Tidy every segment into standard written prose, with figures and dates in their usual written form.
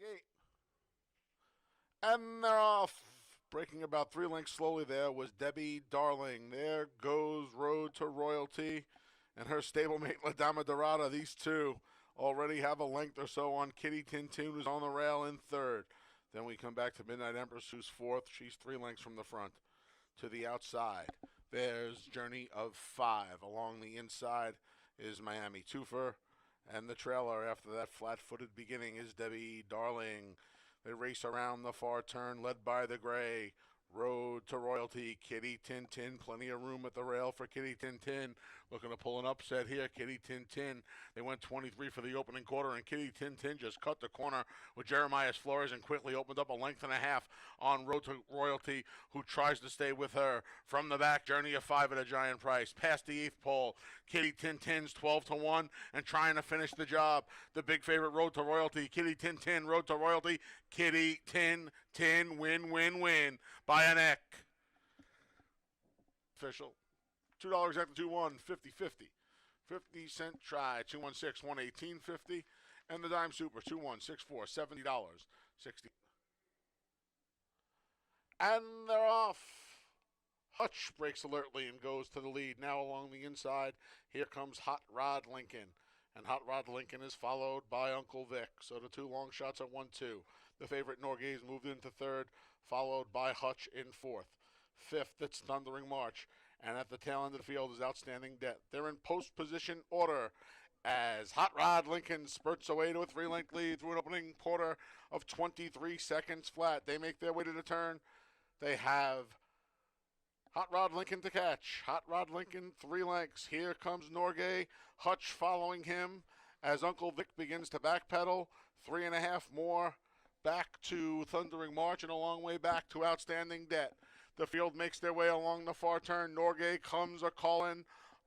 gate. And they're off. Breaking about 3 lengths slowly there was Debbie Darling. There goes Road to Royalty and her stablemate La Dama Dorada. These two already have a length or so on Kitty Tintin, who's on the rail in third. Then we come back to Midnight Empress, who's fourth. She's 3 lengths from the front. To the outside, there's Journey of 5. Along the inside is Miami Twofer. And the trailer after that flat-footed beginning is Debbie Darling. They race around the far turn, led by the gray. Road to Royalty, Kitty Tintin. Plenty of room at the rail for Kitty Tintin. Looking to pull an upset here, Kitty Tintin. They went 23 for the opening quarter, and Kitty Tintin just cut the corner with Jeremiah Flores and quickly opened up a length and a half on Road to Royalty, who tries to stay with her. From the back, Journey of 5 at a giant price. Past the 8th pole, Kitty Tintin's 12-1 and trying to finish the job. The big favorite, Road to Royalty. Kitty Tintin, Road to Royalty. Kitty Tintin, win by a neck. Official. $2 exactly, 2-1, 50-50. 50-cent try, 216-118.50. And the dime super, 2164, $70, 60. And they're off. Hutch breaks alertly and goes to the lead. Now along the inside, here comes Hot Rod Lincoln. And Hot Rod Lincoln is followed by Uncle Vic. So the two long shots are 1-2. The favorite Norgay's moved into third, followed by Hutch in fourth. Fifth, it's Thundering March. And at the tail end of the field is Outstanding Debt. They're in post position order as Hot Rod Lincoln spurts away to a 3-length lead through an opening quarter of 23 seconds flat. They make their way to the turn. They have Hot Rod Lincoln to catch. Hot Rod Lincoln, 3 lengths. Here comes Norgay. Hutch following him as Uncle Vic begins to backpedal. 3.5 more back to Thundering March and a long way back to Outstanding Debt. The field makes their way along the far turn. Norgay comes a calling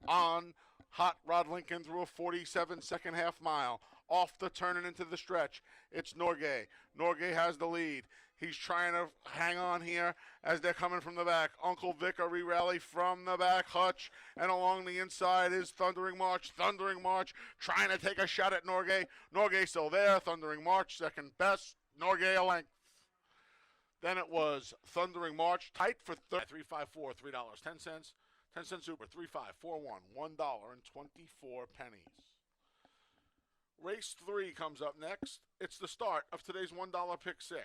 on Hot Rod Lincoln through a 47-second half mile. Off the turn and into the stretch, it's Norgay. Norgay has the lead. He's trying to hang on here as they're coming from the back. Uncle Vic a re-rally from the back. Hutch, and along the inside is Thundering March. Thundering March trying to take a shot at Norgay. Norgay still there. Thundering March second best. Norgay a length. Then it was Thundering March, tight for third. 354, $3, 10 cents. 10 cent super, 3541, $1.24. Race 3 comes up next. It's the start of today's $1 pick 6.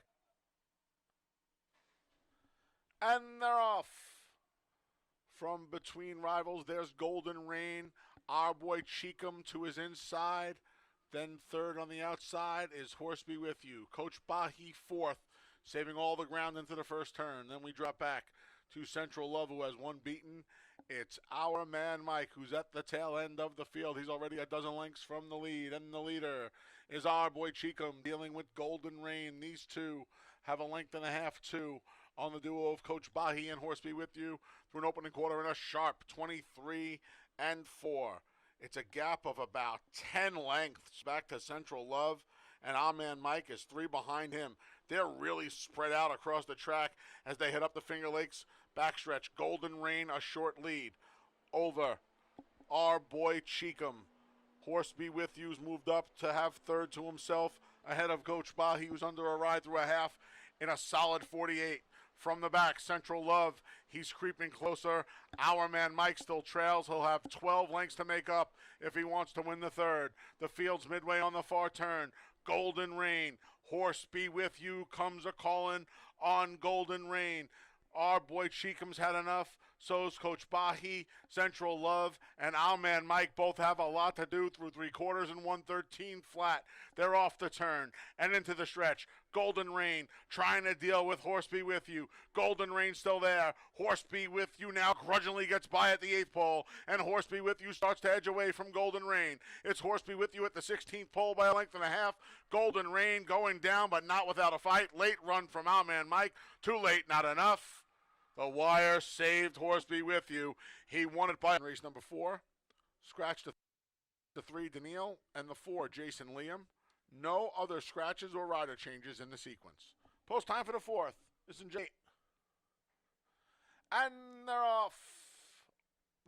And they're off. From between rivals, there's Golden Rain. Our boy Cheekham to his inside. Then third on the outside is Horse Be With You. Coach Bahi fourth, saving all the ground into the first turn. Then we drop back to Central Love, who has one beaten. It's Our Man Mike, who's at the tail end of the field. He's already a dozen lengths from the lead. And the leader is our boy Cheekham, dealing with Golden Rain. These two have a length and a half, too, on the duo of Coach Bahi and Horse Be With You through an opening quarter and a sharp 23-4. It's a gap of about 10 lengths back to Central Love, and our man Mike is 3 behind him. They're really spread out across the track as they head up the Finger Lakes backstretch. Golden Rain a short lead over our boy Cheekham. Horse Be With You's moved up to have third to himself ahead of Coach Bahi, who's under a ride through a half in a solid 48. From the back, Central Love, he's creeping closer. Our man Mike still trails. He'll have 12 lengths to make up if he wants to win the third. The field's midway on the far turn. Golden Rain, Horse Be With You comes a calling on Golden Rain. Our boy Cheekham's had enough. So's Coach Bahi. Central Love and our man Mike both have a lot to do through 3/4 and 113 flat. They're off the turn and into the stretch. Golden Rain trying to deal with Horse Be With You. Golden Rain still there. Horse Be With You now grudgingly gets by at the 8th pole, and Horse Be With You starts to edge away from Golden Rain. It's Horse Be With You at the 16th pole by a length and a half. Golden Rain going down, but not without a fight. Late run from our man Mike. Too late, not enough. The wire saved Horse Be With You. He won it by race number 4. Scratched the 3, Daniil, and the 4, Jason Liam. No other scratches or rider changes in the sequence. Post time for the 4th. This is Jay. And they're off.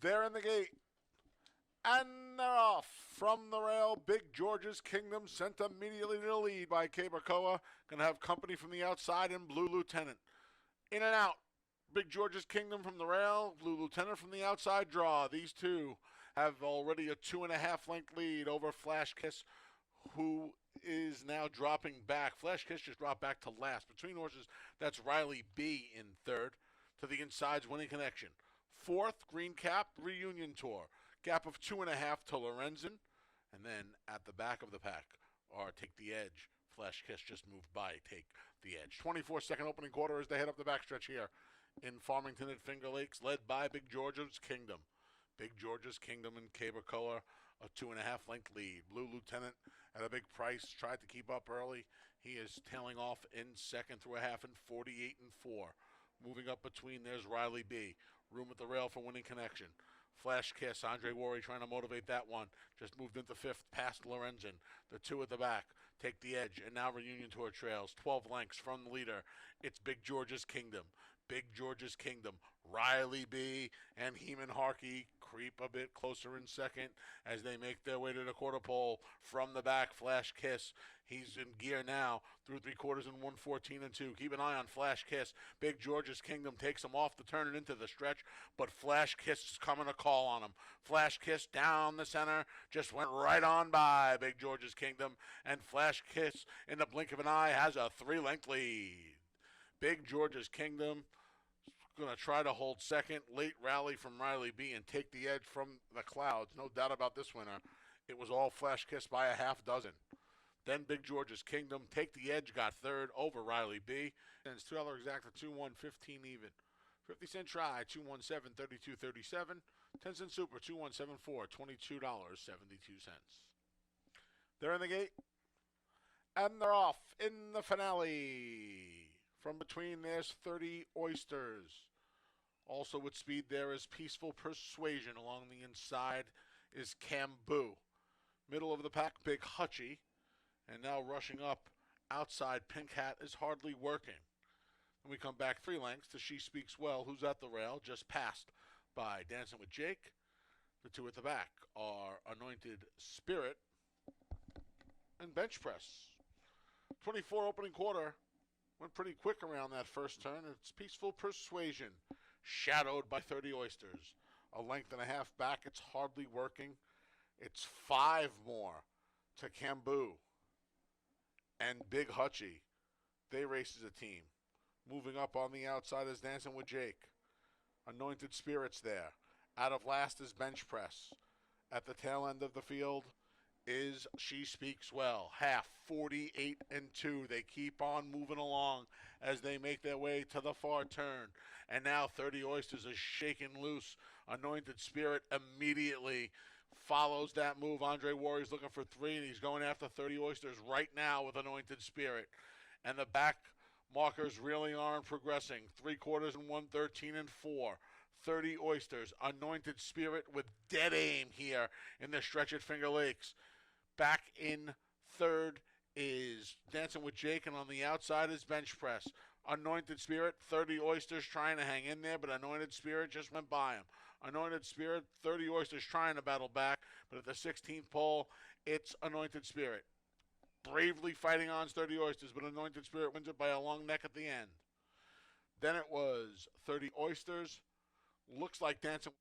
They're in the gate. And they're off. From the rail, Big George's Kingdom sent immediately to the lead by Cabercoa. Going to have company from the outside in Blue Lieutenant. In and out. Big George's Kingdom from the rail, Blue Lieutenant from the outside draw. These two have already a 2.5 length lead over Flash Kiss, who is now dropping back. Flash Kiss just dropped back to last. Between horses, that's Riley B in third. To the inside's Winning Connection. Fourth, Green Cap, Reunion Tour. Gap of 2.5 to Lorenzen. And then at the back of the pack are Take the Edge. Flash Kiss just moved by Take the Edge. 24-second opening quarter as they head up the backstretch here in Farmington at Finger Lakes, led by Big George's Kingdom. Big George's Kingdom and Cabercoa, a 2.5 length lead. Blue Lieutenant at a big price, tried to keep up early. He is tailing off in second through a half in 48-4. Moving up between, there's Riley B. Room at the rail for Winning Connection. Flash Kiss, Andre Worry trying to motivate that one. Just moved into fifth, past Lorenzen. The two at the back Take the Edge, and now Reunion Tour trails 12 lengths from the leader. It's Big George's Kingdom. Big George's Kingdom. Riley B. and Heeman Harkey creep a bit closer in second as they make their way to the quarter pole. From the back, Flash Kiss. He's in gear now through 3/4 in 1:14-2. Keep an eye on Flash Kiss. Big George's Kingdom takes him off to turn it into the stretch, but Flash Kiss is coming to call on him. Flash Kiss down the center, just went right on by Big George's Kingdom, and Flash Kiss in the blink of an eye has a 3-length lead. Big George's Kingdom going to try to hold second. Late rally from Riley B. and Take the Edge from the clouds. No doubt about this winner. It was all Flash Kiss by a half dozen. Then Big George's Kingdom. Take the Edge got third over Riley B. And it's $2 exacta, 2-1, 15 even. 50-cent try, 217, 32.37. 10-cent super, 2174, $22.72. They're in the gate. And they're off in the finale. From between, there's 30 Oysters. Also with speed there is Peaceful Persuasion. Along the inside is Camboo. Middle of the pack, Big Hutchie. And now rushing up outside, Pink Hat is hardly working. And we come back 3 lengths to She Speaks Well, who's at the rail, just passed by Dancing with Jake. The two at the back are Anointed Spirit and Bench Press. 24 opening quarter. Went pretty quick around that first turn. It's Peaceful Persuasion, shadowed by 30 Oysters. A length and a half back, it's hardly working. It's 5 more to Camboo and Big Hutchie. They race as a team. Moving up on the outside is Dancing with Jake. Anointed Spirits there. Out of last is Bench Press. At the tail end of the field is She Speaks Well. Half, 48-2. They keep on moving along as they make their way to the far turn. And now 30 Oysters is shaken loose. Anointed Spirit immediately follows that move. Andre Worry's looking for 3, and he's going after 30 Oysters right now with Anointed Spirit. And the back markers really aren't progressing. 3/4 in 1:13-4. 30 Oysters. Anointed Spirit with dead aim here in the stretch at Finger Lakes. Back in third is Dancing with Jake, and on the outside is Bench Press. Anointed Spirit, 30 Oysters trying to hang in there, but Anointed Spirit just went by him. Anointed Spirit, 30 Oysters trying to battle back, but at the 16th pole, it's Anointed Spirit. Bravely fighting on 30 Oysters, but Anointed Spirit wins it by a long neck at the end. Then it was 30 Oysters. Looks like Dancing.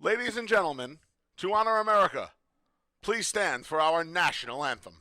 Ladies and gentlemen, to honor America, please stand for our national anthem.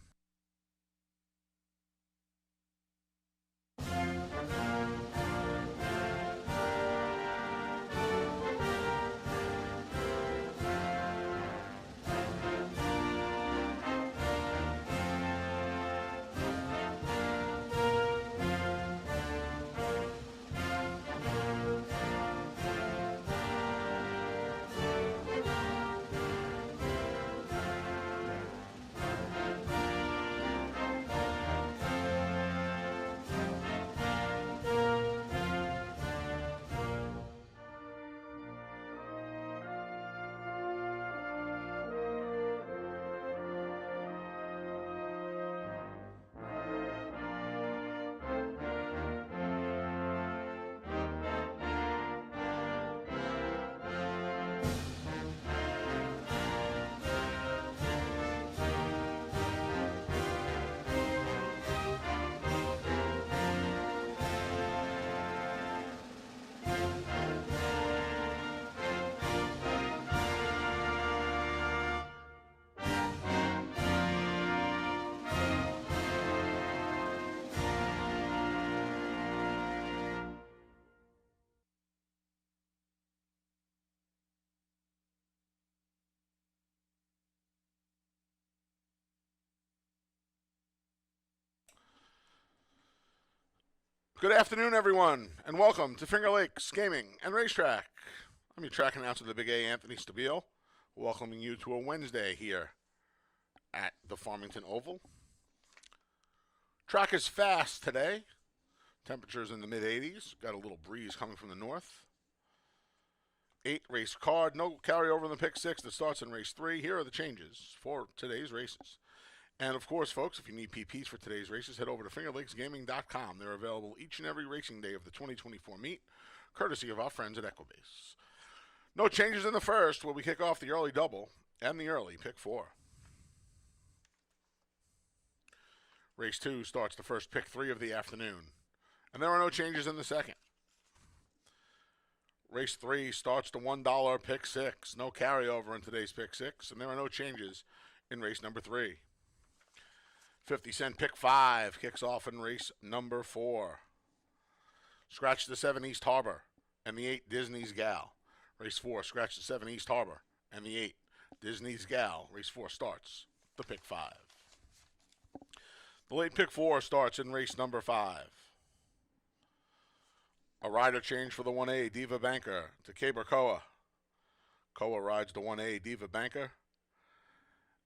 Good afternoon, everyone, and welcome to Finger Lakes Gaming and Racetrack. I'm your track announcer, the Big A, Anthony Stabile, welcoming you to a Wednesday here at the Farmington Oval. Track is fast today. Temperatures in the mid-80s. Got a little breeze coming from the north. 8-race card. No carryover in the pick 6 that starts in race 3. Here are the changes for today's races. And, of course, folks, if you need PPs for today's races, head over to FingerLakesGaming.com. They're available each and every racing day of the 2024 meet, courtesy of our friends at Equibase. No changes in the first, where we kick off the early double and the early pick 4. Race 2 starts the first pick 3 of the afternoon, and there are no changes in the second. Race 3 starts the $1 pick 6. No carryover in today's pick 6, and there are no changes in race number 3. 50-cent pick 5 kicks off in race number 4. Scratch the 7 East Harbor and the 8 Disney's Gal. Race 4, scratch the 7 East Harbor and the 8 Disney's Gal. Race 4 starts the pick 5. The late pick 4 starts in race number 5. A rider change for the 1A Diva Banker to Caber Koa. Koa rides the 1A Diva Banker.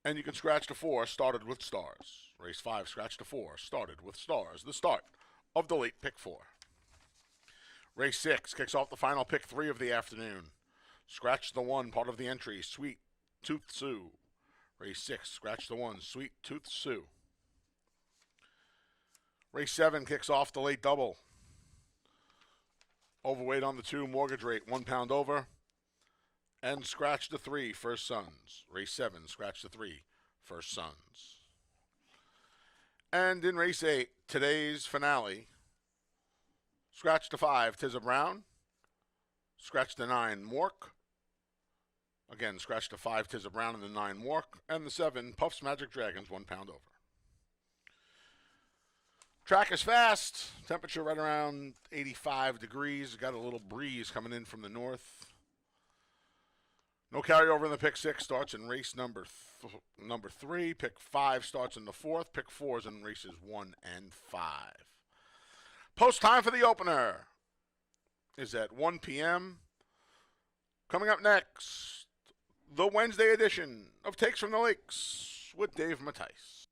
And you can scratch the 4, started with stars. Race 5, scratch the 4, started with stars. The start of the late pick 4. Race 6 kicks off the final pick 3 of the afternoon. Scratch the 1, part of the entry, Sweet Tooth Sue. Race 6, scratch the 1, Sweet Tooth Sue. Race 7 kicks off the late double. Overweight on the 2, mortgage rate 1 pound over. And scratch the 3, First Sons. Race 7, scratch the 3, First Sons. And in race 8, today's finale, scratch the 5, Tizza Brown. Scratch the 9, Mork. Again, scratch the 5, Tizza Brown, and the 9, Mork. And the 7, Puff's Magic Dragons, 1 pound over. Track is fast. Temperature right around 85 degrees. Got a little breeze coming in from the north. No carryover in the pick 6 starts in race number 3. Pick 5 starts in the 4th. Pick 4 is in races 1 and 5. Post time for the opener is at 1 p.m. Coming up next, the Wednesday edition of Takes from the Lakes with Dave Mattice.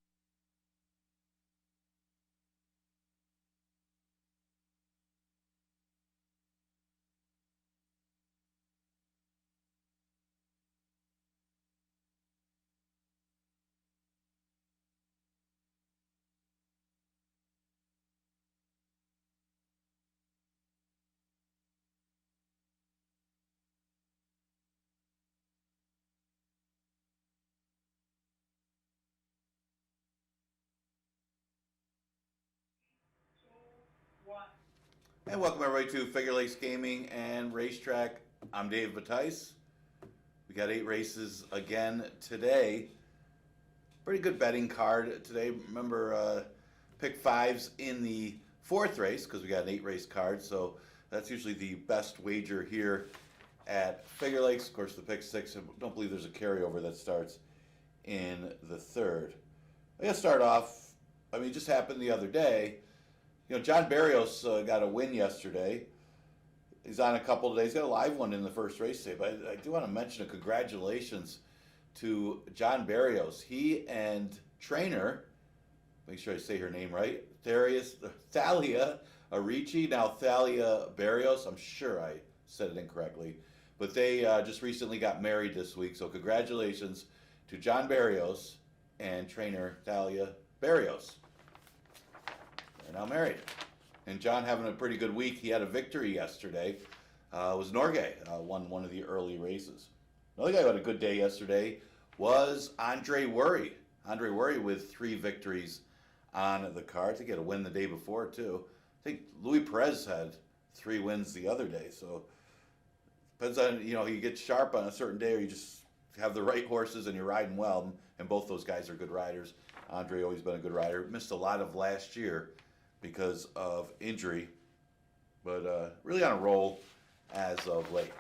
And welcome everybody to Finger Lakes Gaming and Racetrack. I'm Dave Mattice. We got 8 races again today. Pretty good betting card today. Remember, pick 5's in the 4th race because we got an 8-race card. So that's usually the best wager here at Finger Lakes. Of course, the pick 6, I don't believe there's a carryover that starts in the 3rd. I'm going to start off, it just happened the other day. John Barrios got a win yesterday. He's on a couple of days. He's got a live one in the first race today. But I do want to mention a congratulations to John Barrios. He and trainer, make sure I say her name right, Thalia Arici, now Thalia Barrios. I'm sure I said it incorrectly. But they just recently got married this week. So congratulations to John Barrios and trainer Thalia Barrios. They're now married. And John having a pretty good week. He had a victory yesterday. It was Norgay, won one of the early races. Another guy who had a good day yesterday was Andre Worry. Andre Worry with 3 victories on the card. I think he had a win the day before, too. I think Louis Perez had 3 wins the other day. So depends on, you get sharp on a certain day or you just have the right horses and you're riding well. And both those guys are good riders. Andre always been a good rider. Missed a lot of last year because of injury, but really on a roll as of late.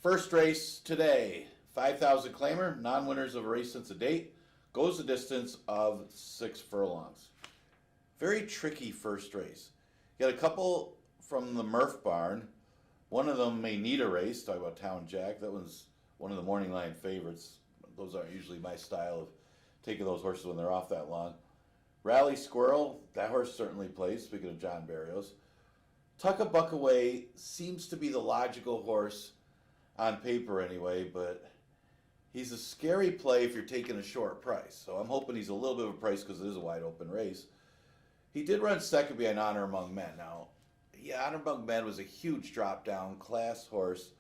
First race today, 5,000 claimer, non-winners of a race since the date, goes the distance of 6 furlongs. Very tricky first race. You got a couple from the Murph barn. One of them may need a race. Talk about Town Jack. That was one of the morning line favorites. Those aren't usually my style of taking those horses when they're off that long. Rally Squirrel, that horse certainly plays, speaking of John Barrios. Tuck a Buck Away seems to be the logical horse on paper anyway, but he's a scary play if you're taking a short price. So I'm hoping he's a little bit of a price because it is a wide open race. He did run second behind Honor Among Men. Now, yeah, Honor Among Men was a huge drop down class horse,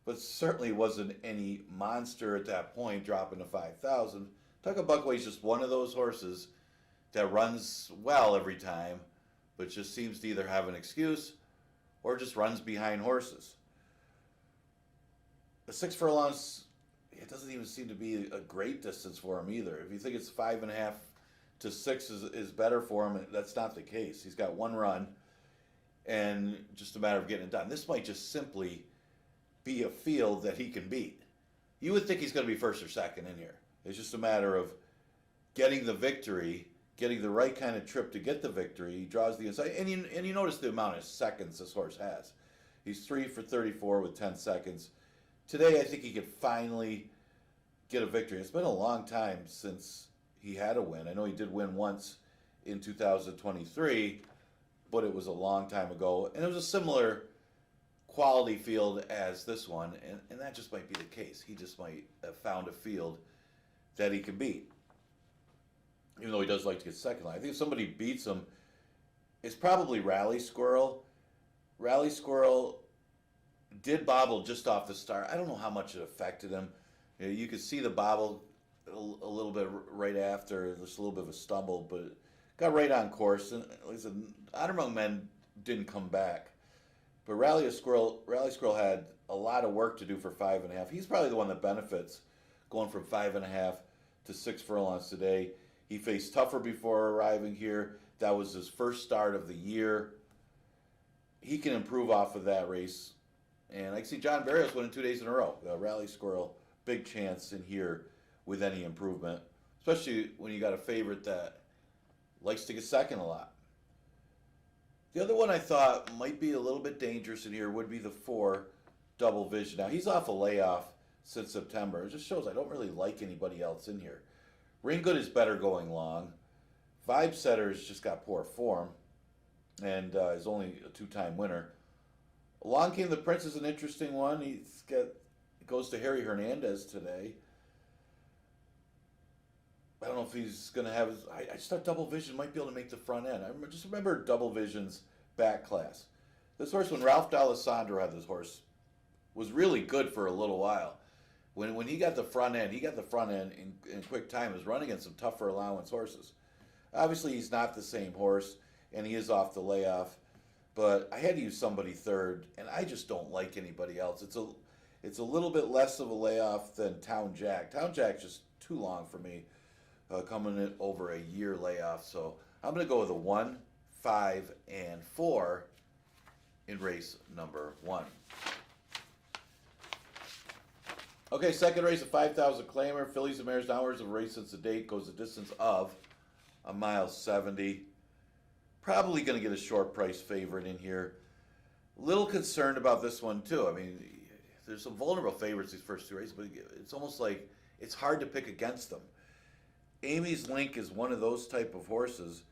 but certainly wasn't any monster at that point, dropping to 5,000. Tuck a Buck Away is just one of those horses that runs well every time, but just seems to either have an excuse or just runs behind horses. The 6 furlongs, it doesn't even seem to be a great distance for him either. If you think it's 5.5 to 6 is better for him, that's not the case. He's got one run and just a matter of getting it done. This might just simply be a field that he can beat. You would think he's going to be first or second in here. It's just a matter of getting the victory, getting the right kind of trip to get the victory. He draws the inside, and you notice the amount of seconds this horse has. He's 3 for 34 with 10 seconds. Today, I think he could finally get a victory. It's been a long time since he had a win. I know he did win once in 2023, but it was a long time ago. And it was a similar quality field as this one, and that just might be the case. He just might have found a field that he can beat. Even though he does like to get second line. I think if somebody beats him, it's probably Rally Squirrel. Rally Squirrel did bobble just off the start. I don't know how much it affected him. You could see the bobble a little bit right after, just a little bit of a stumble, but got right on course. And like I said, Honor Among Men didn't come back. But Rally Squirrel had a lot of work to do for 5.5. He's probably the one that benefits going from 5.5 to 6 furlongs today. He faced tougher before arriving here. That was his first start of the year. He can improve off of that race. And I see John Barrios winning 2 days in a row. Rally Squirrel, big chance in here with any improvement, especially when you got a favorite that likes to get second a lot. The other one I thought might be a little bit dangerous in here would be the 4 Double Vision. Now, he's off a layoff since September. It just shows I don't really like anybody else in here. Ring Good is better going long. Vibe Setter's just got poor form and is only a 2-time winner. Along Came the Prince is an interesting one. He goes to Harry Hernandez today. I don't know if he's going to have his... I just thought Double Vision might be able to make the front end. Just remember Double Vision's back class. This horse, when Ralph D'Alessandro had this horse, was really good for a little while. When he got the front end, in quick time. He was running against some tougher allowance horses. Obviously, he's not the same horse, and he is off the layoff. But I had to use somebody third, and I just don't like anybody else. It's a little bit less of a layoff than Town Jack. Town Jack's just too long for me, coming in over a year layoff. So I'm going to go with a 1, 5, and 4 in race number 1. Okay, second race, a 5,000 claimer. Fillies and Mares downwards of a race since the date. Goes a distance of 1.70 miles. Probably going to get a short price favorite in here. Little concerned about this one, too. I mean, there's some vulnerable favorites these first 2 races, but it's almost like it's hard to pick against them. Amy's Link is one of those type of horses,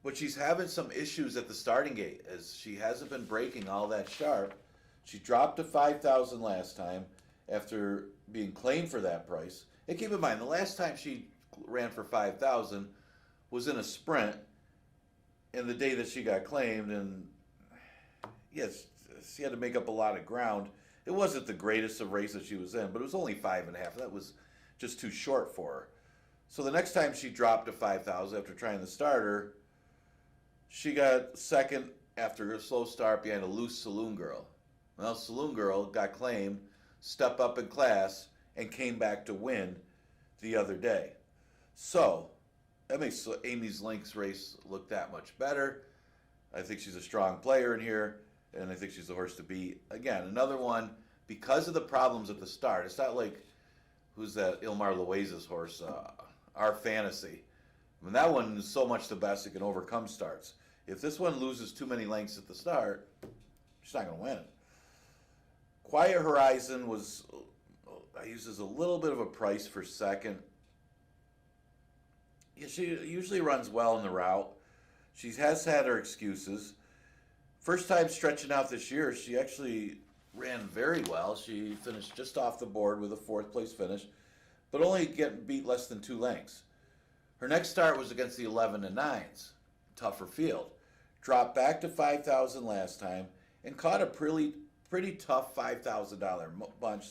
but she's having some issues at the starting gate as she hasn't been breaking all that sharp. She dropped to 5,000 last time after being claimed for that price. And keep in mind, the last time she ran for 5,000 was in a sprint, and the day that she got claimed, and yes, she had to make up a lot of ground. It wasn't the greatest of races she was in, but it was only 5.5. That was just too short for her. So the next time she dropped to 5,000 after trying the starter, she got second after a slow start behind a loose Saloon Girl. Well, Saloon Girl got claimed, stepped up in class, and came back to win the other day. So that makes Amy's Link's race look that much better. I think she's a strong player in here, and I think she's the horse to beat. Again, another one, because of the problems at the start. It's not like, who's that Ilmar Loaiza's horse? Our Fantasy. I mean, that one is so much the best it can overcome starts. If this one loses too many lengths at the start, she's not going to win it. Quiet Horizon uses a little bit of a price for second. Yeah, she usually runs well in the route. She has had her excuses. First time stretching out this year, she actually ran very well. She finished just off the board with a fourth place finish, but only getting beat less than 2 lengths. Her next start was against the 11 and 9s, tougher field. Dropped back to 5,000 last time and caught a pretty tough $5,000 bunch.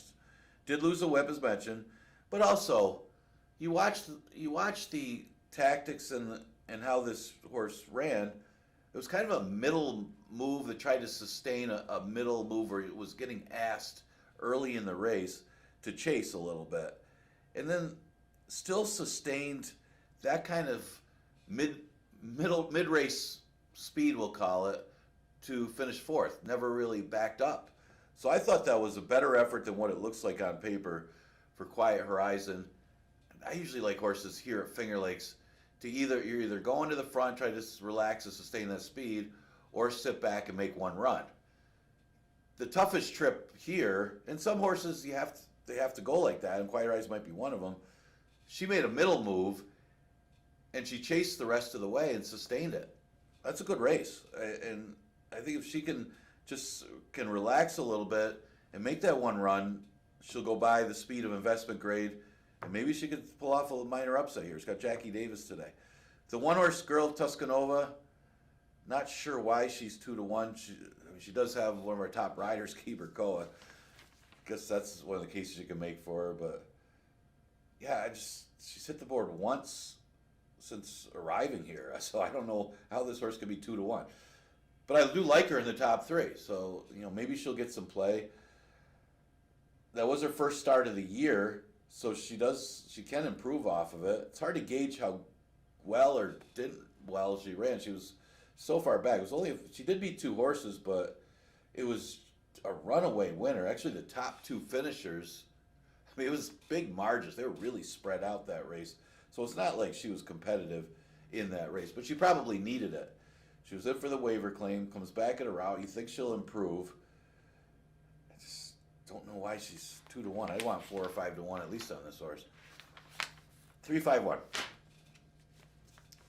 Did lose a whip as mentioned, but also you watch the tactics and how this horse ran. It was kind of a middle move that tried to sustain a middle move where it was getting asked early in the race to chase a little bit, and then still sustained that kind of mid race speed, we'll call it, to finish fourth. Never really backed up. So I thought that was a better effort than what it looks like on paper for Quiet Horizon. I usually like horses here at Finger Lakes to you're either going to the front, try to relax and sustain that speed, or sit back and make one run. The toughest trip here, and some horses they have to go like that, and Quiet Horizon might be one of them. She made a middle move, and she chased the rest of the way and sustained it. That's a good race, and I think if she can relax a little bit and make that one run, she'll go by the speed of investment grade, and maybe she could pull off a minor upset here. It's got Jackie Davis today. The one-horse girl, Tuscanova, not sure why she's 2-1. She does have one of our top riders, Keeper Koa. Guess that's one of the cases you can make for her, but yeah, she's hit the board once since arriving here, so I don't know how this horse could be 2-1. But I do like her in the top 3, so maybe she'll get some play. That was her first start of the year, so she can improve off of it. It's hard to gauge how well or didn't well she ran. She was so far back. She did beat 2 horses, but it was a runaway winner. Actually, the top 2 finishers, I mean, it was big margins. They were really spread out that race. So it's not like she was competitive in that race, but she probably needed it. She was in for the waiver claim, comes back at a route. You think she'll improve. I just don't know why she's 2-1. I'd want 4 or 5-1 at least on this horse. 3-5-1.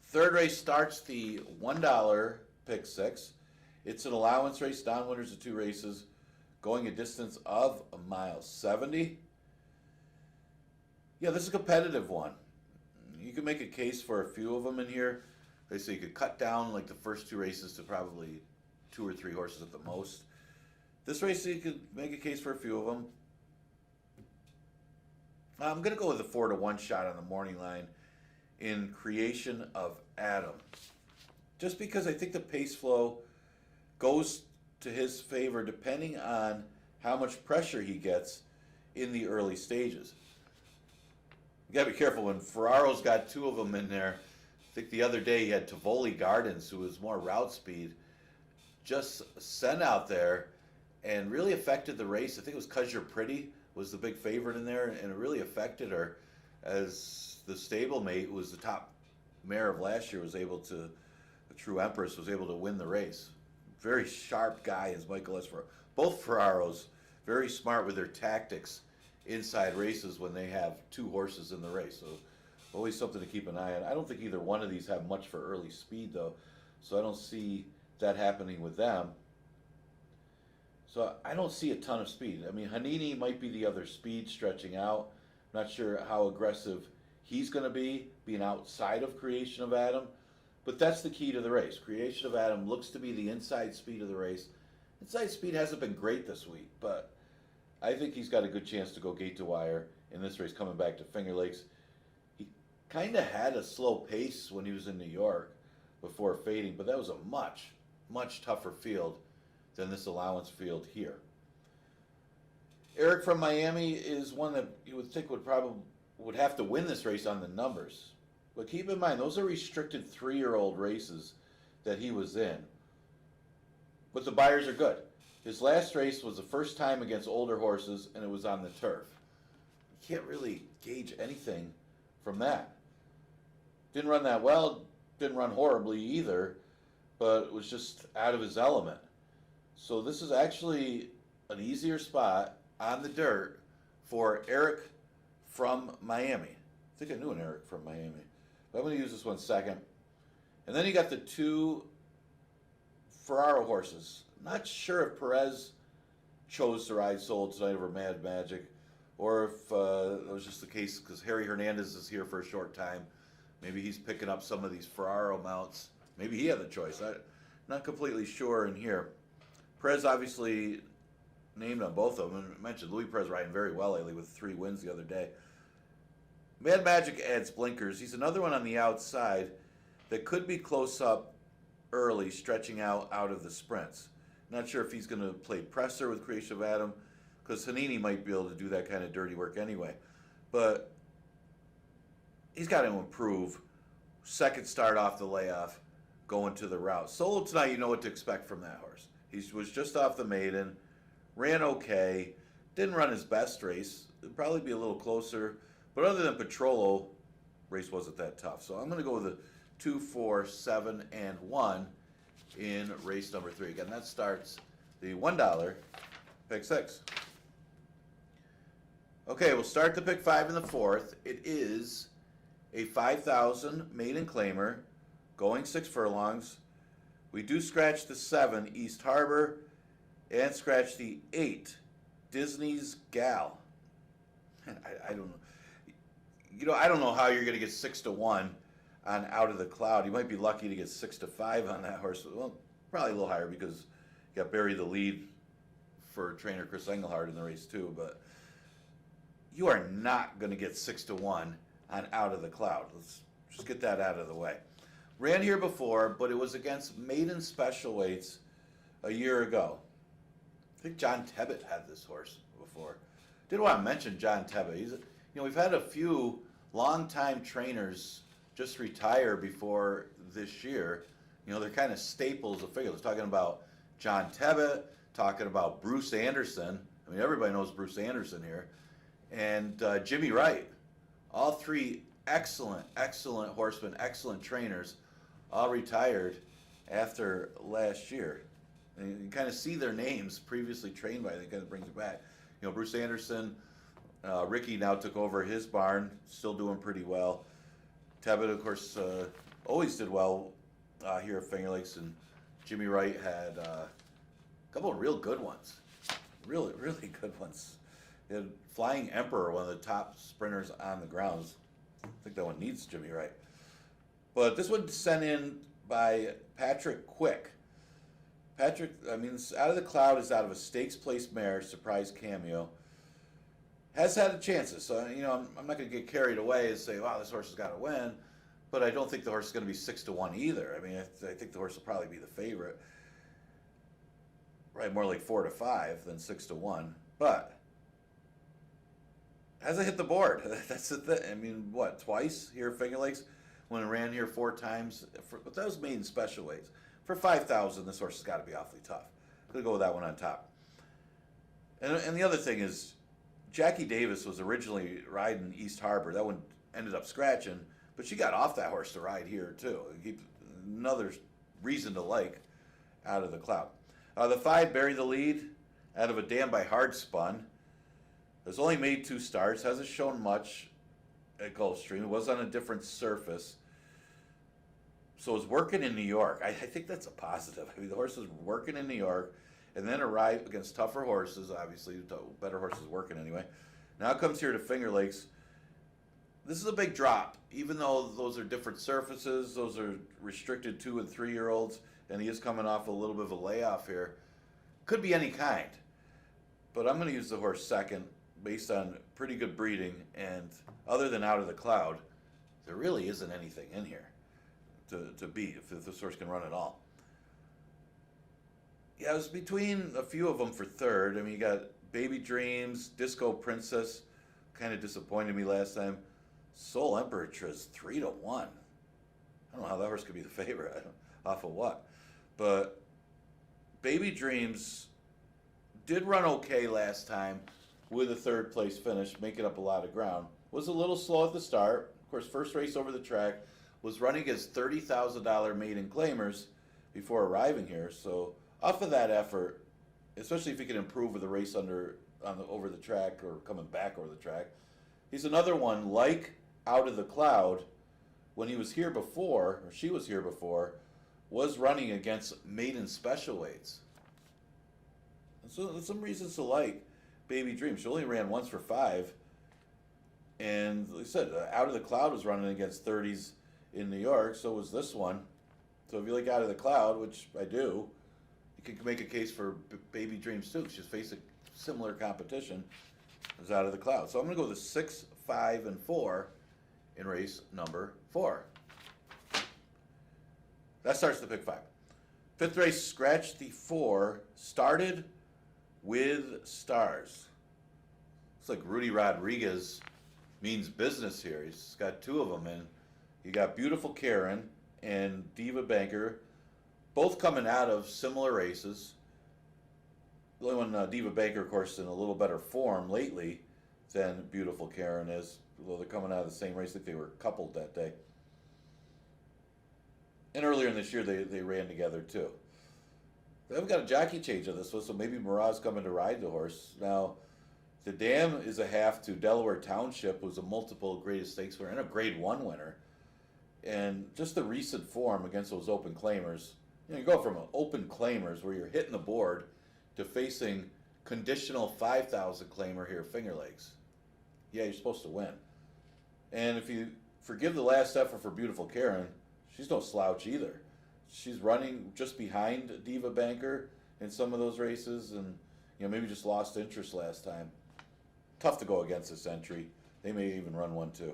Third race starts the $1 pick 6. It's an allowance race, non-winners of 2 races, going a distance of 1.70 miles. Yeah, this is a competitive one. You can make a case for a few of them in here. They say you could cut down like the first 2 races to probably 2 or 3 horses at the most. This race, you could make a case for a few of them. I'm going to go with the 4-1 shot on the morning line in Creation of Adam. Just because I think the pace flow goes to his favor depending on how much pressure he gets in the early stages. You got to be careful when Ferraro's got 2 of them in there. I think the other day he had Tivoli Gardens, who was more route speed, just sent out there and really affected the race. I think it was 'Cause You're Pretty was the big favorite in there, and it really affected her as the stablemate, who was the top mare of last year, the True Empress, was able to win the race. Very sharp guy as Michael S. Both Ferraros, very smart with their tactics inside races when they have 2 horses in the race. So always something to keep an eye on. I don't think either one of these have much for early speed, though, so I don't see that happening with them. So I don't see a ton of speed. I mean, Hanini might be the other speed stretching out. I'm not sure how aggressive he's going to be, being outside of Creation of Adam. But that's the key to the race. Creation of Adam looks to be the inside speed of the race. Inside speed hasn't been great this week, but I think he's got a good chance to go gate to wire in this race coming back to Finger Lakes. He kind of had a slow pace when he was in New York before fading, but that was a much, much tougher field than this allowance field here. Eric from Miami is one that you would think would have to win this race on the numbers. But keep in mind, those are restricted 3-year-old races that he was in. But the buyers are good. His last race was the first time against older horses, and it was on the turf. You can't really gauge anything from that. Didn't run that well, didn't run horribly either, but was just out of his element. So this is actually an easier spot on the dirt for Eric from Miami. I think I knew an Eric from Miami. But I'm going to use this one second. And then you got the two Ferraro horses. Not sure if Perez chose to ride Soul tonight over Mad Magic, or if it was just the case because Harry Hernandez is here for a short time. Maybe he's picking up some of these Ferraro mounts. Maybe he had the choice. I'm not completely sure in here. Perez obviously named on both of them. I mentioned Louis Perez riding very well lately with 3 wins the other day. Mad Magic adds blinkers. He's another one on the outside that could be close up early, stretching out of the sprints. Not sure if he's going to play presser with Creation of Adam, because Hanini might be able to do that kind of dirty work anyway. But he's got to improve. Second start off the layoff, going to the route. Solo tonight, you know what to expect from that horse. He was just off the maiden, ran okay, didn't run his best race. It'd probably be a little closer. But other than Petrolo, race wasn't that tough. So I'm going to go with a 2, 4, 7, and 1 in race number 3. Again, that starts the $1 pick 6. Okay, we'll start the pick 5 in the 4th. It is a 5,000 maiden claimer, going 6 furlongs. We do scratch the 7, East Harbor, and scratch the 8, Disney's Gal. I don't know. You know, I don't know how you're going to get 6 to 1 on Out of the Cloud. You might be lucky to get 6 to 5 on that horse. Well, probably a little higher because you got Barry the lead for trainer Chris Engelhardt in the race too. But you are not going to get 6 to 1 on Out of the Cloud. Let's just get that out of the way. Ran here before, but it was against maiden special weights a year ago. I think John Tebbett had this horse before. Did want to mention John Tebbett. We've had a few longtime trainers just retire before this year. They're kind of staples of figures. Talking about John Tebbett, talking about Bruce Anderson. I mean, everybody knows Bruce Anderson here. And Jimmy Wright. All 3 excellent horsemen, excellent trainers, all retired after last year. And you kind of see their names previously trained by, that kind of brings it back. Bruce Anderson, Ricky now took over his barn, still doing pretty well. Tebbett, of course, always did well here at Finger Lakes, and Jimmy Wright had a couple of real good ones. Really good ones. He had Flying Emperor, one of the top sprinters on the grounds. I think that one needs Jimmy Wright. But this one sent in by Patrick Quick. Patrick, Out of the Cloud is out of a stakes place mare, surprise cameo. Has had the chances, so I'm not going to get carried away and say, wow, this horse has got to win. But I don't think the horse is going to be 6 to 1 either. I think the horse will probably be the favorite. Right, more like 4 to 5 than 6 to 1. But hasn't hit the board. That's the thing. Twice here at Finger Lakes? When it ran here 4 times. But that was maiden special weights. For 5,000, this horse has got to be awfully tough. I'm going to go with that one on top. And the other thing is, Jackie Davis was originally riding East Harbor. That one ended up scratching, but she got off that horse to ride here too. Another reason to like Out of the Cloud. The 5, Bury the Lead, out of a Dam by Hardspun. Has only made 2 starts, hasn't shown much at Gulfstream. It was on a different surface. So it's working in New York. I think that's a positive. The horse is working in New York, and then arrived against tougher horses, obviously, better horses working anyway. Now comes here to Finger Lakes. This is a big drop, even though those are different surfaces. Those are restricted 2 and 3-year-olds, and he is coming off a little bit of a layoff here. Could be any kind, but I'm going to use the horse second based on pretty good breeding, and other than Out of the Cloud, there really isn't anything in here to beat if this horse can run at all. Yeah, it was between a few of them for third. You got Baby Dreams, Disco Princess, kind of disappointed me last time. Soul Emperatriz, 3 to 1. I don't know how that horse could be the favorite. Off of what? But Baby Dreams did run okay last time with a 3rd place finish, making up a lot of ground. Was a little slow at the start. Of course, first race over the track was running against $30,000 maiden claimers before arriving here. So off of that effort, especially if he can improve with the race over the track or coming back over the track, he's another one like Out of the Cloud. When he was here before, or she was here before, was running against maiden special weights. And so there's some reasons to like Baby Dream. She only ran once for 5. And like I said, Out of the Cloud was running against 30s in New York, so was this one. So if you like Out of the Cloud, which I do, you can make a case for Baby Dreams too. She's facing similar competition as Out of the Cloud. So I'm going to go with 6, 5, and 4 in race number 4. That starts the pick 5. Fifth race, Scratch the 4, started with stars. Looks like Rudy Rodriguez means business here. He's got 2 of them in. You got Beautiful Karen and Diva Banker, both coming out of similar races. The only one, Diva Banker, of course, in a little better form lately than Beautiful Karen is. Although they're coming out of the same race, I think they were coupled that day. And earlier in this year, they ran together too. They haven't got a jockey change on this one, so maybe Murat's coming to ride the horse. Now, the dam is a half to Delaware Township, who's a multiple Greatest Stakes winner and a Grade 1 winner. And just the recent form against those open claimers, you go from open claimers where you're hitting the board to facing conditional 5,000 claimer here, Finger Lakes. Yeah, you're supposed to win. And if you forgive the last effort for Beautiful Karen, she's no slouch either. She's running just behind Diva Banker in some of those races, and maybe just lost interest last time. Tough to go against this entry. They may even run 1-2.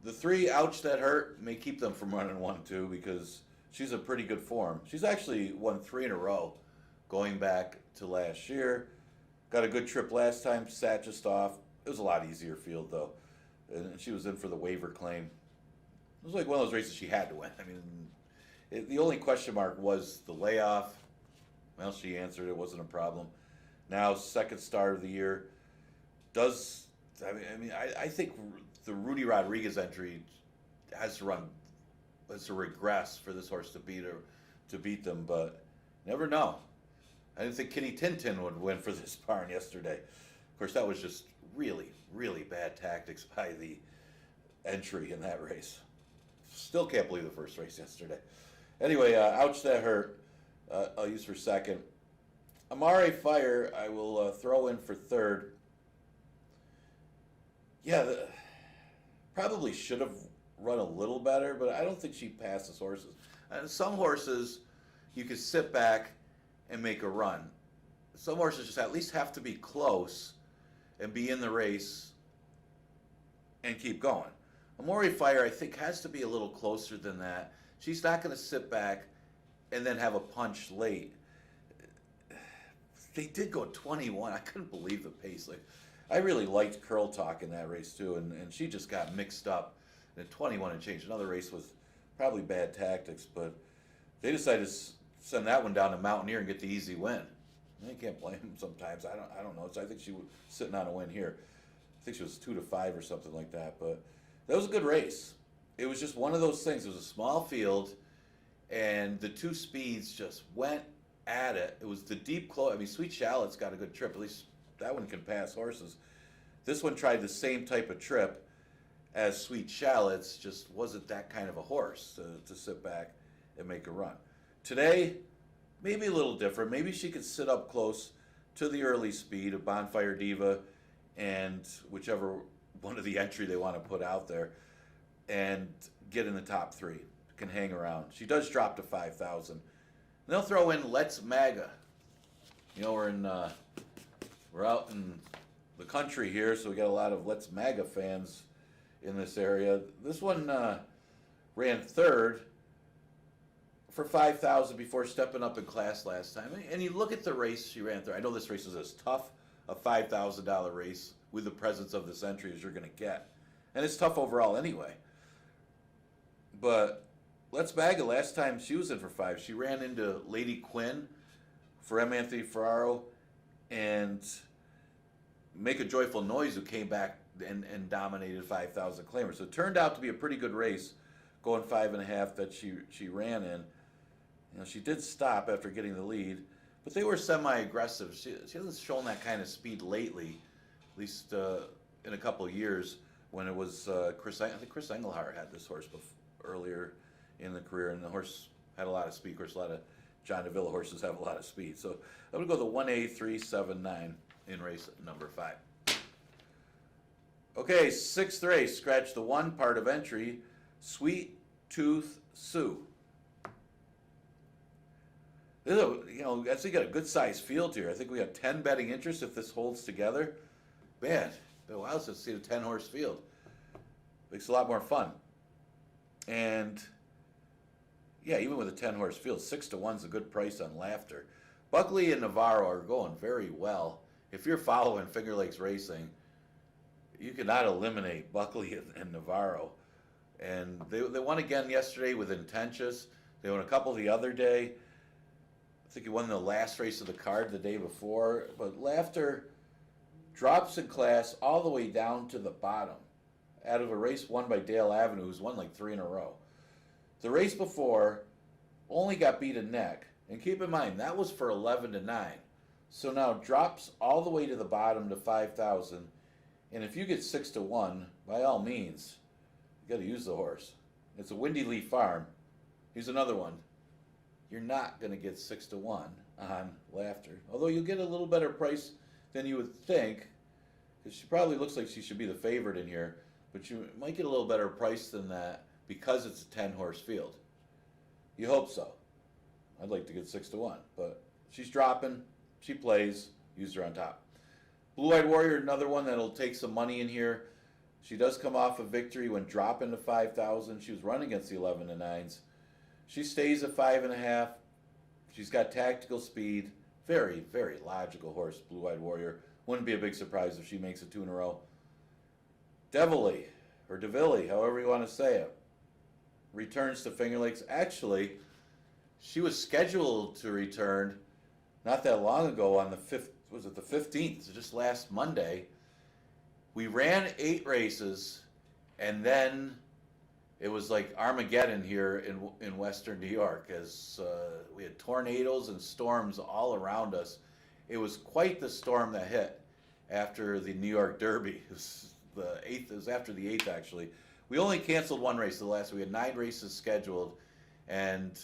The 3, Ouch That Hurt, may keep them from running 1-2 because she's in pretty good form. She's actually won 3 in a row going back to last year. Got a good trip last time, sat just off. It was a lot easier field though. And she was in for the waiver claim. It was like one of those races she had to win. I mean, the only question mark was the layoff. Well, she answered, it wasn't a problem. Now, second start of the year. I think the Rudy Rodriguez entry has to regress for this horse to beat them, but never know. I didn't think Kitty Tintin would win for this barn yesterday. Of course, that was just really, really bad tactics by the entry in that race. Still can't believe the first race yesterday. Anyway, Ouch That Hurt, I'll use for second. Amare Fire, I will throw in for third. Yeah, probably should have run a little better, but I don't think she passes horses. Some horses, you could sit back and make a run. Some horses just at least have to be close and be in the race and keep going. Amore Fire, I think, has to be a little closer than that. She's not going to sit back and then have a punch late. They did go 21. I couldn't believe the pace. I really liked Curl Talk in that race too, and she just got mixed up. And 21 and change. Another race with probably bad tactics, but they decided to send that one down to Mountaineer and get the easy win. I can't blame them sometimes. I don't know. So I think she was sitting on a win here. I think she was 2-5 or something like that. But that was a good race. It was just one of those things. It was a small field, and the 2 speeds just went at it. It was the deep close. I mean, Sweet Shallot's got a good trip. At least that one can pass horses. This one tried the same type of trip as Sweet Shallot's, just wasn't that kind of a horse to sit back and make a run. Today, maybe a little different. Maybe she could sit up close to the early speed of Bonfire Diva and whichever one of the entry they want to put out there and get in the top 3. Can hang around. She does drop to 5,000. And they'll throw in Let's MAGA. We're out in the country here, so we got a lot of Let's MAGA fans in this area. This one ran third for 5,000 before stepping up in class last time. And you look at the race she ran third. I know this race is as tough a $5,000 race with the presence of this entry as you're going to get. And it's tough overall anyway. But Let's MAGA, last time she was in for 5, she ran into Lady Quinn for M. Anthony Ferraro and Make a Joyful Noise, who came back and dominated 5,000 claimers. So it turned out to be a pretty good race going 5.5 that she ran in. You know, she did stop after getting the lead, but they were semi-aggressive. She hasn't shown that kind of speed lately, at least in a couple of years when it was I think Chris Engelhard had this horse earlier in the career, and the horse had a lot of speed. Of course, a lot of John DeVille horses have a lot of speed. So I'm going to go the 1A379 in race number 5. Okay, 6th race, scratch the 1, part of entry, Sweet Tooth Sue. You know, actually got a good sized field here. I think we got 10 betting interests if this holds together. Man, it allows us to see a 10-horse field. Makes it a lot more fun. And yeah, even with a 10-horse field, 6-1 is a good price on Laughter. Buckley and Navarro are going very well. If you're following Finger Lakes Racing, you cannot eliminate Buckley and Navarro. And they won again yesterday with Intentious. They won a couple the other day. I think he won the last race of the card the day before. But Laughter drops in class all the way down to the bottom out of a race won by Dale Avenue, who's won like 3 in a row. The race before only got beat a neck. And keep in mind, that was for 11-9. So now drops all the way to the bottom to 5,000. And if you get 6-1, by all means, you got to use the horse. It's a Windy Leaf Farm. Here's another one. You're not going to get 6-1 on Laughter. Although you'll get a little better price than you would think, because she probably looks like she should be the favorite in here. But you might get a little better price than that because it's a 10-horse field. You hope so. I'd like to get 6-1, but she's dropping. She plays. Use her on top. Blue Eyed Warrior, another one that'll take some money in here. She does come off a victory when dropping to 5,000. She was running against the 11-9s. She stays at 5.5. She's got tactical speed. Very, very logical horse, Blue Eyed Warrior. Wouldn't be a big surprise if she makes it 2 in a row. Devilly, or DeVilly, however you want to say it, returns to Finger Lakes. Actually, she was scheduled to return not that long ago on the 5th, was it the 15th, just last Monday. We ran 8 races, and then it was like Armageddon here in western New York as we had tornadoes and storms all around us. It was quite the storm that hit after the New York Derby. It was the 8th, it was after the 8th actually. We only canceled 1 race the last. We had 9 races scheduled, and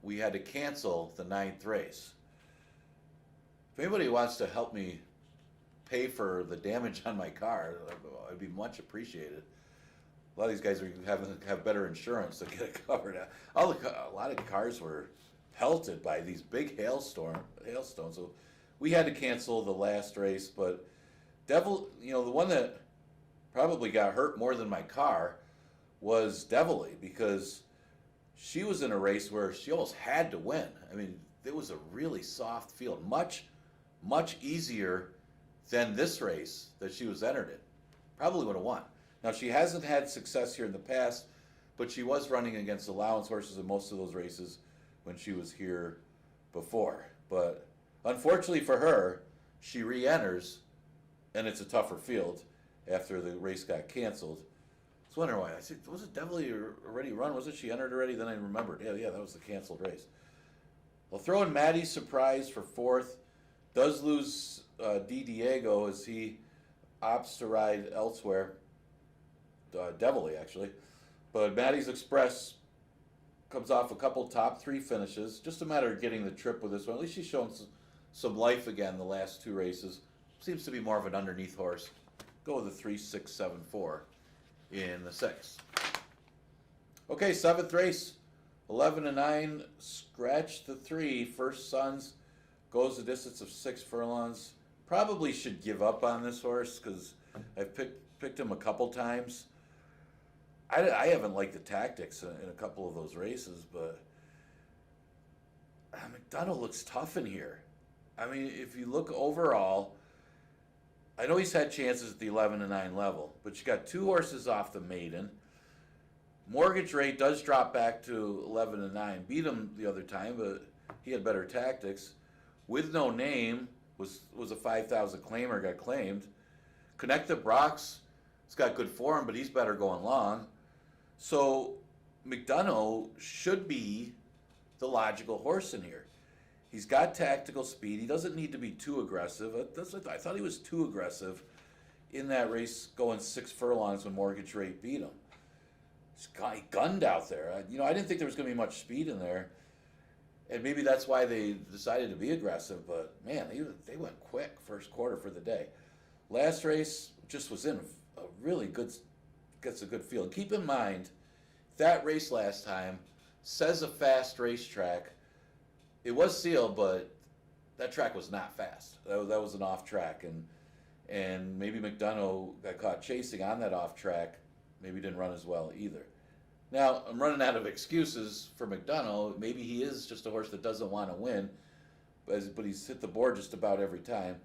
we had to cancel the 9th race. If anybody wants to help me pay for the damage on my car, I'd be much appreciated. A lot of these guys have better insurance to get it covered. A lot of cars were pelted by these big hailstones, so we had to cancel the last race. But Devil, you know, the one that probably got hurt more than my car was Devilly, because she was in a race where she almost had to win. I mean, it was a really soft field, much easier than this race that she was entered in. Probably would have won. Now, she hasn't had success here in the past, but she was running against allowance horses in most of those races when she was here before. But unfortunately for her, she re-enters, and it's a tougher field after the race got canceled. I was wondering why. I said, was it Devilly already run? Was it she entered already? Then I remembered. Yeah, that was the canceled race. I'll throw in Maddie's Surprise for 4th. Does lose D. Diego as he opts to ride elsewhere. Devilly, actually. But Maddie's Express comes off a couple top 3 finishes. Just a matter of getting the trip with this one. At least she's shown some life again the last 2 races. Seems to be more of an underneath horse. Go with the 3-6-7-4 in the 6th. Okay, 7th race. 11-9. Scratch the 3. First Sons goes the distance of 6 furlongs. Probably should give up on this horse because I've picked him a couple times. I haven't liked the tactics in a couple of those races, but McDonough looks tough in here. I mean, if you look overall, I know he's had chances at the 11-9 level, but you got 2 horses off the maiden. Mortgage Rate does drop back to 11-9. Beat him the other time, but he had better tactics. With No Name was a 5,000 claimer, got claimed. Connect the Brox, he's got good form, but he's better going long. So McDonough should be the logical horse in here. He's got tactical speed. He doesn't need to be too aggressive. I thought he was too aggressive in that race going 6 furlongs when Mortgage Rate beat him. He gunned out there. I didn't think there was going to be much speed in there. And maybe that's why they decided to be aggressive. But, man, they went quick first quarter for the day. Last race just was in a really good, gets a good feel. And keep in mind, that race last time says a fast racetrack. It was sealed, but that track was not fast. That was an off track. And maybe McDonough got caught chasing on that off track. Maybe didn't run as well either. Now, I'm running out of excuses for McDonough. Maybe he is just a horse that doesn't want to win, but he's hit the board just about every time.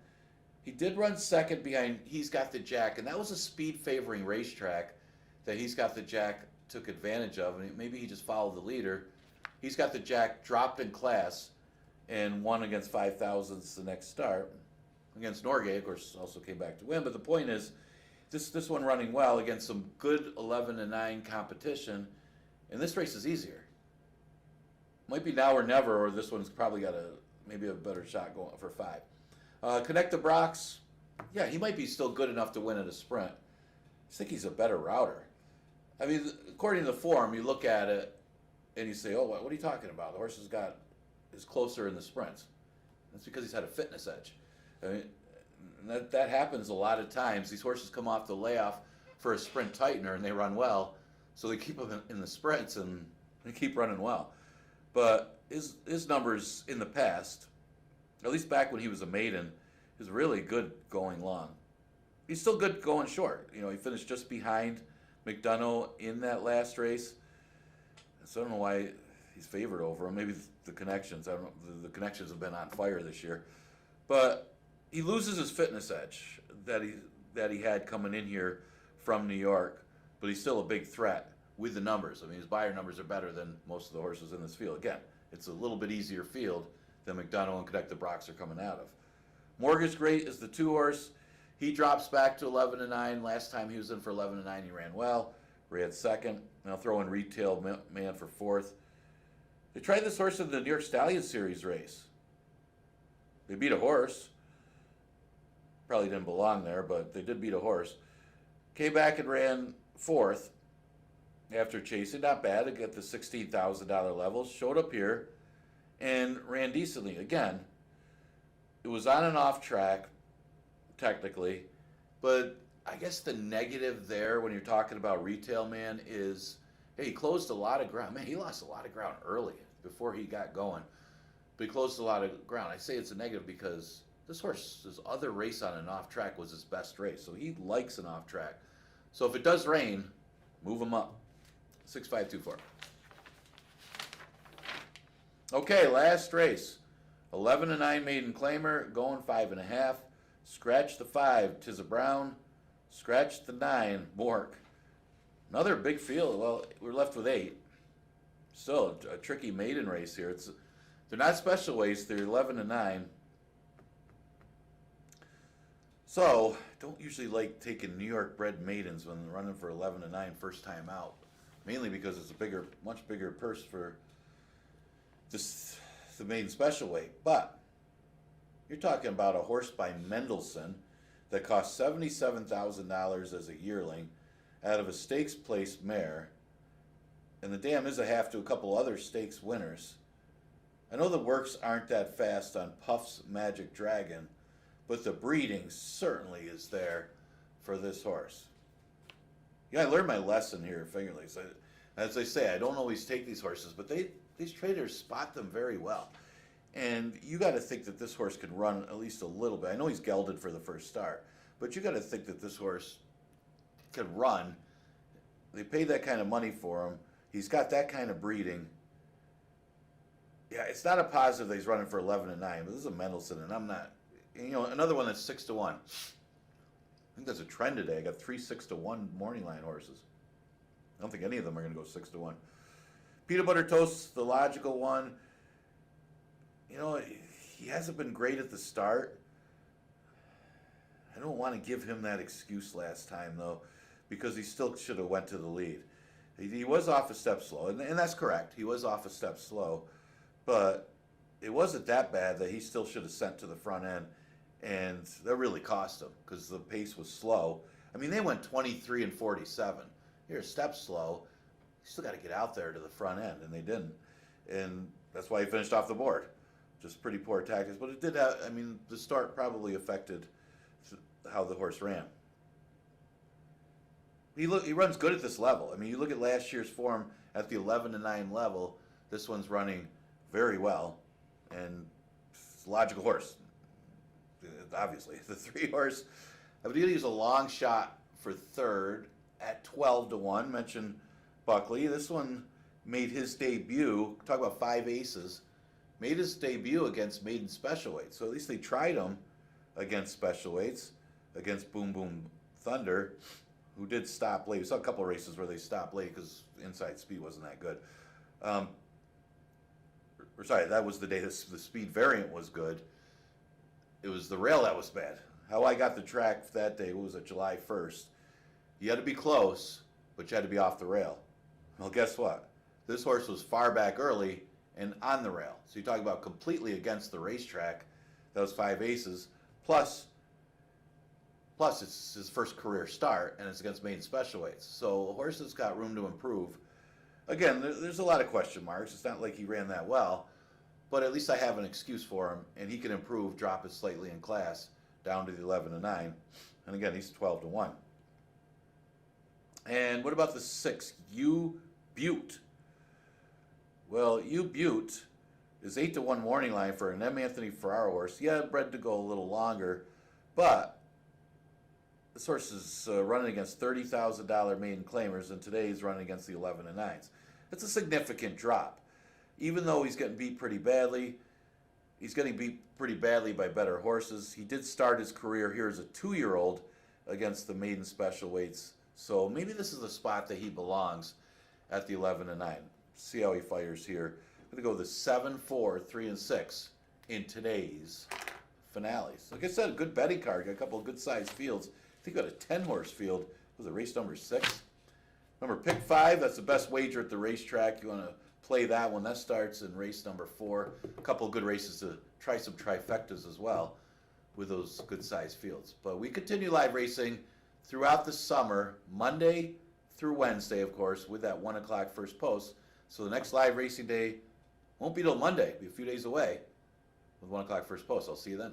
He did run second behind He's Got the Jack, and that was a speed-favoring racetrack that He's Got the Jack took advantage of, and maybe he just followed the leader. He's Got the Jack dropped in class and won against 5,000s the next start. Against Norgay, of course, also came back to win, but the point is, this one running well against some good 11-9 competition, and this race is easier. Might be now or never, or this one's probably got maybe a better shot going for 5. Connect the Brox, yeah, he might be still good enough to win at a sprint. I think he's a better router. I mean, according to the form, you look at it and you say, oh, what are you talking about? The horse is closer in the sprints. That's because he's had a fitness edge. I mean, that happens a lot of times. These horses come off the layoff for a sprint tightener and they run well, so they keep them in the sprints and they keep running well. But his numbers in the past, at least back when he was a maiden, is really good going long. He's still good going short. He finished just behind McDonough in that last race. So I don't know why he's favored over him. Maybe the connections. I don't know. The connections have been on fire this year, but he loses his fitness edge that he had coming in here from New York, but he's still a big threat with the numbers. I mean, his buyer numbers are better than most of the horses in this field. Again, it's a little bit easier field than McDonough and Connect the Brox are coming out of. Mortgage Great is the 2-horse. He drops back to 11-9. Last time he was in for 11-9, he ran well. Ran second. Now throw in Retail Man for 4th. They tried this horse in the New York Stallion Series race. They beat a horse. Probably didn't belong there, but they did beat a horse. Came back and ran 4th after chasing. Not bad. It got the $16,000 levels. Showed up here and ran decently. Again, it was on and off track, technically, but I guess the negative there when you're talking about Retail Man is, hey, he closed a lot of ground. Man, he lost a lot of ground early before he got going, but he closed a lot of ground. I say it's a negative because this horse's other race on an off track was his best race, so he likes an off track. So if it does rain, move him up. 6-5-2-4. Okay, last race. 11-9 maiden claimer, going 5.5. Scratch the 5, Tizza Brown. Scratch the 9, Mork. Another big field. Well, we're left with 8. Still a tricky maiden race here. They're not special weights. They're 11-9. So, don't usually like taking New York bred maidens when they're running for 11-9 first time out. Mainly because it's a much bigger purse for the maiden special weight. But you're talking about a horse by Mendelssohn that cost $77,000 as a yearling out of a stakes place mare. And the dam is a half to a couple other stakes winners. I know the works aren't that fast on Puff's Magic Dragon, but the breeding certainly is there for this horse. Yeah, I learned my lesson here at Finger Lakes. As I say, I don't always take these horses, but these traders spot them very well. And you got to think that this horse could run at least a little bit. I know he's gelded for the first start, but you got to think that this horse could run. They paid that kind of money for him. He's got that kind of breeding. Yeah, it's not a positive that he's running for 11-9, but this is a Mendelssohn, and I'm not. Another one that's 6-1. I think that's a trend today. I got 3 6-1 morning line horses. I don't think any of them are going to go 6-1. Peanut Butter Toast, the logical one. He hasn't been great at the start. I don't want to give him that excuse last time, though, because he still should have went to the lead. He was off a step slow, and that's correct. He was off a step slow, but it wasn't that bad that he still should have sent to the front end, and that really cost him because the pace was slow. I mean, they went 23 and 47. You're a step slow. You still got to get out there to the front end, and they didn't, and that's why he finished off the board. Just pretty poor tactics, but it did have. I mean, the start probably affected how the horse ran. He runs good at this level. I mean, you look at last year's form at the 11-9 level. This one's running very well, and it's a logical horse. Obviously, the 3 horse. I would use a long shot for third at 12-1. Mentioned Buckley. This one made his debut. Talk about 5 aces. Made his debut against maiden special weights. So at least they tried him against special weights, against Boom Boom Thunder, who did stop late. We saw a couple of races where they stopped late because inside speed wasn't that good. Or sorry, that was the day the speed variant was good. It was the rail that was bad. How I got the track that day, what was it, July 1st? You had to be close, but you had to be off the rail. Well, guess what? This horse was far back early and on the rail. So you talk about completely against the racetrack. That was 5 aces. Plus it's his first career start, and it's against maiden special weights. So a horse that's got room to improve. Again, there's a lot of question marks. It's not like he ran that well, but at least I have an excuse for him, and he can improve, drop it slightly in class down to the 11-9. And again, he's 12-1. And what about the 6, U Butte? Well, U Butte is 8-1 morning line for an M. Anthony Ferraro horse. Yeah, bred to go a little longer, but this horse is running against $30,000 maiden claimers, and today he's running against the 11-9s. It's a significant drop. Even though he's getting beat pretty badly, he's getting beat pretty badly by better horses. He did start his career here as a 2-year-old against the maiden special weights, so maybe this is the spot that he belongs at the 11-9. See how he fires here. I'm going to go with the 7, 4, 3, and 6 in today's finales. Like I said, a good betting card. Got a couple of good-sized fields. I think we got a 10-horse field. Was it race number 6? Remember, pick 5. That's the best wager at the racetrack. You want to play that one. That starts in race number 4. A couple of good races to try some trifectas as well with those good-sized fields. But we continue live racing throughout the summer, Monday through Wednesday, of course, with that 1 o'clock first post. So the next live racing day won't be till Monday. It'll be a few days away with 1 o'clock first post. I'll see you then.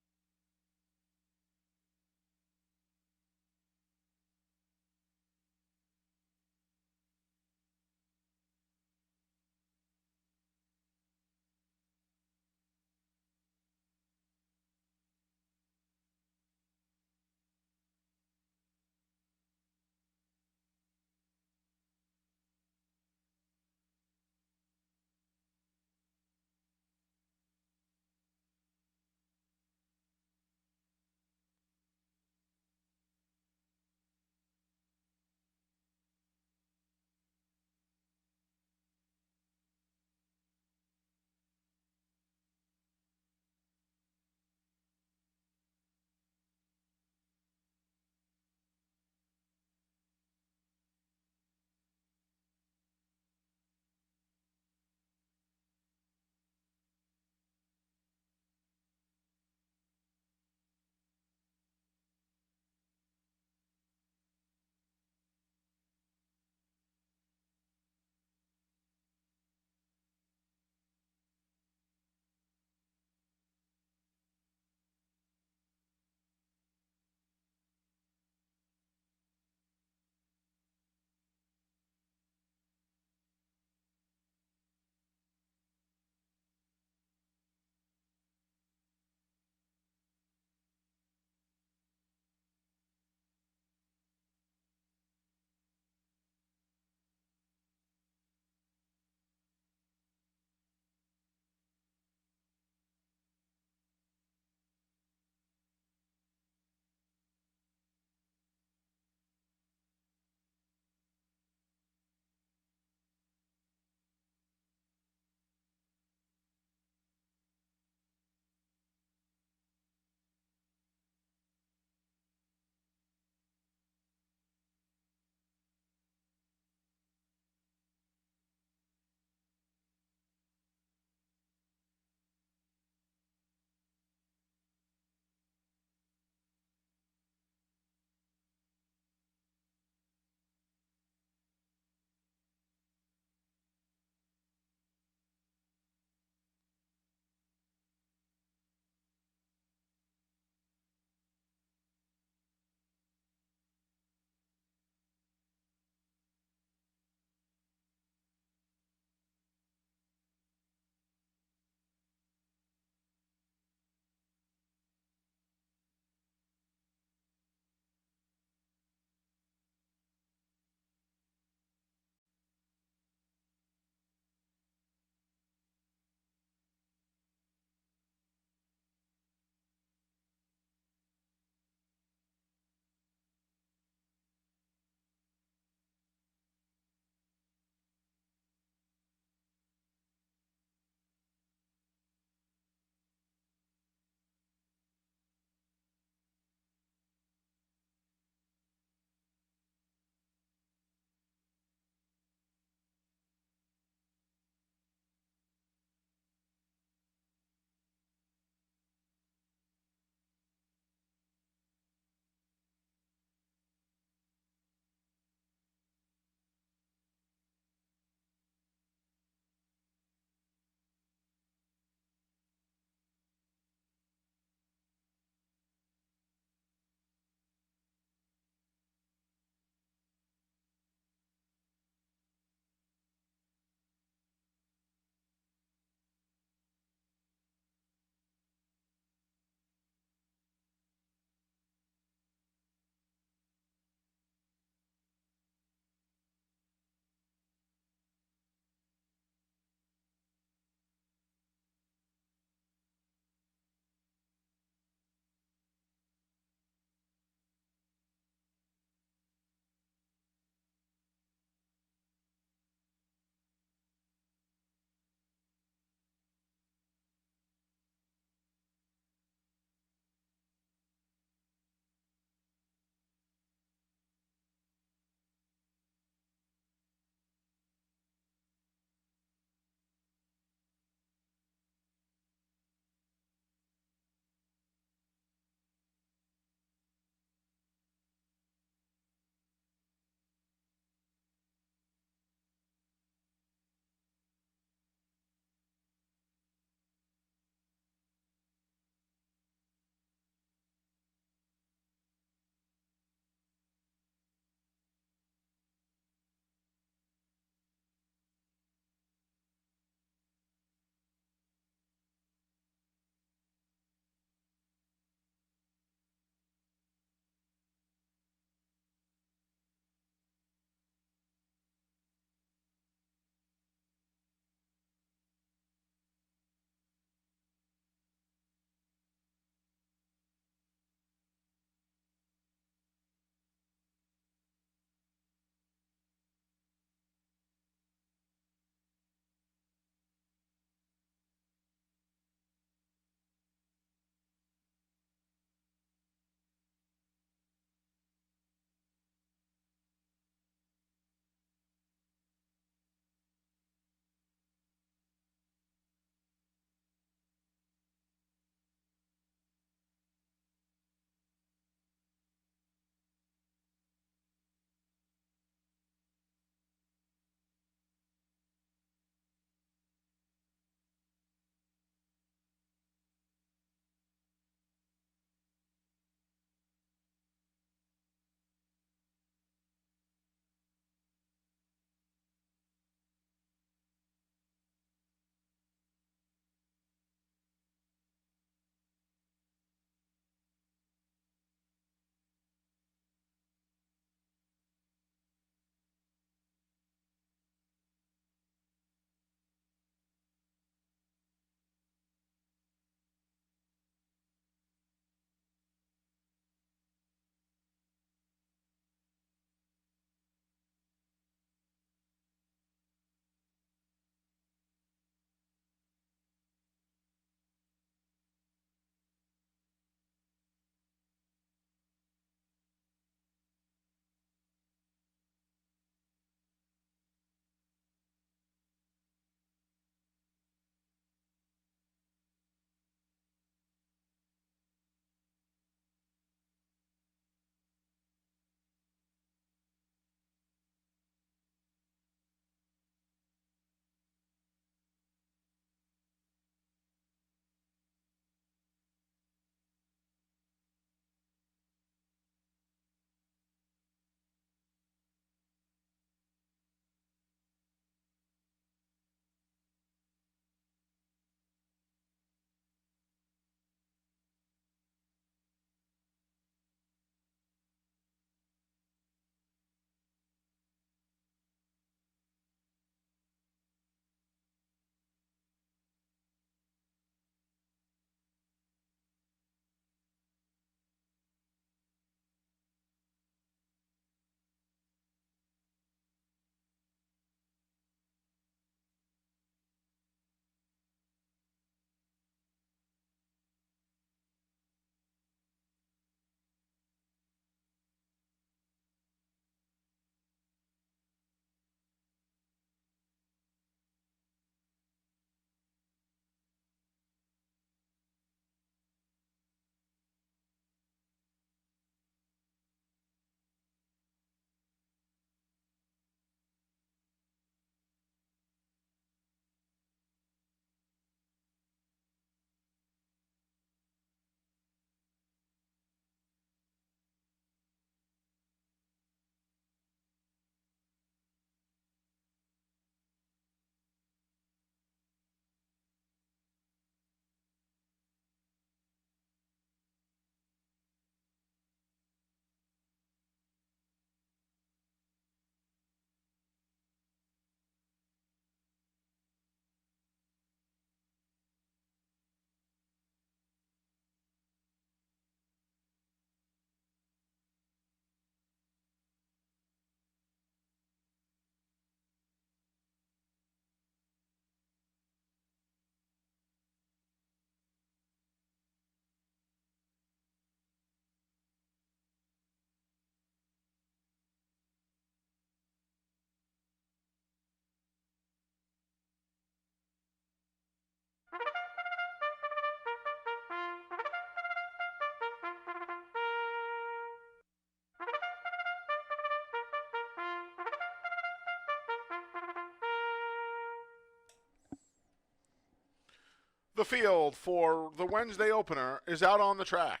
The field for the Wednesday opener is out on the track.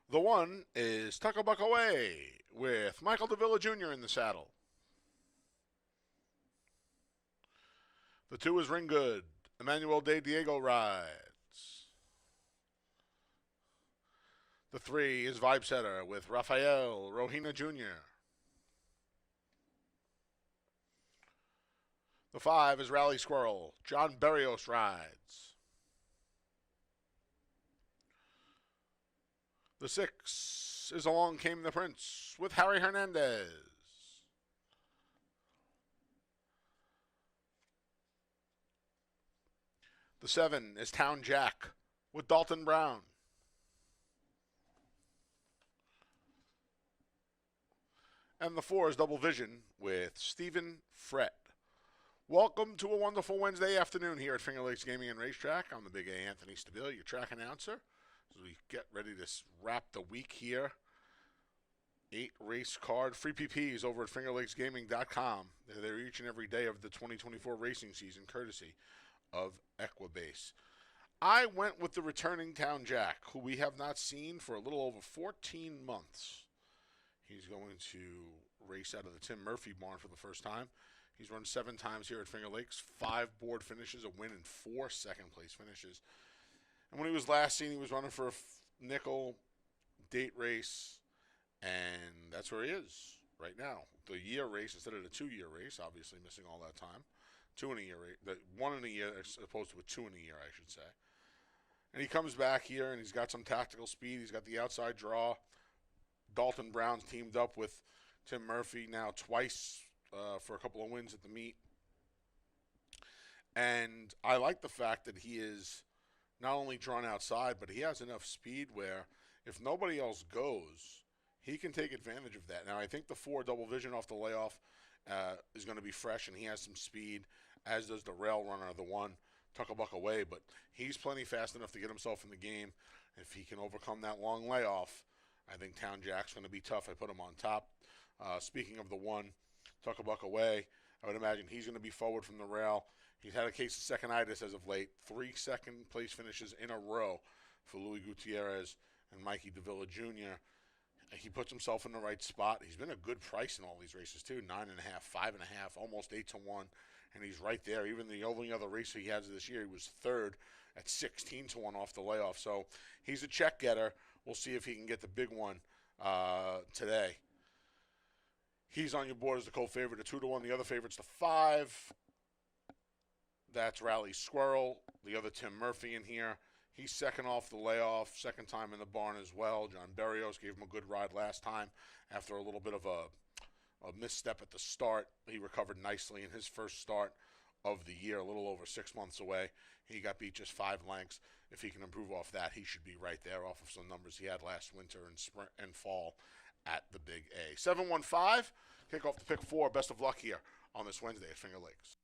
The one is Tuck a Buck Away with Michael DeVilla Jr. in the saddle. The 2 is Ring Good. Emmanuel De Diego rides. The 3 is Vibe Setter with Rafael Rohina Jr. The 5 is Rally Squirrel. John Berrios rides. The 6 is Along Came the Prince with Harry Hernandez. The 7 is Town Jack with Dalton Brown. And the 4 is Double Vision with Stephen Fret. Welcome to a wonderful Wednesday afternoon here at Finger Lakes Gaming and Racetrack. I'm the Big A Anthony Stabile, your track announcer. As we get ready to wrap the week here. 8 race card free PPs over at fingerlakesgaming.com. They're there each and every day of the 2024 racing season, courtesy of Equibase. I went with the returning Town Jack, who we have not seen for a little over 14 months. He's going to race out of the Tim Murphy barn for the first time. He's run 7 times here at Finger Lakes, 5 board finishes, a win, and 4 second-place finishes. And when he was last seen, he was running for a nickel date race, and that's where he is right now. The year race instead of the 2-year race, obviously missing all that time. 2 in a year, the 1 in a year as opposed to a 2 in a year, I should say. And he comes back here, and he's got some tactical speed. He's got the outside draw. Dalton Brown's teamed up with Tim Murphy now twice for a couple of wins at the meet. And I like the fact that he is not only drawn outside, but he has enough speed where if nobody else goes, he can take advantage of that. Now, I think the 4 Double Vision off the layoff is going to be fresh, and he has some speed, as does the rail runner, the 1, Tuck a Buck Away. But he's plenty fast enough to get himself in the game. If he can overcome that long layoff, I think Town Jack's going to be tough. I put him on top. Speaking of the 1, Tuck a Buck Away, I would imagine he's going to be forward from the rail. He's had a case of second-itis as of late. 3 second-place finishes in a row for Louis Gutierrez and Mikey DeVilla Jr. He puts himself in the right spot. He's been a good price in all these races, too. 9.5, 5.5, almost 8 to 1. And he's right there. Even the only other race he has this year, he was 3rd at 16 to 1 off the layoff. So he's a check getter. We'll see if he can get the big one today. He's on your board as the co-favorite, a 2 to 1. The other favorite's the 5. That's Rally Squirrel, the other Tim Murphy in here. He's second off the layoff, second time in the barn as well. John Berrios gave him a good ride last time after a little bit of a misstep at the start. He recovered nicely in his first start of the year, a little over 6 months away. He got beat just 5 lengths. If he can improve off that, he should be right there off of some numbers he had last winter and spring and fall at the Big A. 715, kick off the pick 4. Best of luck here on this Wednesday at Finger Lakes.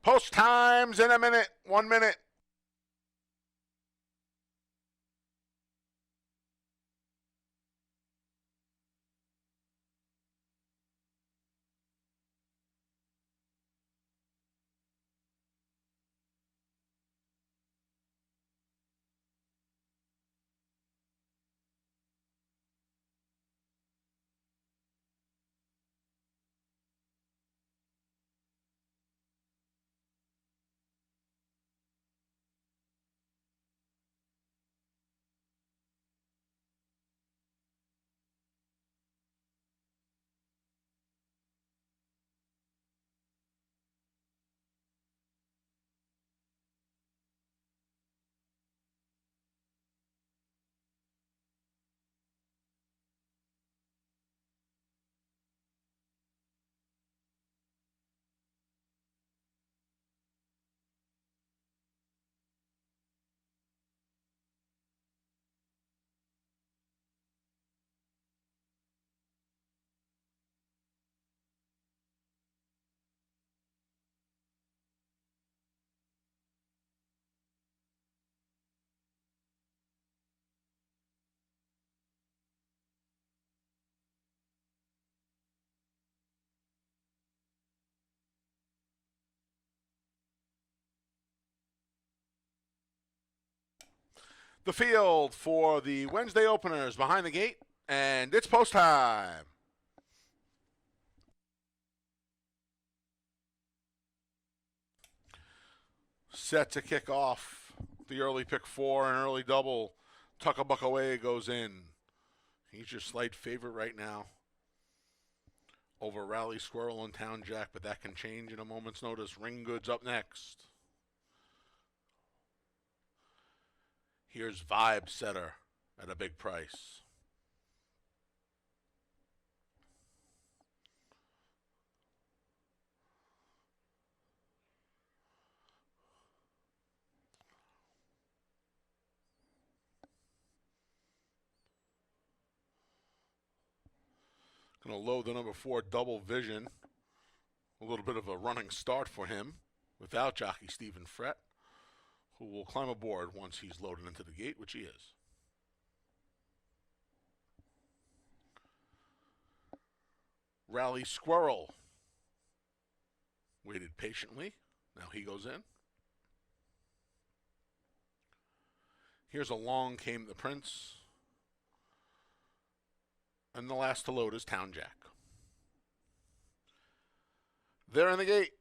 Post times in a minute. 1 minute. The field for the Wednesday openers behind the gate, and it's post time. Set to kick off the early pick four and early double. Tuckabuckaway goes in. He's your slight favorite right now over Rally Squirrel and Town Jack, but that can change in a moment's notice. Ring Goods up next. Here's Vibe Setter at a big price. Going to load the number 4 Double Vision. A little bit of a running start for him without jockey Stephen Frett, who will climb aboard once he's loaded into the gate, which he is. Rally Squirrel waited patiently. Now he goes in. Here's Along Came the Prince. And the last to load is Town Jack. They're in the gate.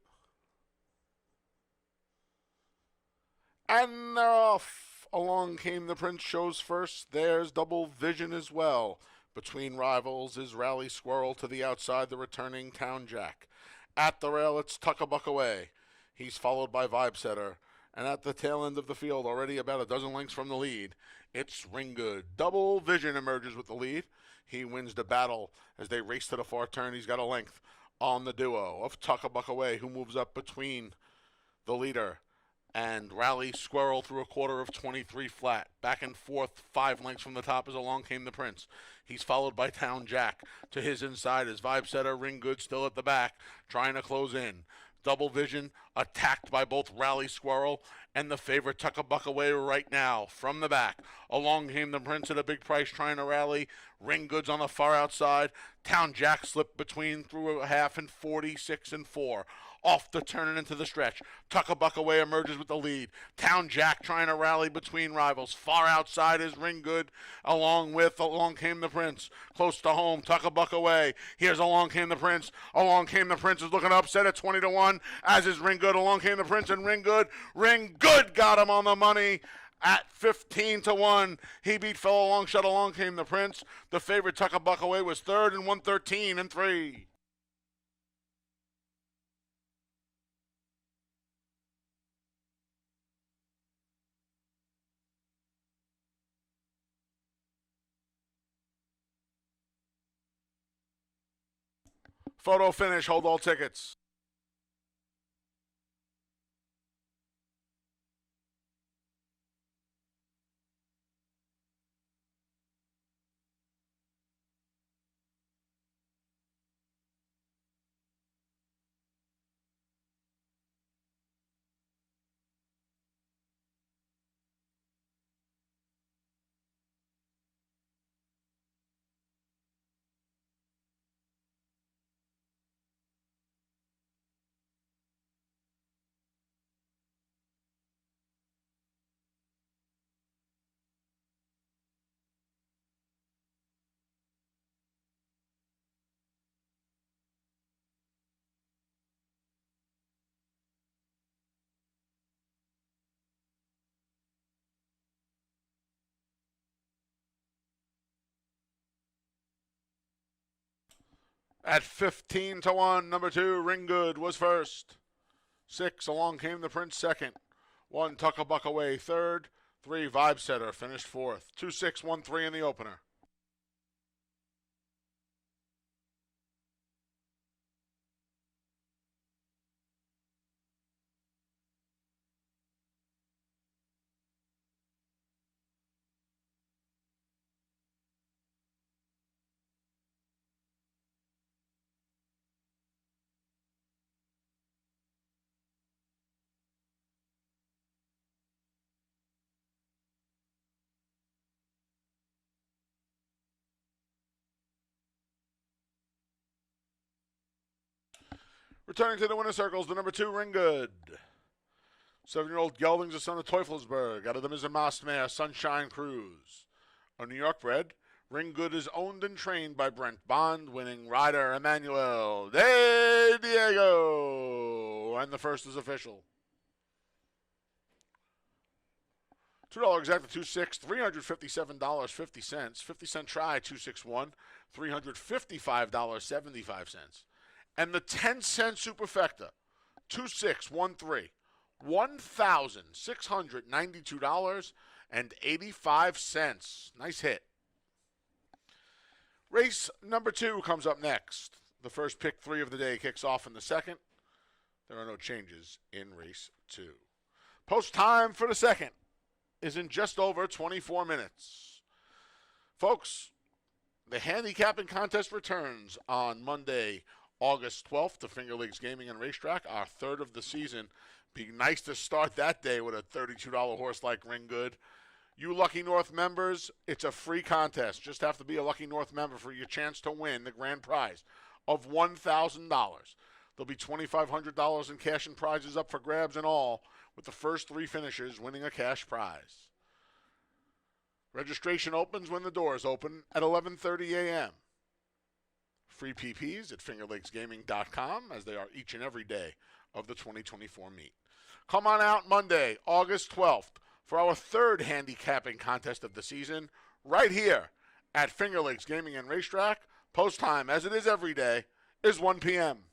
And they're off. Along Came the Prince shows first. There's Double Vision as well. Between rivals is Rally Squirrel to the outside, the returning Town Jack. At the rail, it's Tuckabuckaway. He's followed by Vibe Setter. And at the tail end of the field, already about a dozen lengths from the lead, it's Ring Good. Double Vision emerges with the lead. He wins the battle as they race to the far turn. He's got a length on the duo of Tuckabuckaway, who moves up between the leader and Rally Squirrel through a quarter of 23 flat. Back and forth, 5 lengths from the top as Along Came the Prince. He's followed by Town Jack. To his inside is Vibe Setter. Ring Good still at the back, trying to close in. Double Vision attacked by both Rally Squirrel and the favorite Tuckabuckaway right now from the back. Along Came the Prince at a big price trying to rally. Ring Goods on the far outside. Town Jack slipped between through a half and 46 and 4. Off the turn and into the stretch. Tuckabuckaway emerges with the lead. Town Jack trying to rally between rivals. Far outside is Ring Good, along Came the Prince. Close to home, Tuckabuckaway. Here's Along Came the Prince. Along Came the Prince is looking upset at 20-1, as is Ring Good. Along Came the Prince and Ring Good. Ring Good got him on the money at 15-1. He beat fellow long shot. Along Came the Prince. The favorite Tuckabuckaway was third and 113 and 3. Photo finish. Hold all tickets. At 15-1, number 2, Ring Good was first. 6, Along Came the Prince second. 1, Tuckabuckaway third. 3, Vibe Setter finished fourth. 2-6-1-3 in the opener. Returning to the winner circles, the number 2, Ring Good. 7-year-old Gelding's the son of Teufelsberg, out of the Mizzenmastmare Sunshine Cruise. A New York bred, Ring Good is owned and trained by Brent Bond, winning rider Emmanuel De Diego. And the first is official. $2 exacta 2-6, $357.50. 50-cent try 261, $355.75. And the 10-cent superfecta 2613, $1,692.85. Nice hit. Race number 2 comes up next. The first pick 3 of the day kicks off in the second. There are no changes in race 2. Post time for the second is in just over 24 minutes. Folks, the handicapping contest returns on Monday, August 12th to Finger Lakes Gaming and Racetrack, our third of the season. Be nice to start that day with a $32 horse like Ring Good. You Lucky North members, it's a free contest. Just have to be a Lucky North member for your chance to win the grand prize of $1,000. There'll be $2,500 in cash and prizes up for grabs and all, with the first 3 finishers winning a cash prize. Registration opens when the doors open at 11:30 a.m. Free PPs at fingerlakesgaming.com, as they are each and every day of the 2024 meet. Come on out Monday, August 12th, for our third handicapping contest of the season, right here at Finger Lakes Gaming and Racetrack. Post time, as it is every day, is 1 p.m.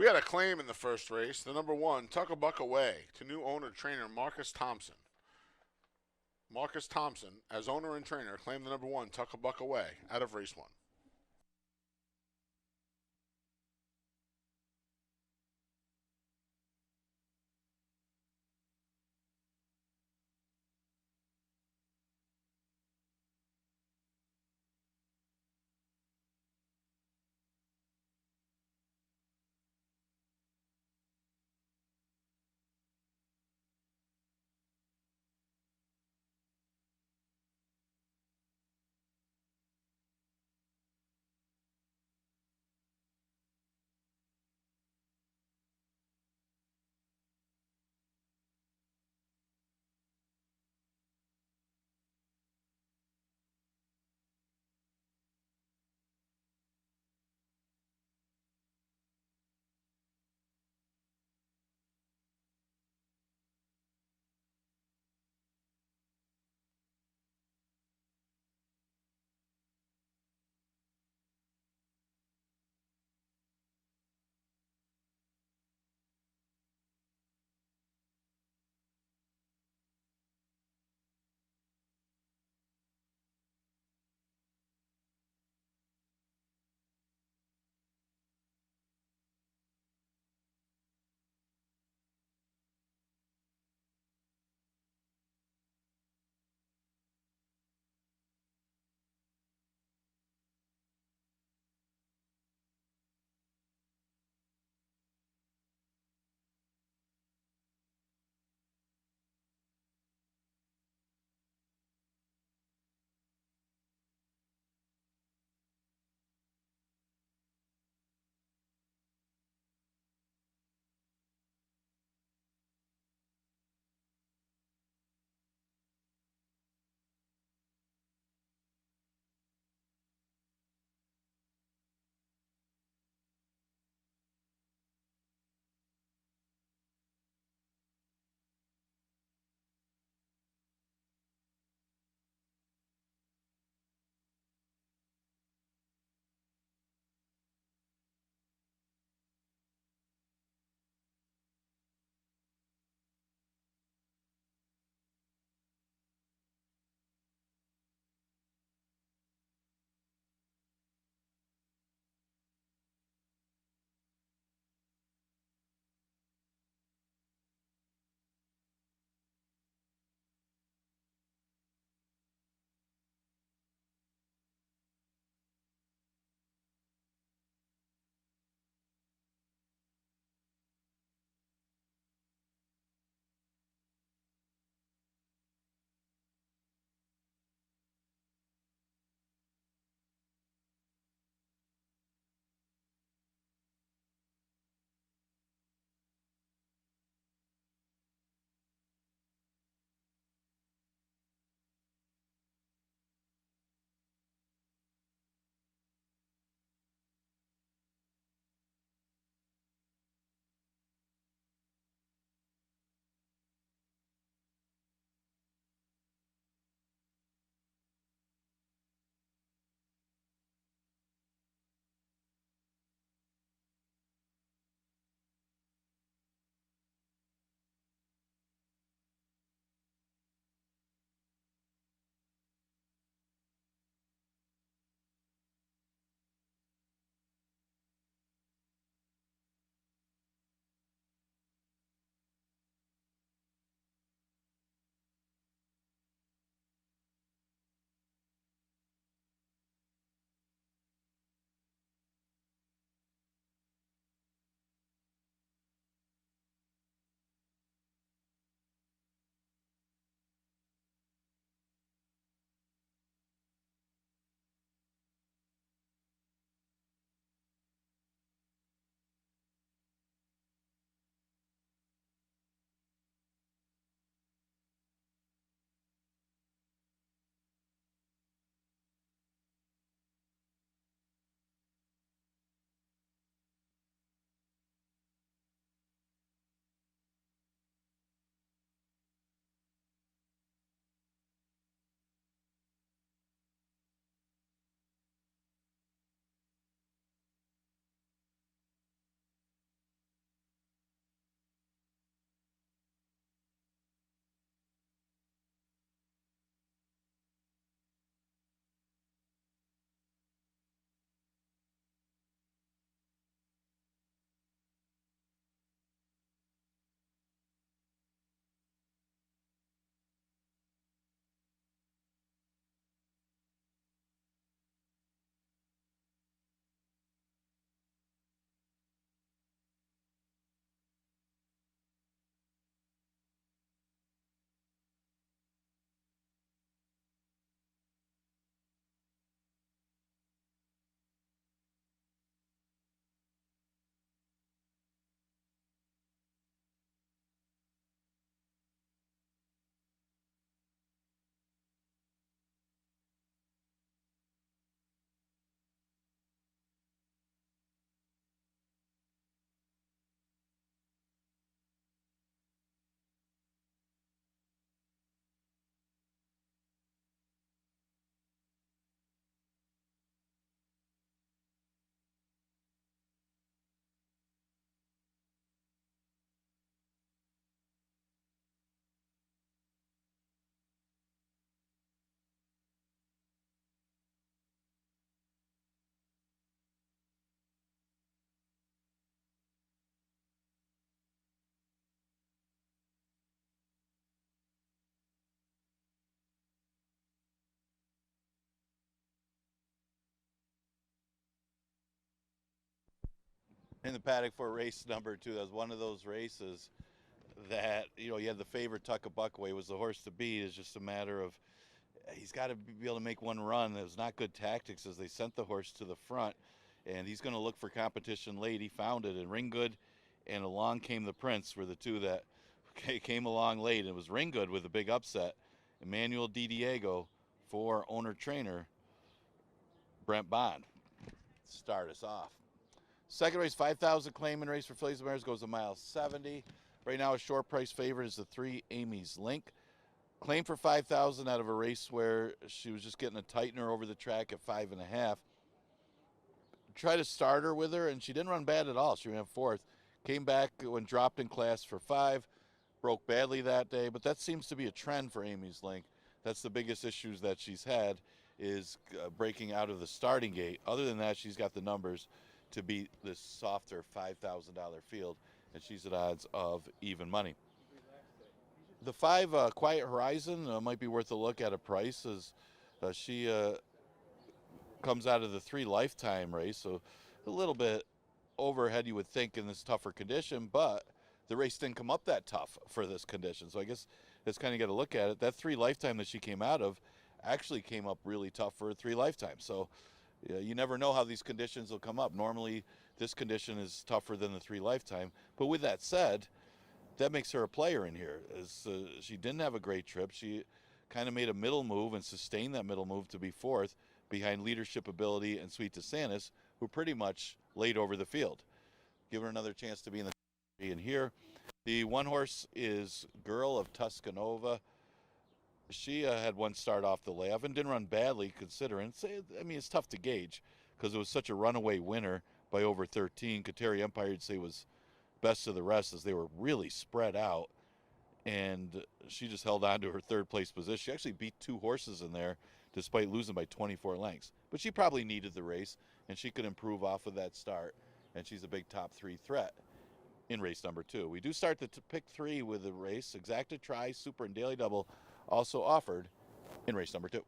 We had a claim in the first race. The number 1, Tuck a Buck Away, to new owner trainer Marcus Thompson. Marcus Thompson, as owner and trainer, claimed the number 1, Tuck a Buck Away, out of race 1. in the paddock for race number 2. That was one of those races that, you had the favorite Tuck a Buck Away was the horse to beat. It's just a matter of he's got to be able to make one run. It was not good tactics as they sent the horse to the front, and he's going to look for competition late. He found it, and Ringgood and Along Came the Prince were the two that came along late. It was Ringgood with a big upset. Emmanuel Di Diego for owner-trainer Brent Bond. Start us off. Second race, 5,000 claiming race for Fillies and Mares, goes a mile 70. Right now, a short price favorite is the 3 Amy's Link. Claimed for 5,000 out of a race where she was just getting a tightener over the track at 5.5. Tried to start her with her, and she didn't run bad at all. She ran 4th. Came back when dropped in class for 5. Broke badly that day, but that seems to be a trend for Amy's Link. That's the biggest issues that she's had is breaking out of the starting gate. Other than that, she's got the numbers to beat this softer $5,000 field, and she's at odds of even money. The 5 Quiet Horizon might be worth a look at a price as she comes out of the 3 Lifetime race, so a little bit overhead you would think in this tougher condition, but the race didn't come up that tough for this condition, so I guess that's kind of got to look at it. That 3 Lifetime that she came out of actually came up really tough for a 3 Lifetime, so you never know how these conditions will come up. Normally this condition is tougher than the 3 Lifetime, but with that said, that makes her a player in here. As she didn't have a great trip. She kind of made a middle move and sustained that middle move to be 4th behind Leadership Ability and Sweet DeSantis, who pretty much laid over the field. Give her another chance to be in here. The 1 horse is Girl of Tuscanova. She had one start off the layoff and didn't run badly considering. It's tough to gauge because it was such a runaway winner by over 13. Kateri Empire, you'd say, was best of the rest as they were really spread out, and she just held on to her 3rd place position. She actually beat 2 horses in there despite losing by 24 lengths, but she probably needed the race and she could improve off of that start, and she's a big top 3 threat in race number 2. We do start the pick 3 with the race Exacta Try, Super, and Daily Double also offered in race number 2.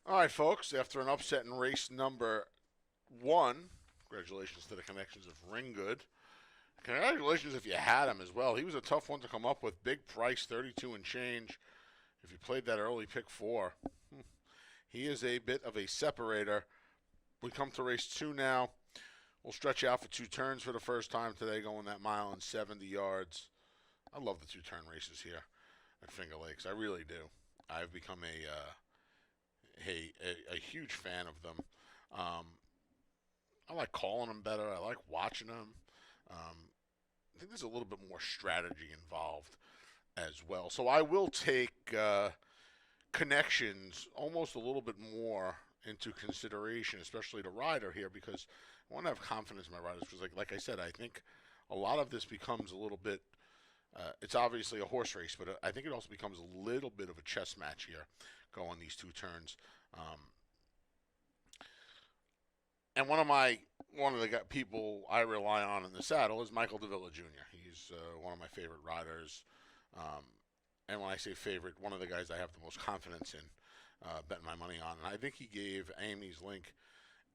All right, folks. After an upset in race number 1, congratulations to the connections of Ringgood. Congratulations if you had him as well. He was a tough one to come up with. Big price, 32 and change. If you played that early pick 4, he is a bit of a separator. We come to race 2 now. We'll stretch out for 2 turns for the first time today, going that mile and 70 yards. I love the 2-turn races here at Finger Lakes. I really do. I've become a huge fan of them. I like calling them better. I like watching them. I think there's a little bit more strategy involved as well. So I will take connections almost a little bit more into consideration, especially the rider here, because I want to have confidence in my riders. Because, like I said, I think a lot of this becomes a little bit. It's obviously a horse race, but I think it also becomes a little bit of a chess match here, going these two turns. Um, and one of the people I rely on in the saddle is Michael Davila Jr. He's one of my favorite riders, um, and when I say favorite, one of the guys I have the most confidence in betting my money on. And I think he gave Amy's Link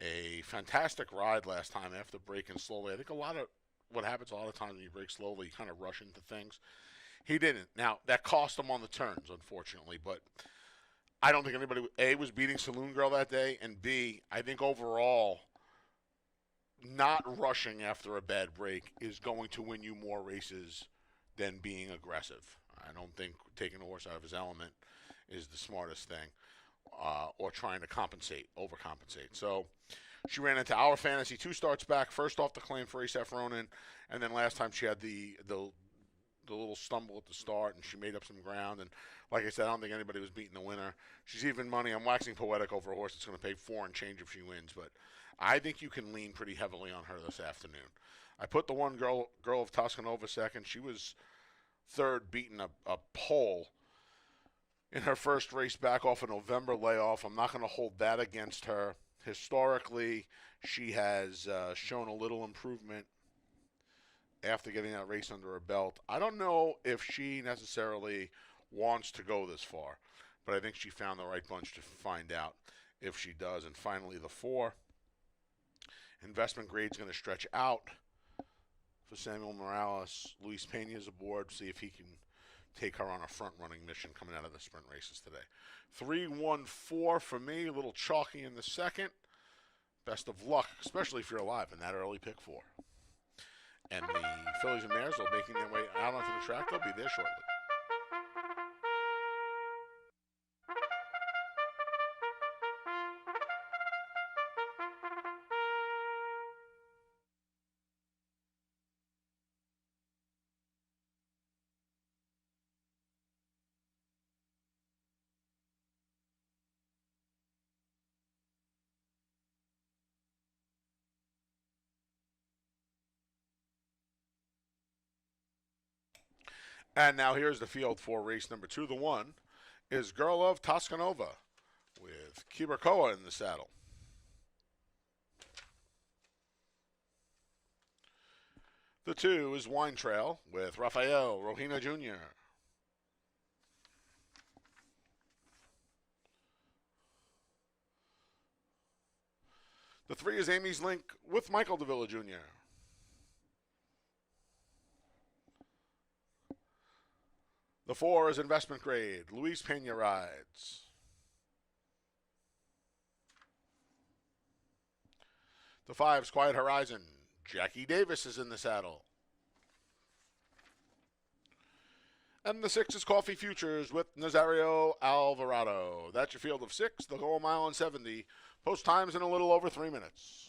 a fantastic ride last time after breaking slowly. I think a lot of what happens a lot of times when you break slowly, you kind of rush into things. He didn't. Now that cost him on the turns, unfortunately, but I don't think anybody A was beating Saloon Girl that day, and B, I think overall not rushing after a bad break is going to win you more races than being aggressive. I don't think taking a horse out of his element is the smartest thing, or trying to overcompensate. So she ran into Our Fantasy 2 starts back. First off the claim for Ace F. Ronan, and then last time she had the little stumble at the start, and she made up some ground. And like I said, I don't think anybody was beating the winner. She's even money. I'm waxing poetic over a horse that's going to pay 4 and change if she wins, but I think you can lean pretty heavily on her this afternoon. I put the one girl of Toscanova second. She was third, beating a pole in her first race back off a November layoff. I'm not going to hold that against her. Historically, she has shown a little improvement after getting that race under her belt. I don't know if she necessarily wants to go this far, but I think she found the right bunch to find out if she does. And finally, the 4. Investment Grade's going to stretch out for Samuel Morales. Luis Pena's aboard. See if he can take her on a front-running mission coming out of the sprint races today. 3-1-4 for me. A little chalky in the second. Best of luck, especially if you're alive in that early pick 4. And the fillies and mares are making their way out onto the track. They'll be there shortly. And now here's the field for race number 2. The 1 is Girl of Toscanova with Kibarkoa in the saddle. The 2 is Wine Trail with Rafael Rohina Jr. The 3 is Amy's Link with Michael Davila Jr. The 4 is Investment Grade. Luis Pena rides. The 5 is Quiet Horizon. Jackie Davis is in the saddle. And the 6 is Coffee Futures with Nazario Alvarado. That's your field of 6. They'll go a mile and 70. Post times in a little over 3 minutes.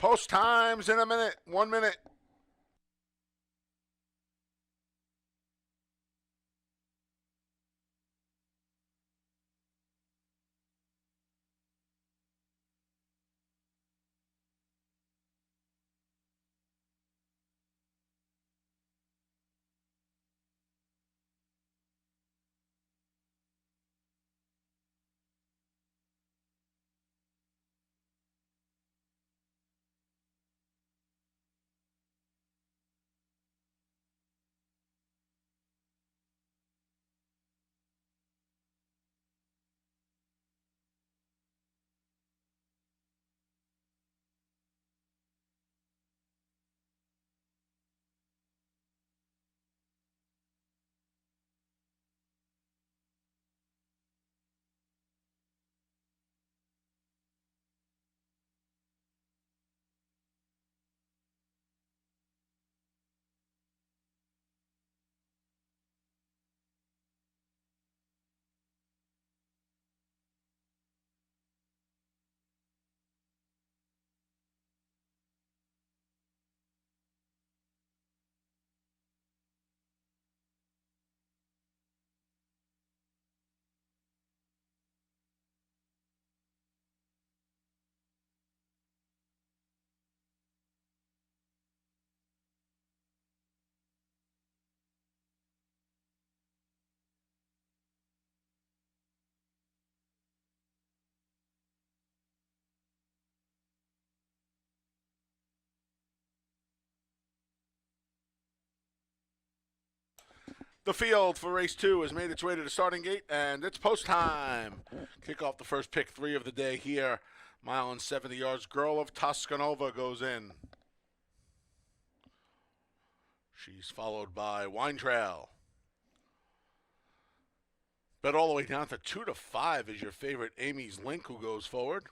Post times in a minute. 1 minute. The field for race 2 has made its way to the starting gate, and it's post time. Kick off the first pick 3 of the day here. 1.70 yards. Girl of Toscanova goes in. She's followed by Wine Trail. Bet all the way down to 2-5 is your favorite Amy's Link, who goes forward.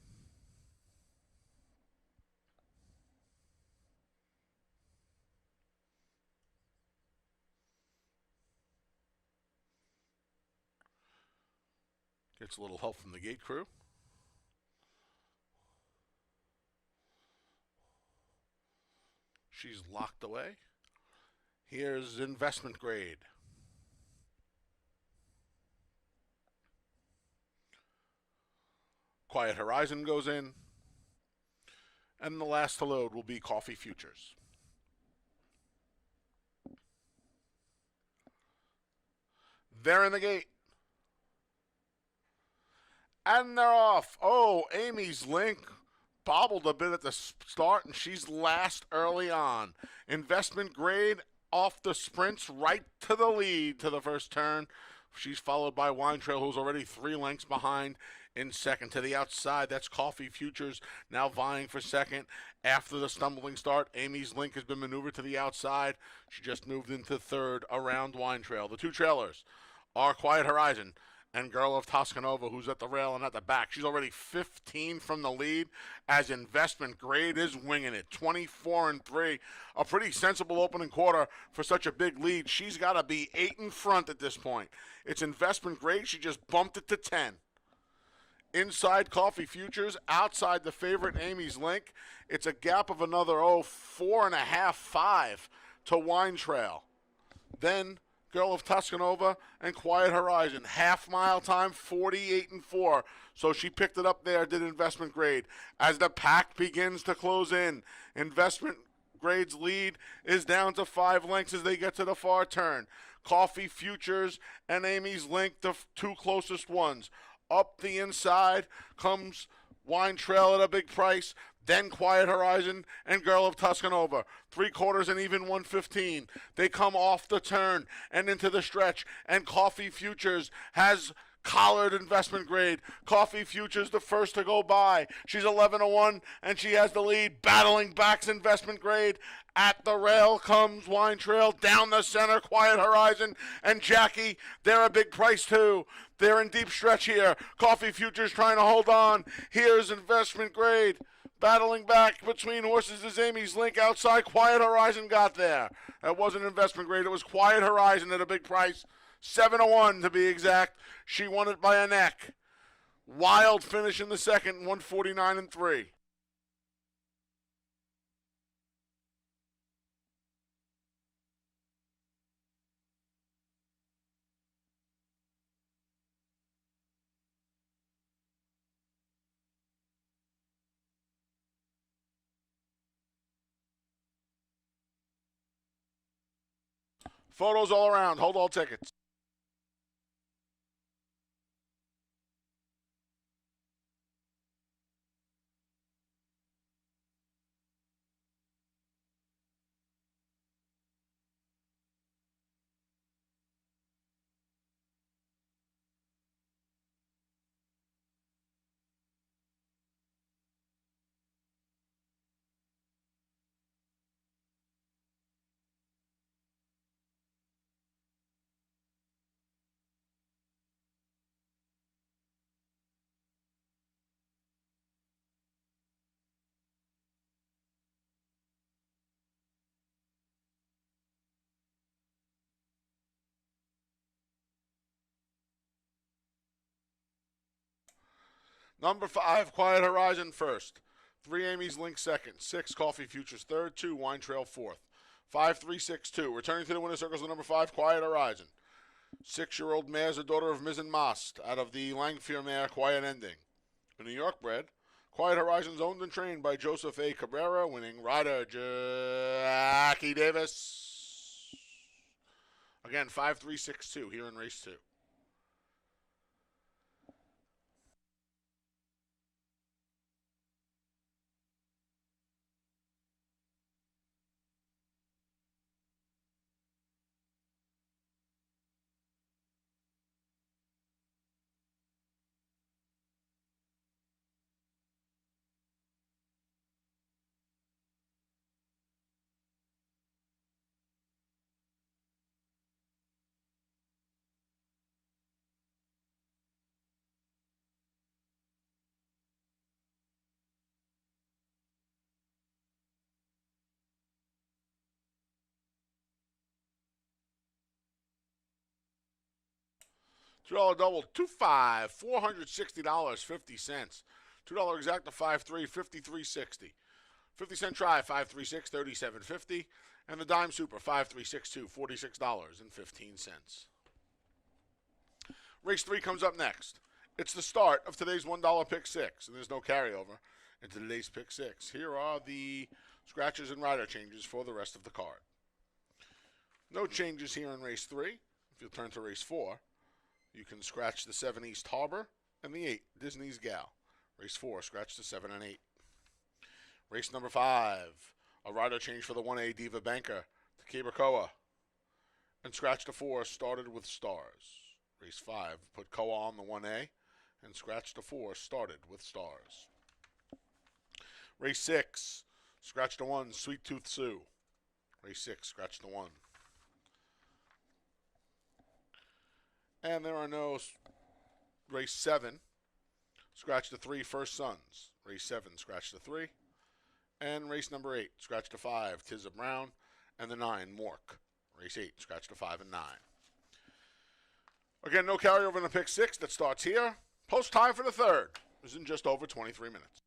Gets a little help from the gate crew. She's locked away. Here's Investment Grade. Quiet Horizon goes in. And the last to load will be Coffee Futures. They're in the gate. And they're off. Oh, Amy's Link bobbled a bit at the start, and she's last early on. Investment Grade off the sprints right to the lead to the first turn. She's followed by Wine Trail, who's already 3 lengths behind in second. To the outside, that's Coffee Futures now vying for second. After the stumbling start, Amy's Link has been maneuvered to the outside. She just moved into third around Wine Trail. The 2 trailers are Quiet Horizon and Girl of Toscanova, who's at the rail and at the back. She's already 15 from the lead as Investment Grade is winging it. 24-3. A pretty sensible opening quarter for such a big lead. She's got to be 8 in front at this point. It's Investment Grade. She just bumped it to 10. Inside Coffee Futures, outside the favorite Amy's Link. It's a gap of another, 4.5, 5 to Wine Trail. Then Girl of Toscanova and Quiet Horizon. Half-mile time, 48-4. So she picked it up there, did Investment Grade. As the pack begins to close in, Investment Grade's lead is down to 5 lengths as they get to the far turn. Coffee Futures and Amy's Link, the 2 closest ones. Up the inside comes Wine Trail at a big price. Then Quiet Horizon and Girl of Toscanova. 3/4 and even 115. They come off the turn and into the stretch. And Coffee Futures has collared Investment Grade. Coffee Futures the first to go by. She's 11-1 and she has the lead. Battling back's Investment Grade. At the rail comes Wine Trail. Down the center, Quiet Horizon and Jackie. They're a big price too. They're in deep stretch here. Coffee Futures trying to hold on. Here's Investment Grade. Battling back between horses is Amy's Link outside. Quiet Horizon got there. That wasn't Investment Grade. It was Quiet Horizon at a big price. 7-1 to be exact. She won it by a neck. Wild finish in the second, 149-3. Photos all around. Hold all tickets. Number 5, Quiet Horizon first. 3, Amy's Link second. 6, Coffee Futures third. 2, Wine Trail fourth. 5, 3, 6, 2. Returning to the winner's circles with number 5, Quiet Horizon. 6-year-old mare is a daughter of Mizzen Mast out of the Langfear mare Quiet Ending. A New York bred, Quiet Horizons owned and trained by Joseph A. Cabrera, winning rider Jackie Davis. Again, 5, 3, 6, 2 here in race 2. $2 double, 2-5, $460.50. $2 exact to 5-3, 53.60. 50-cent try, 536, 37.50. And the dime super, 5362, $46.15. Race 3 comes up next. It's the start of today's $1 pick 6, and there's no carryover into today's pick 6. Here are the scratches and rider changes for the rest of the card. No changes here in race 3. If you'll turn to race 4, you can scratch the 7 East Harbor and the 8 Disney's Gal. Race 4, scratch the 7 and 8. Race number 5, a rider change for the 1A Diva Banker to Cabercoa. And scratch the 4, started with stars. Race 5, put Koa on the 1A and scratch the 4, started with stars. Race 6, scratch the 1, Sweet Tooth Sue. Race 6, scratch the 1. And there are no race 7, scratch the 3, First Sons. Race 7, scratch the 3. And race number 8, scratch the 5, Tizza Brown. And the 9, Mork. Race 8, scratch the 5 and 9. Again, no carryover in the pick 6 that starts here. Post time for the third is in just over 23 minutes.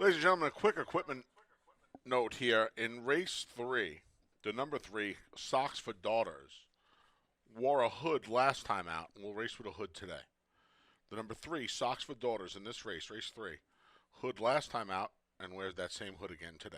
Ladies and gentlemen, a quick equipment note here. In race 3, the number 3, Socks for Daughters, wore a hood last time out and will race with a hood today. The number 3, Socks for Daughters, in this race, race 3, hood last time out and wears that same hood again today.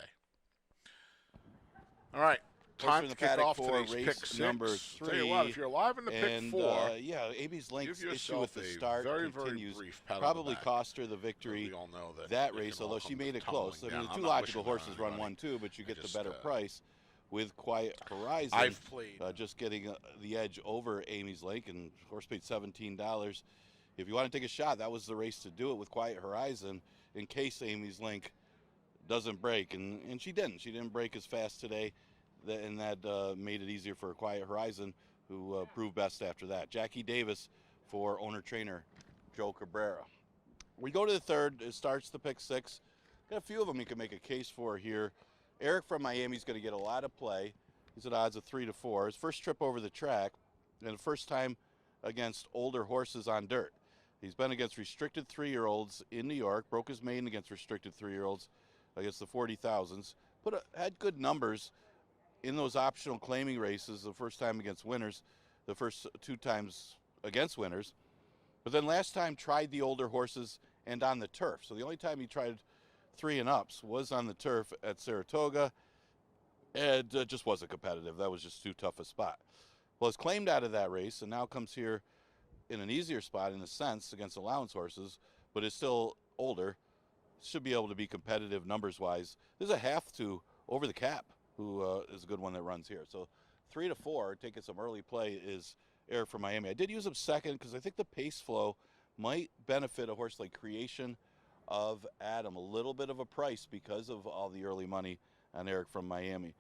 All right. Horse Time in to the kick paddock off for today's race pick 6. number Tell you what, 3. if you're alive in the pick And 4, yeah, Amy's Link's give issue with yourself the a start very, continues. very brief pat on the Probably back. cost her the victory We all know that that it race, can all although she come made it tumbling close. I mean, down. the I'm two not logical wishing that on horses run anybody. 1-2, but you I get the just, better price with Quiet Horizon. I've played. Just getting the edge over Amy's Link, and horse paid $17. If you want to take a shot, that was the race to do it with Quiet Horizon in case Amy's Link doesn't break, and she didn't. She didn't break as fast today, and that made it easier for Quiet Horizon, who proved best after that. Jackie Davis for owner-trainer Joe Cabrera. We go to the third. It starts the pick 6. Got a few of them you can make a case for here. Eric from Miami is going to get a lot of play. He's at odds of 3-4. His first trip over the track, and the first time against older horses on dirt. He's been against restricted 3-year-olds in New York, broke his maiden against restricted 3-year-olds against the 40,000s, had good numbers in those optional claiming races, the first time against winners, the first 2 times against winners. But then last time tried the older horses and on the turf. So the only time he tried 3 and ups was on the turf at Saratoga, and just wasn't competitive. That was just too tough a spot. Well, it's claimed out of that race and now comes here in an easier spot in a sense against allowance horses, but is still older. Should be able to be competitive numbers-wise. There's a half to Over the Cap, who is a good one that runs here. So 3-4, taking some early play, is Eric from Miami. I did use him second because I think the pace flow might benefit a horse like Creation of Adam. A little bit of a price because of all the early money on Eric from Miami.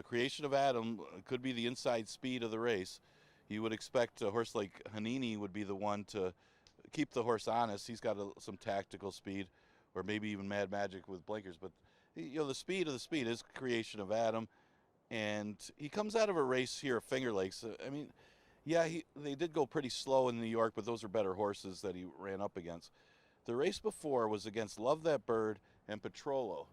Creation of Adam could be the inside speed of the race. You would expect a horse like Hanini would be the one to keep the horse honest. He's got some tactical speed, or maybe even Mad Magic with blinkers. But the speed of the speed is Creation of Adam, and he comes out of a race here at Finger Lakes. I mean, yeah, they did go pretty slow in New York, but those are better horses that he ran up against. The race before was against Love That Bird and Petrolo.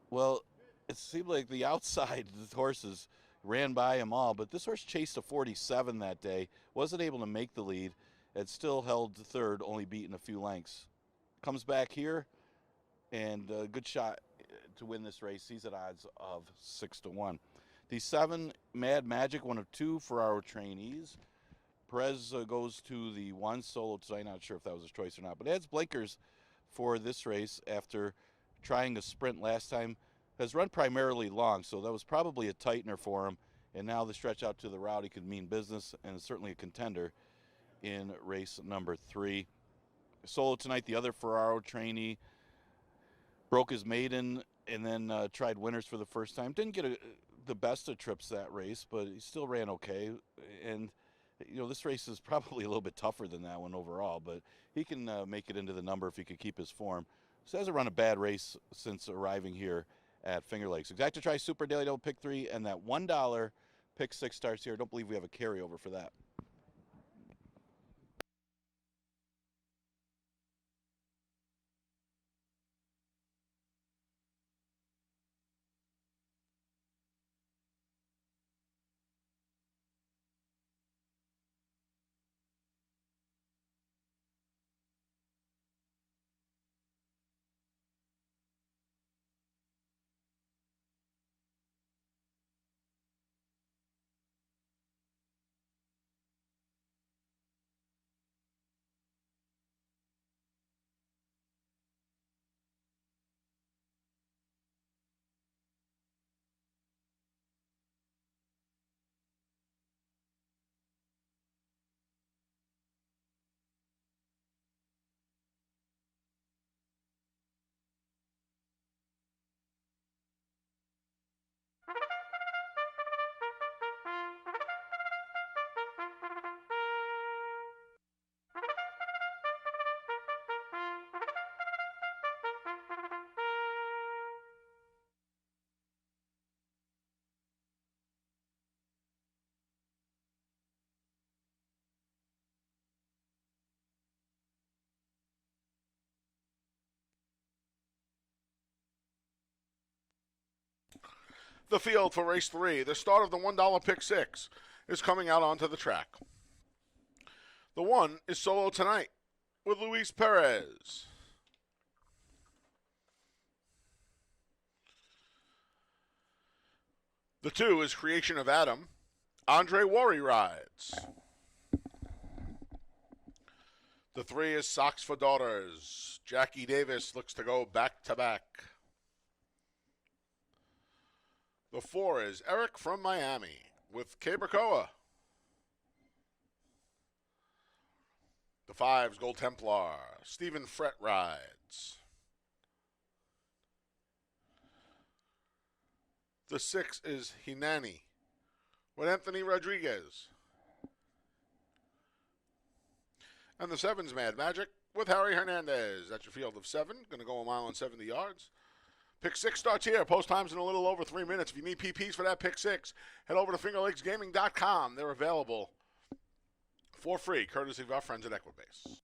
Well, it seemed like the outside horses ran by him all, but this horse chased a 47 that day, wasn't able to make the lead, and still held third, only beaten a few lengths. Comes back here, and a good shot to win this race. He's at odds of 6-1. The 7, Mad Magic, one of 2 Ferraro trainees. Perez goes to the 1 solo tonight. Not sure if that was his choice or not, but adds blinkers for this race after trying a sprint last time. Has run primarily long, so that was probably a tightener for him. And now the stretch out to the route, he could mean business, and is certainly a contender in race number 3. Solo tonight, the other Ferraro trainee, broke his maiden and then tried winners for the first time. Didn't get the best of trips that race, but he still ran okay. And this race is probably a little bit tougher than that one overall, but he can make it into the number if he could keep his form. So hasn't run a bad race since arriving here at Finger Lakes. Exacta Tri Super Daily Double Pick 3, and that $1 Pick 6 starts here. I don't believe we have a carryover for that. the field for race 3. The start of the $1 pick 6 is coming out onto the track. The 1 is Solo Tonight with Luis Perez. The 2 is Creation of Adam. Andre Worry rides. The 3 is Socks for Daughters. Jackie Davis looks to go back-to-back. The 4 is Eric from Miami with Cabracoa. The 5 is Gold Templar. Stephen Frett rides. The 6 is Hinani with Anthony Rodriguez. And the 7's Mad Magic with Harry Hernandez. That's your field of 7. Going to go a mile and 70 yards. Pick 6 starts here. Post time's in a little over 3 minutes. If you need PPs for that pick 6, head over to fingerlakesgaming.com. They're available for free, courtesy of our friends at Equibase.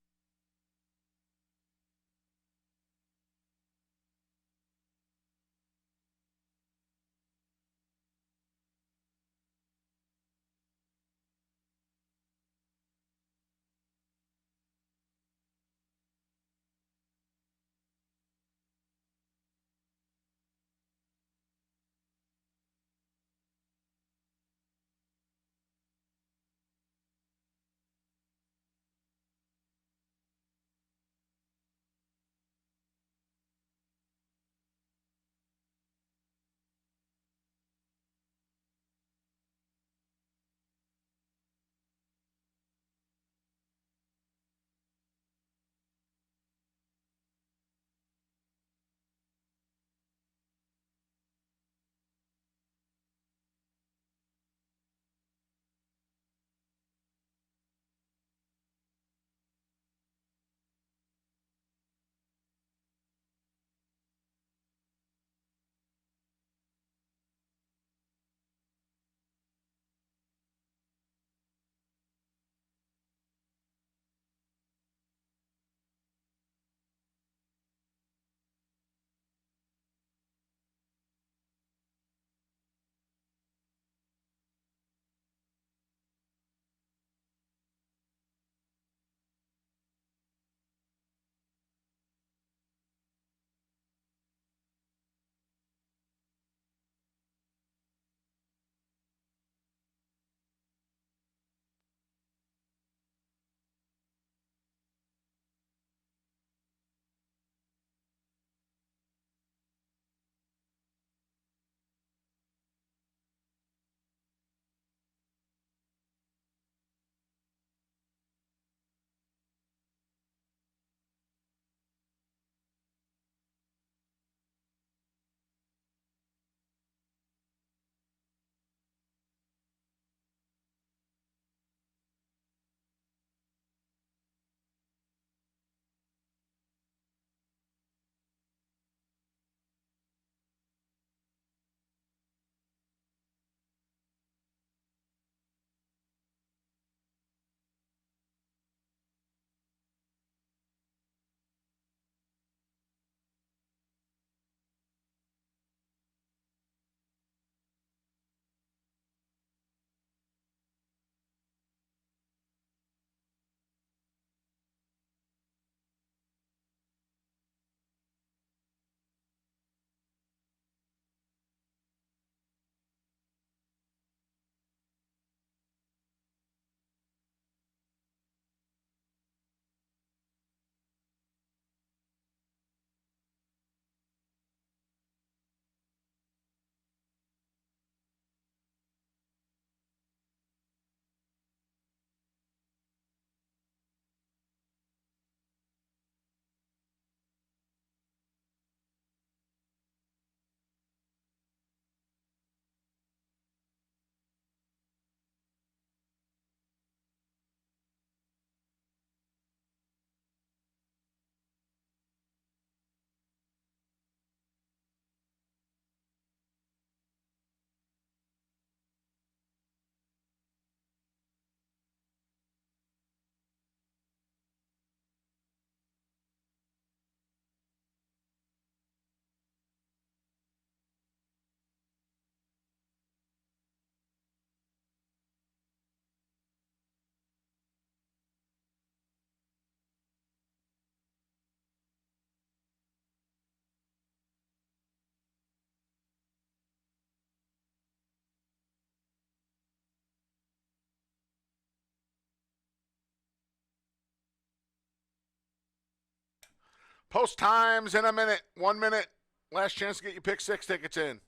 Post times in a minute. 1 minute. Last chance to get your pick six tickets in.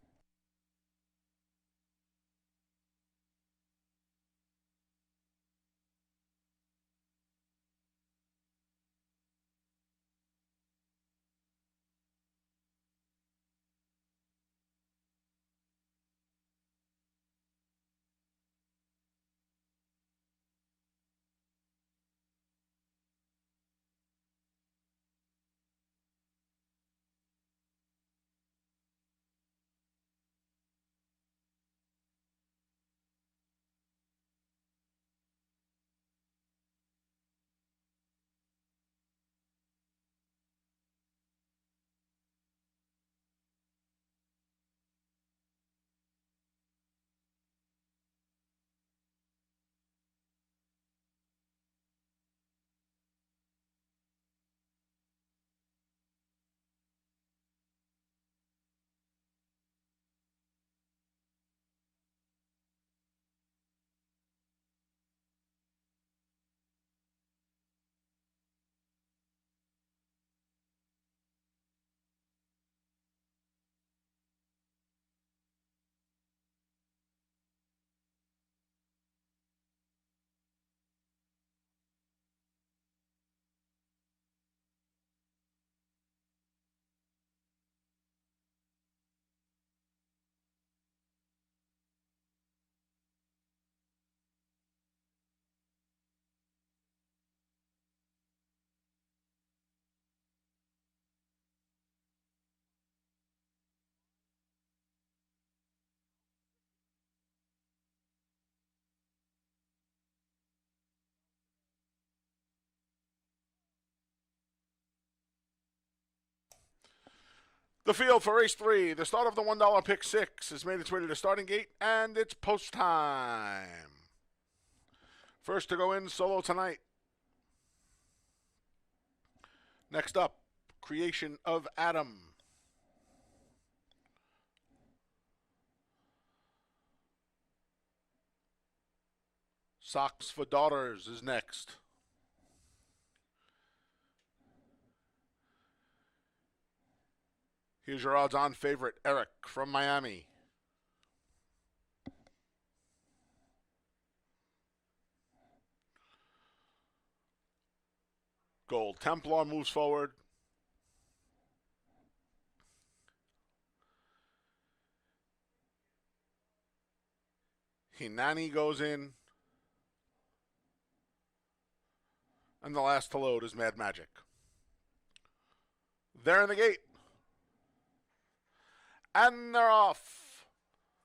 The field for race 3, the start of the $1 pick 6, has made its way to the starting gate, and it's post time. First to go in, Solo Tonight. Next up, Creation of Adam. Socks for Daughters is next. Here's your odds-on favorite, Eric from Miami. Gold Templar moves forward. Hinani goes in. And the last to load is Mad Magic. They're in the gate. And they're off.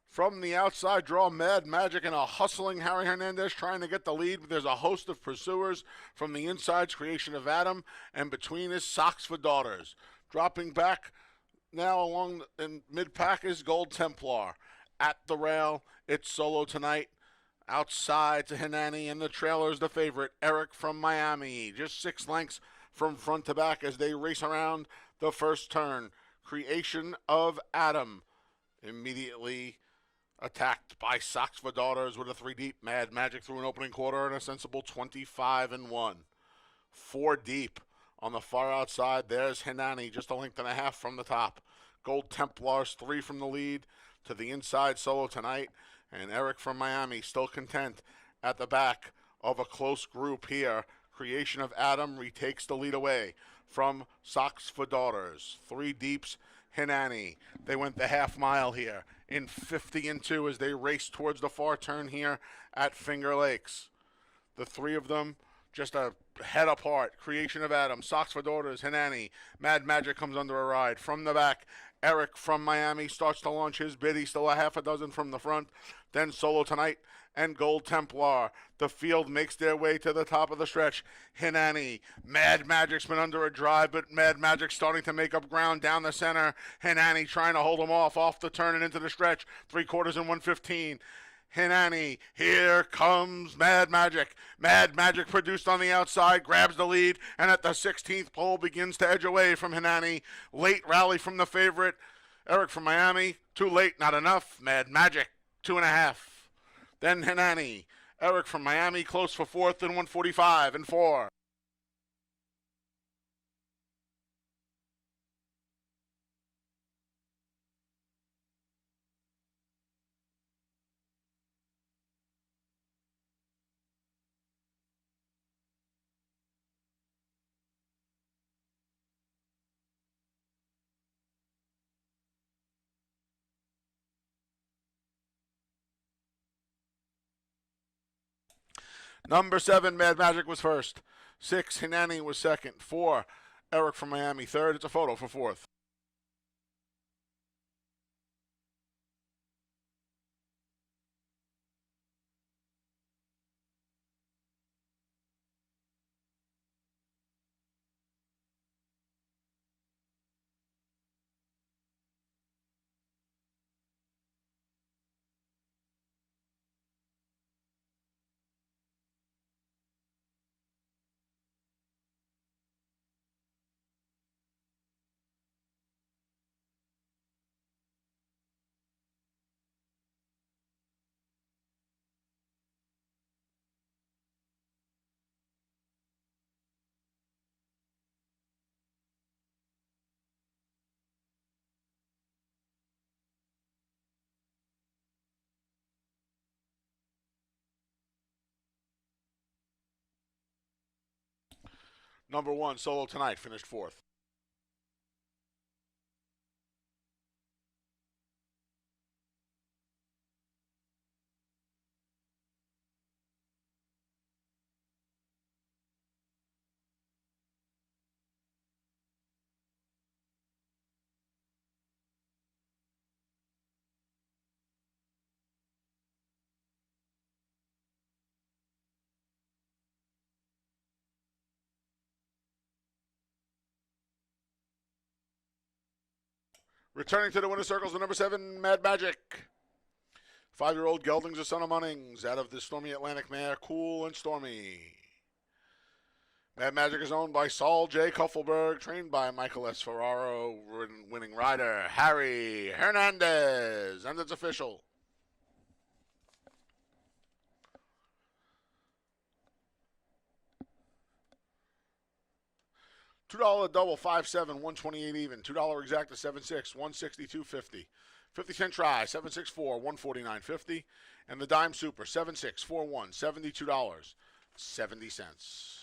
From the outside draw, Mad Magic and a hustling Harry Hernandez trying to get the lead, but there's a host of pursuers. From the inside's Creation of Adam, and between is Socks for Daughters. Dropping back now along in mid-pack is Gold Templar. At the rail, it's Solo Tonight. Outside to Hinani, and the trailer is the favorite, Eric from Miami. Just 6 lengths from front to back as they race around the first turn. Creation of Adam immediately attacked by Socks for Daughters with a 3 deep. Mad Magic through an opening quarter and a sensible 25-1. 4 deep on the far outside. There's Hinani, just a length and a half from the top. Gold Templars 3 from the lead to the inside, Solo Tonight. And Eric from Miami still content at the back of a close group here. Creation of Adam retakes the lead away from Socks for Daughters. 3 deeps, Hinani. They went the half mile here in 50-2 as they race towards the far turn here at Finger Lakes. The 3 of them just a head apart. Creation of Adam, Socks for Daughters, Hinani. Mad Magic comes under a ride. From the back, Eric from Miami starts to launch his bid. He's still a half a dozen from the front. Then Solo Tonight and Gold Templar. The field makes their way to the top of the stretch. Hinani. Mad Magic's been under a drive, but Mad Magic starting to make up ground down the center. Hinani trying to hold him off the turn and into the stretch. 3/4 and 115. Hinani, here comes Mad Magic. Mad Magic produced on the outside, grabs the lead, and at the 16th pole begins to edge away from Hinani. Late rally from the favorite, Eric from Miami. Too late, not enough. Mad Magic, 2.5. Then Hinani. Eric from Miami close for 4th and 145-4. Number 7, Mad Magic was first. 6, Hinani was second. 4, Eric from Miami third. It's a photo for fourth. Number 1, Solo Tonight, finished fourth. Returning to the winner's circles with number 7, Mad Magic. 5-year-old Geldings of Son of Munnings out of the Stormy Atlantic mare, Cool and Stormy. Mad Magic is owned by Saul J. Kuffelberg, trained by Michael S. Ferraro, winning rider Harry Hernandez, and it's official. $2 double, 5-7, 128 even. $2 exacta, 7-6, 162.50. 50-cent try, 764, 149.50. And the dime super, 7641, $72.70.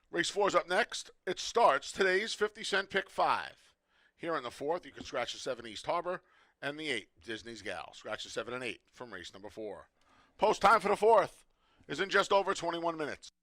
Race 4 is up next. It starts today's 50-cent pick 5. Here in the 4th, you can scratch the 7 East Harbor and the 8 Disney's Gal. Scratch the 7 and 8 from race number 4. Post time for the 4th is in just over 21 minutes.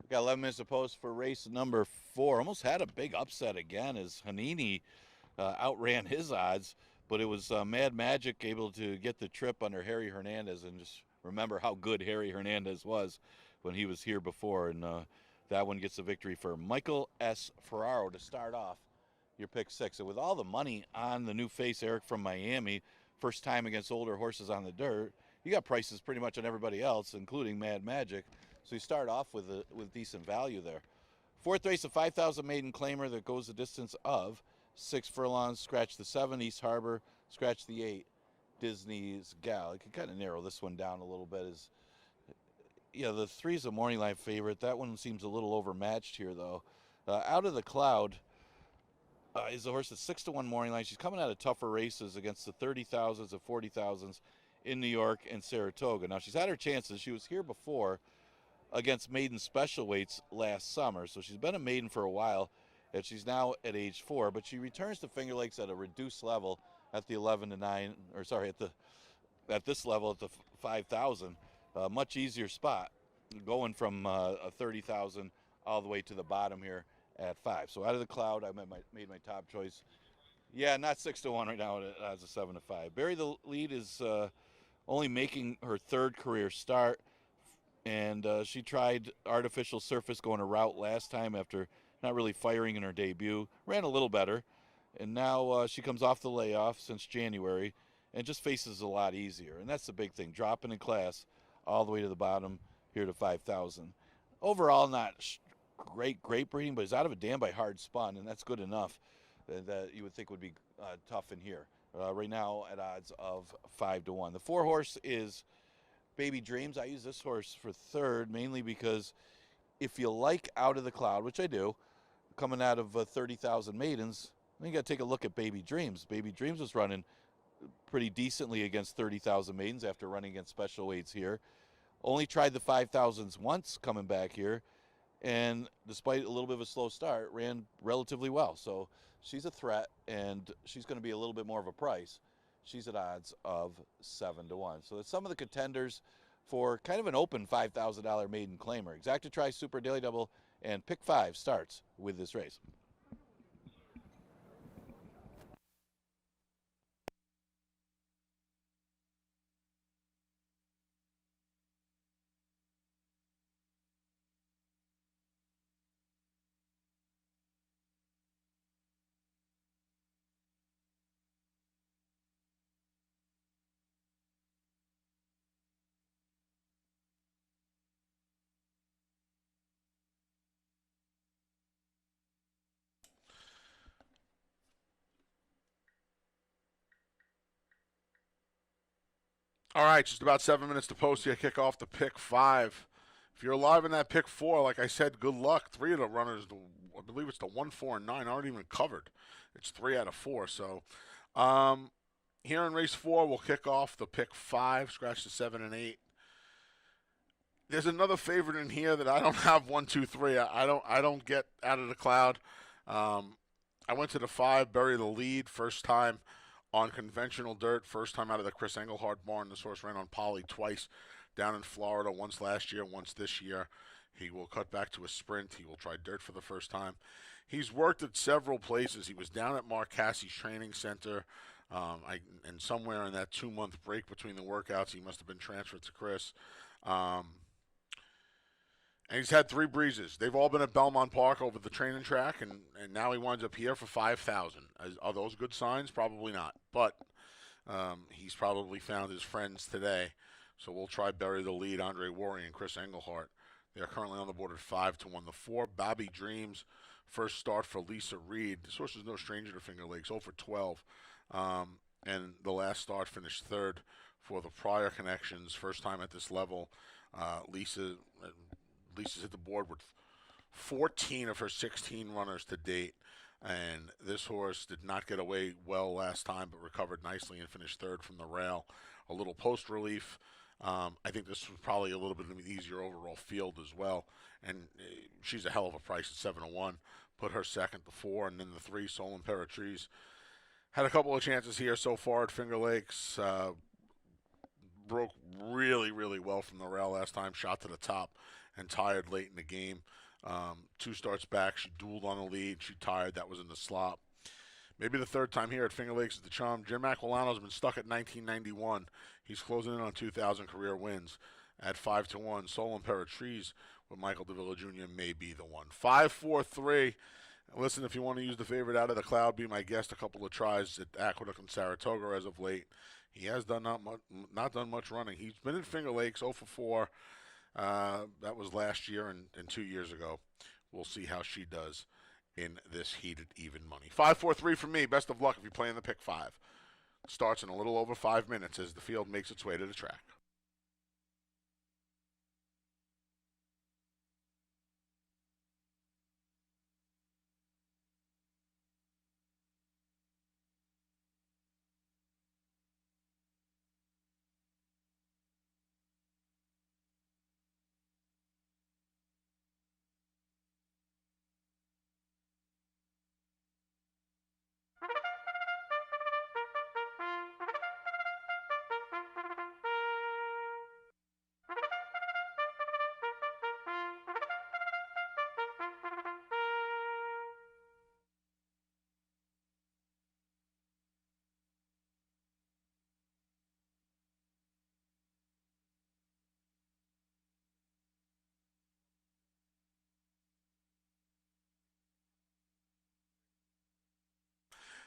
We got 11 minutes to post for race number 4. Almost had a big upset again as Hanini outran his odds, but it was Mad Magic able to get the trip under Harry Hernandez, and just remember how good Harry Hernandez was when he was here before, and that one gets the victory for Michael S. Ferraro to start off your pick 6. And with all the money on the new face, Eric from Miami, first time against older horses on the dirt, you got prices pretty much on everybody else, including Mad Magic. So you start off with decent value there. 4th race, a 5,000 maiden claimer that goes the distance of 6 furlongs. Scratch the 7, East Harbor. Scratch the 8, Disney's Gal. You can kind of narrow this one down a little bit. The 3 is a morning line favorite. That one seems a little overmatched here, though. Out of the Cloud is a horse that's 6-1 morning line. She's coming out of tougher races against the 30,000s and 40,000s in New York and Saratoga. Now, she's had her chances. She was here before against maiden special weights last summer, so she's been a maiden for a while, and she's now at age 4, but she returns to Finger Lakes at a reduced level at the 11-9, or sorry, at this level at the 5,000. Much easier spot, going from a 30,000 all the way to the bottom here at 5. So out of the Cloud, I made my top choice. Yeah, not 6-1 right now as a 7-5. Bury the Lead is only making her 3rd career start. And she tried artificial surface going a route last time after not really firing in her debut. Ran a little better. And now she comes off the layoff since January and just faces a lot easier. And that's the big thing, dropping in class all the way to the bottom here to 5,000. Overall, not great breeding, but is out of a dam by hard spun, and that's good enough that you would think would be tough in here. Right now at odds of 5-1. The 4 horse is Baby Dreams. I use this horse for 3rd, mainly because if you like Out of the Cloud, which I do, coming out of 30,000 maidens, then you got to take a look at Baby Dreams. Baby Dreams was running pretty decently against 30,000 maidens after running against special weights here. Only tried the 5,000s once coming back here, and despite a little bit of a slow start, ran relatively well. So she's a threat, and she's going to be a little bit more of a price. She's at odds of 7-1. So that's some of the contenders for kind of an open $5,000 maiden claimer. Exacta Tri, Super Daily Double, and Pick 5 starts with this race. All right, just about 7 minutes to post here. Kick off the pick 5. If you're alive in that pick 4, like I said, good luck. 3 of the runners, I believe it's the 1, 4, and 9, aren't even covered. It's 3 out of 4. So here in race 4, we'll kick off the pick 5, scratch the 7 and 8. There's another favorite in here that I don't have 1, 2, 3. I don't get Out of the Cloud. I went to the 5, Bury the Lead, first time on conventional dirt, first time out of the Chris Engelhardt barn. This horse ran on poly twice down in Florida, once last year, once this year. He will cut back to a sprint. He will try dirt for the first time. He's worked at several places. He was down at Mark Cassie's training center, and somewhere in that 2-month break between the workouts, he must have been transferred to Chris. And he's had 3 breezes. They've all been at Belmont Park over the training track, and now he winds up here for 5,000. Are those good signs? Probably not. But he's probably found his friends today. So we'll try Bury the Lead, Andre Worry, and Chris Engelhardt. They are currently on the board at 5-1. The 4, Bobby Dreams, first start for Lisa Reed. This horse is no stranger to Finger Lakes, 0 for 12. And the last start finished 3rd for the prior connections. First time at this level. Lisa's hit the board with 14 of her 16 runners to date. And this horse did not get away well last time, but recovered nicely and finished 3rd from the rail. A little post relief. I think this was probably a little bit of an easier overall field as well. And she's a hell of a price at 7-1. Put her second to 4, and then the 3, Soul Imperatrice. Had a couple of chances here so far at Finger Lakes. Broke really, really well from the rail last time. Shot to the top and tired late in the game. Two starts back, she dueled on the lead. She tired. That was in the slop. Maybe the third time here at Finger Lakes is the charm. Jim Aquilano's been stuck at 1991. He's closing in on 2,000 career wins at 5-1. Sol Imperatrice with Michael DeVilla Jr. may be the one. 5-4-3. Listen, if you want to use the favorite out of the cloud, be my guest. A couple of tries at Aqueduct and Saratoga as of late. He has done not done much running. He's been in Finger Lakes 0 for 4. That was last year and 2 years ago. We'll see how she does in this heated even money. 5-4-3 for me. Best of luck if you're playing the pick 5. Starts in a little over 5 minutes as the field makes its way to the track.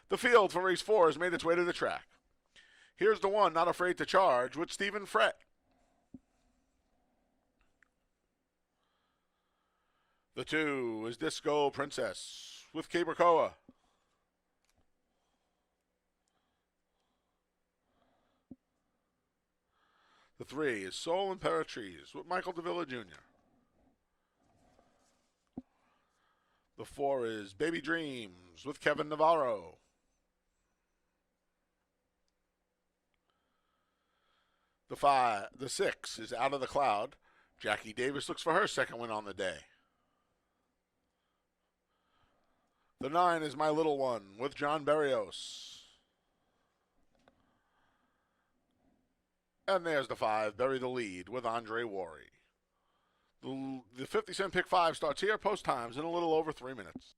The field for race 4 has made its way to the track. Here's the one, Not Afraid to Charge, with Stephen Frett. The 2 is Disco Princess with Cabercoa. The 3 is Sol Imperatrice with Michael DeVilla Jr. The 4 is Baby Dreams with Kevin Navarro. The 6 is Out of the Cloud. Jackie Davis looks for her second win on the day. The 9 is My Little One with John Berrios. And there's the 5, Bury the Lead with Andre Worry. The 50-cent pick 5 starts here, post times in a little over 3 minutes.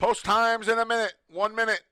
Post times in a minute. 1 minute.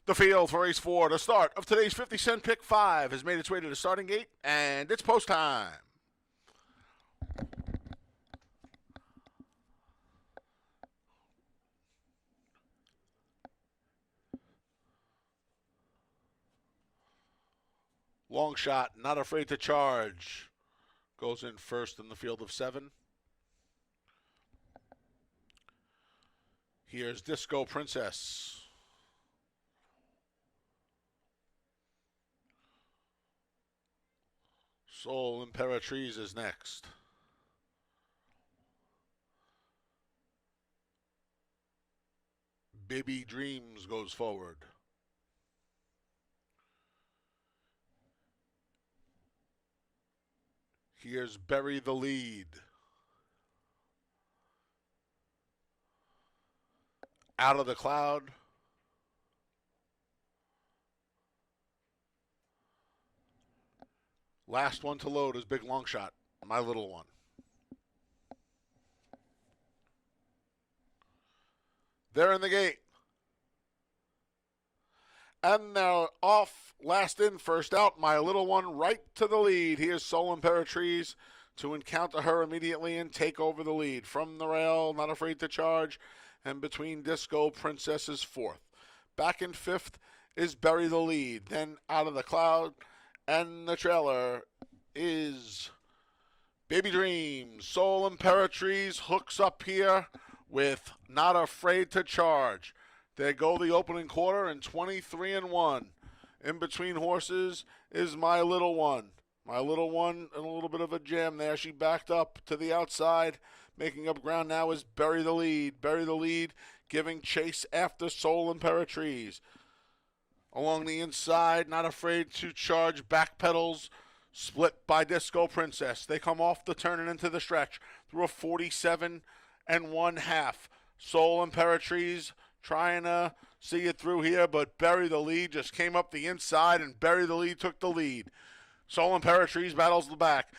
The field for race 4. The start of today's 50-cent pick 5 has made its way to the starting gate, and it's post time. Long shot, not afraid to charge. Goes in first in the field of 7. Here's Disco Princess. Soul Imperatrice is next. Baby Dreams goes forward. Here's Bury the Lead. Out of the Cloud. Last one to load is Big Long Shot, my little one. They're in the gate. And they're off. Last in, first out. My little one right to the lead. Here's Soul Imperatrice to encounter her immediately and take over the lead. From the rail, not afraid to charge. And between Disco Princess is 4th. Back in 5th is Bury the Lead. Then Out of the Cloud. And the trailer is Baby Dreams. Soul Imperatrice hooks up here with Not Afraid to Charge. They go the opening quarter in 23-1. In between horses is My Little One. My Little One in a little bit of a jam there. She backed up to the outside. Making up ground now is Bury the Lead. Bury the Lead giving chase after Soul Imperatrice. Along the inside, Not Afraid to Charge, back pedals, split by Disco Princess. They come off the turn and into the stretch through a 47 1/2. Soul Imperatrice trying to see it through here, but Bury the Lead just came up the inside, and Bury the Lead took the lead. Soul Imperatrice battles the back.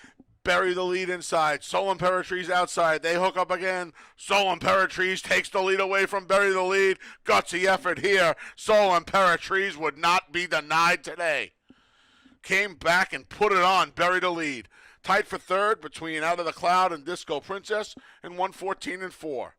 Bury the Lead inside. Soul Imperatrice outside. They hook up again. Soul Imperatrice takes the lead away from Bury the Lead. Gutsy effort here. Soul Imperatrice would not be denied today. Came back and put it on. Bury the Lead. Tight for third between Out of the Cloud and Disco Princess in 114 and 4.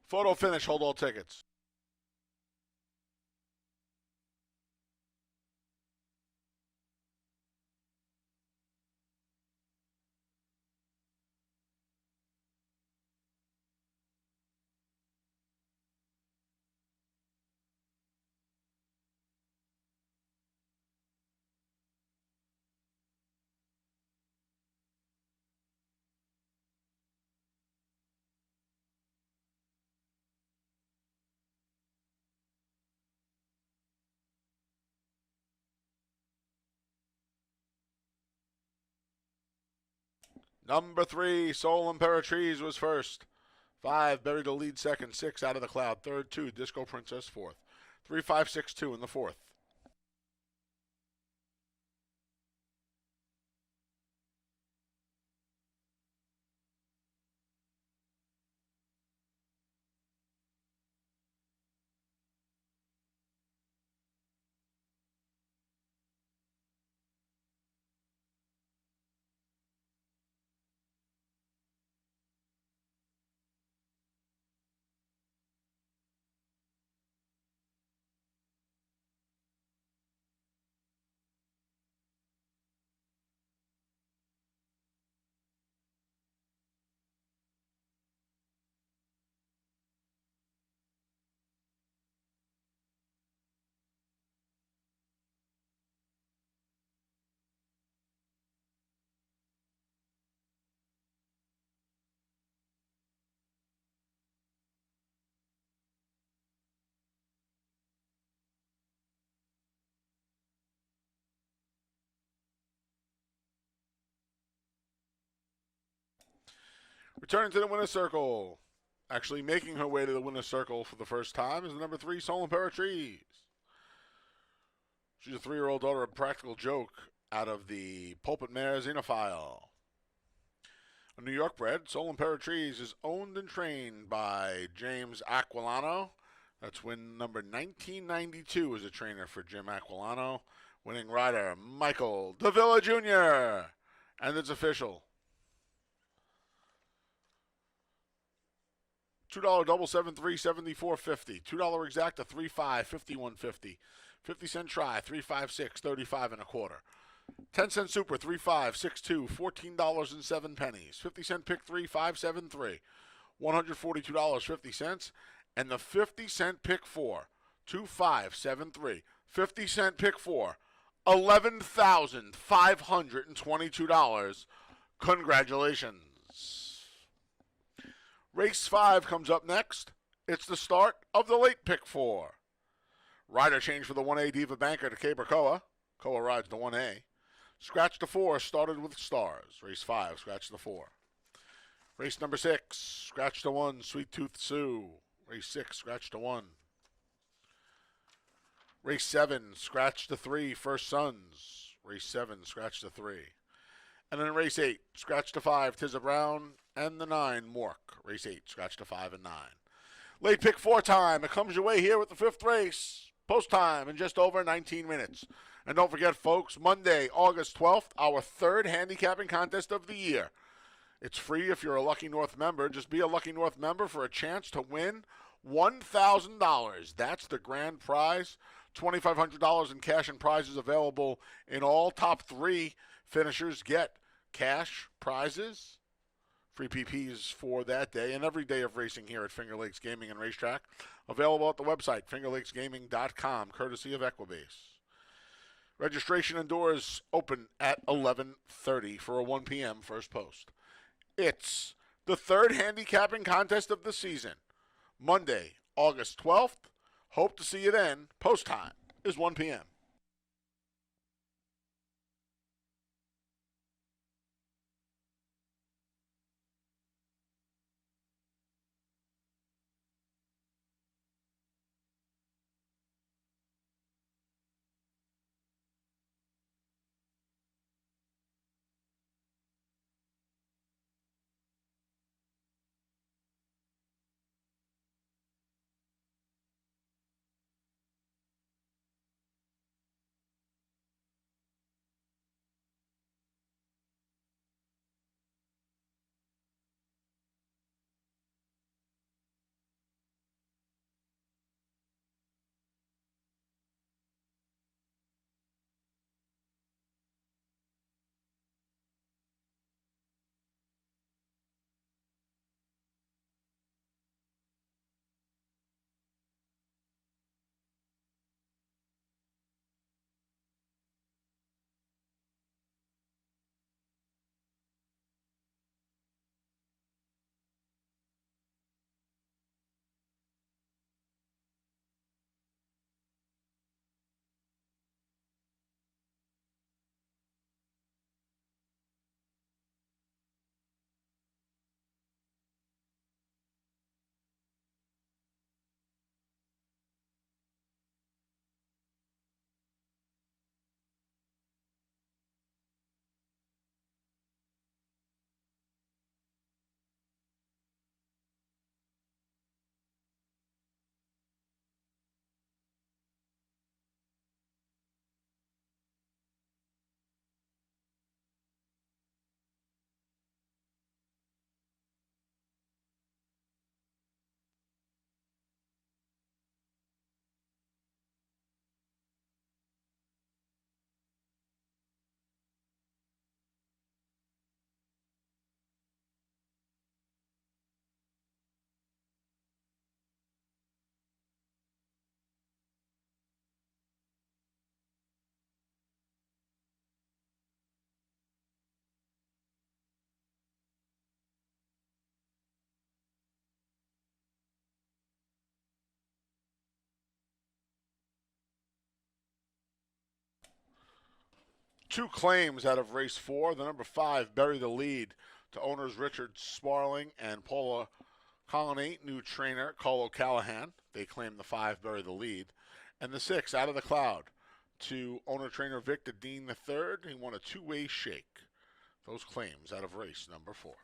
Photo finish, hold all tickets. Number 3, Soul Imperatrice was first. 5, Buried the Lead second. 6, Out of the Cloud third. 2, Disco Princess fourth. 3, 5, 6, 2 in the fourth. Returning to the winner's circle. Actually making her way to the winner's circle for the first time is the number 3, Soul Imperatrice. She's a 3-year-old daughter of Practical Joke out of the Pulpit Mare Xenophile. A New York bred, Soul Imperatrice is owned and trained by James Aquilano. That's win number 1992 as a trainer for Jim Aquilano. Winning rider, Michael Davila Jr. And it's official. $2 double 7-3 $74.50. $2 exacta 3-5 51.50. 50-cent try 3-5-6 35 and a quarter. 10-cent super 3-5 6-2 $14.07. 50-cent pick 3 5-7-3 $142.50. And the 50-cent pick 4 2-5-7-3 50-cent pick 4 $11,522. Congratulations. Race 5 comes up next. It's the start of the late pick 4. Rider change for the 1A Diva Banker to Cabercoa. Coa rides the 1A. Scratch the 4 started with stars. Race 5, scratch the 4. Race number 6, scratch the 1, Sweet Tooth Sue. Race 6, scratch the 1. Race 7, scratch the 3, First Sons. Race 7, scratch the 3. And then race 8, scratch the 5, Tizza Brown. And the 9, Mork. Race 8, scratch the 5 and 9. Late pick 4 time. It comes your way here with the 5th race. Post time in just over 19 minutes. And don't forget, folks, Monday, August 12th, our 3rd handicapping contest of the year. It's free if you're a Lucky North member. Just be a Lucky North member for a chance to win $1,000. That's the grand prize. $2,500 in cash and prizes available in all top 3 finishers get cash prizes. Free PPs for that day and every day of racing here at Finger Lakes Gaming and Racetrack. Available at the website, fingerlakesgaming.com, courtesy of Equibase. Registration and doors open at 11:30 for a 1 p.m. first post. It's the 3rd handicapping contest of the season. Monday, August 12th. Hope to see you then. Post time is 1 p.m. Two claims out of race 4. The number 5, Bury the Lead, to owners Richard Sparling and Paula Colony, new trainer Cole Callahan. They claim the 5, Bury the Lead. And the 6, Out of the Cloud, to owner trainer Victor Dean III. He won a two-way shake. Those claims out of race number 4.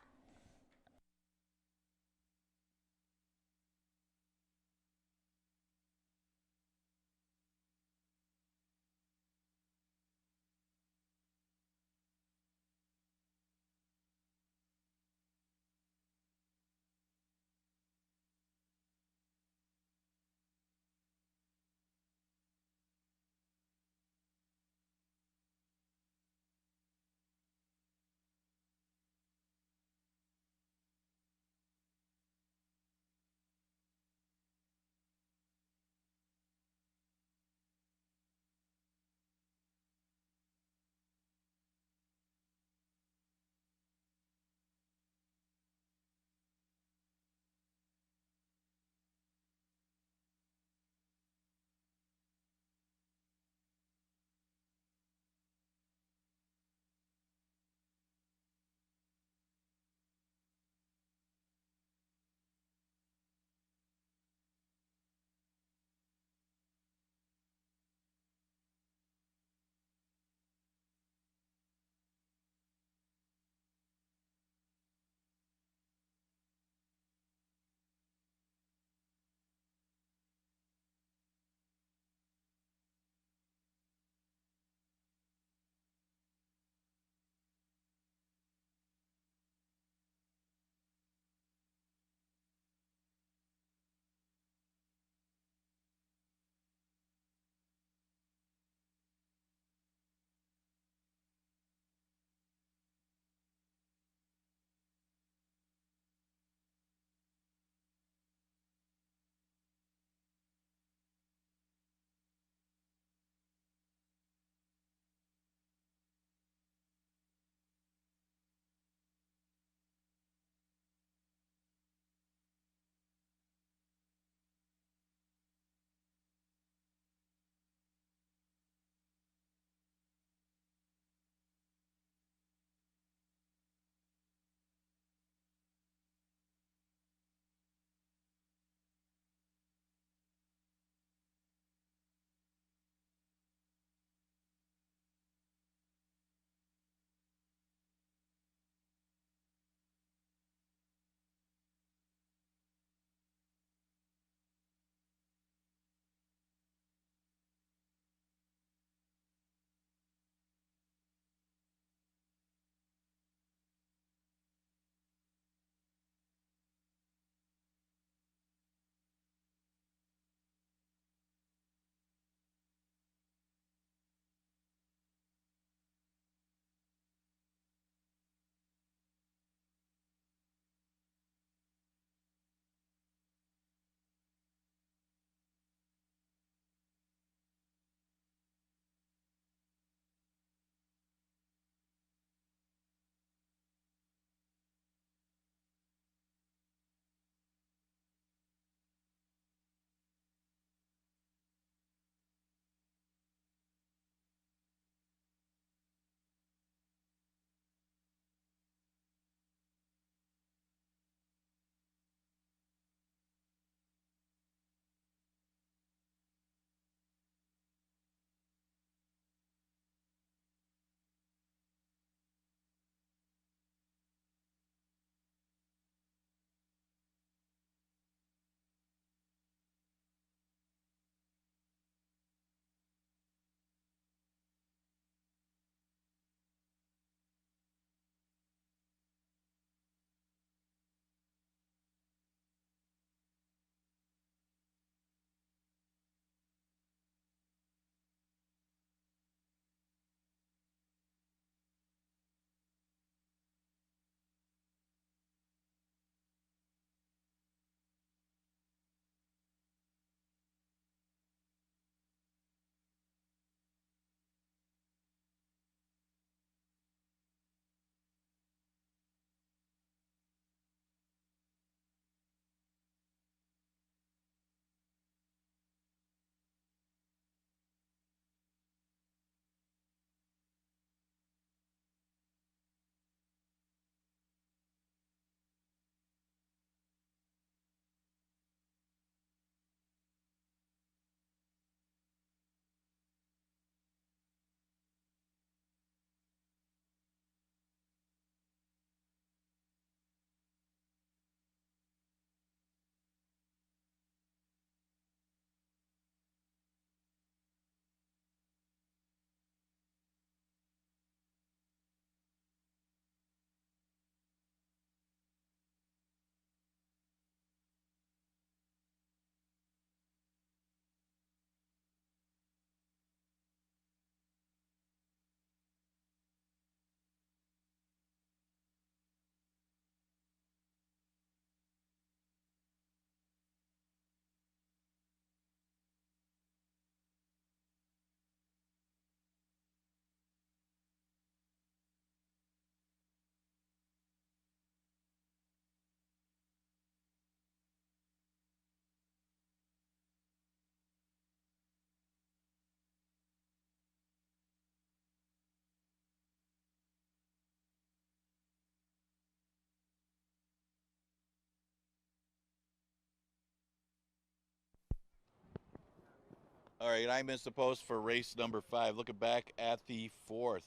All right, I missed the post for race number 5. Looking back at the 4th.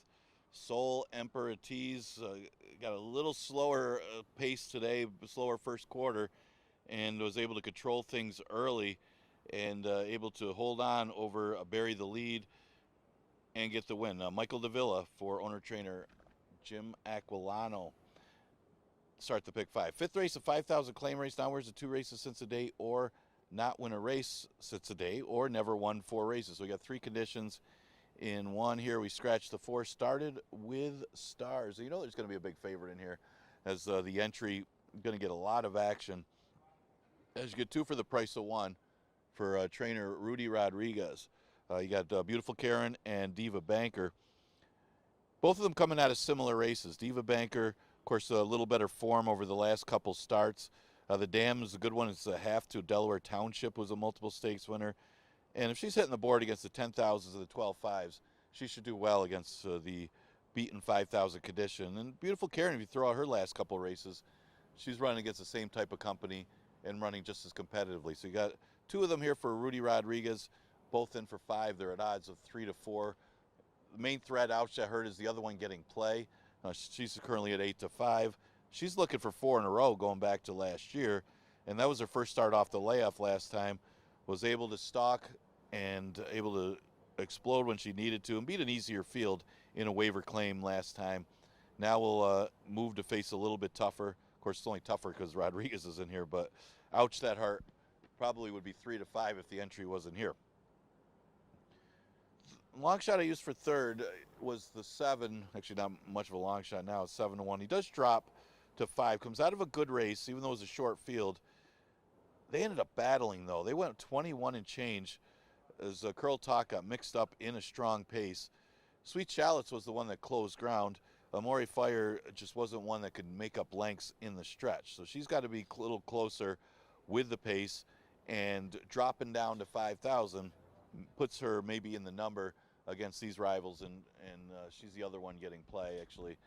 Soul Emperatiz got a little slower pace today, slower first quarter, and was able to control things early and able to hold on over, bury the lead, and get the win. Michael Davila for owner-trainer Jim Aquilano. Start the pick 5. 5th race, a 5,000 claim race. Now where's the 2 races since the day, or not win a race since the day, or never won 4 races. So we got 3 conditions in one here. We scratched the 4. Started with stars. You know there's going to be a big favorite in here, as the entry going to get a lot of action. As you get 2 for the price of 1 for trainer Rudy Rodriguez. You got Beautiful Karen and Diva Banker. Both of them coming out of similar races. Diva Banker, of course, a little better form over the last couple starts. The Dam is a good one. It's a half to Delaware Township, was a multiple stakes winner. And if she's hitting the board against the 10,000s and the 12.5s, she should do well against the beaten 5,000 condition. And Beautiful Karen, if you throw out her last couple races, she's running against the same type of company and running just as competitively. So you got 2 of them here for Rudy Rodriguez, both in for 5. They're at odds of 3 to 4. The main threat, ouch, I heard, is the other one getting play. She's currently at 8 to 5. She's looking for 4 in a row going back to last year, and that was her first start off the layoff last time. Was able to stalk and able to explode when she needed to and beat an easier field in a waiver claim last time. Now we'll move to face a little bit tougher. Of course, it's only tougher because Rodriguez is in here, but ouch, that heart. Probably would be 3 to 5 if the entry wasn't here. Long shot I used for 3rd was the 7. Actually, not much of a long shot now. It's 7 to 1. He does drop to 5. Comes out of a good race, even though it was a short field. They ended up battling, though. They went 21 and change as Curl Talk got mixed up in a strong pace. Sweet Shallots was the one that closed ground. Amore Fire just wasn't one that could make up lengths in the stretch. So she's got to be a little closer with the pace, and dropping down to 5,000 puts her maybe in the number against these rivals, and she's the other one getting play, actually.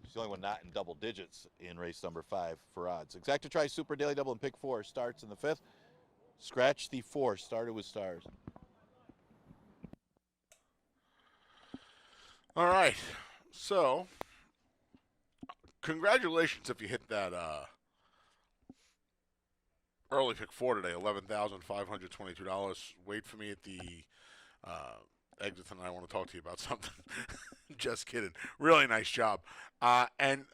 She's the only one not in double digits in race number 5 for odds. Exacta Tri Super Daily Double and Pick 4 starts in the 5th. Scratch the 4, started with stars. All right. So, congratulations if you hit that early pick 4 today, $11,522. Wait for me at the exit tonight. I want to talk to you about something. Just kidding. Really nice job. And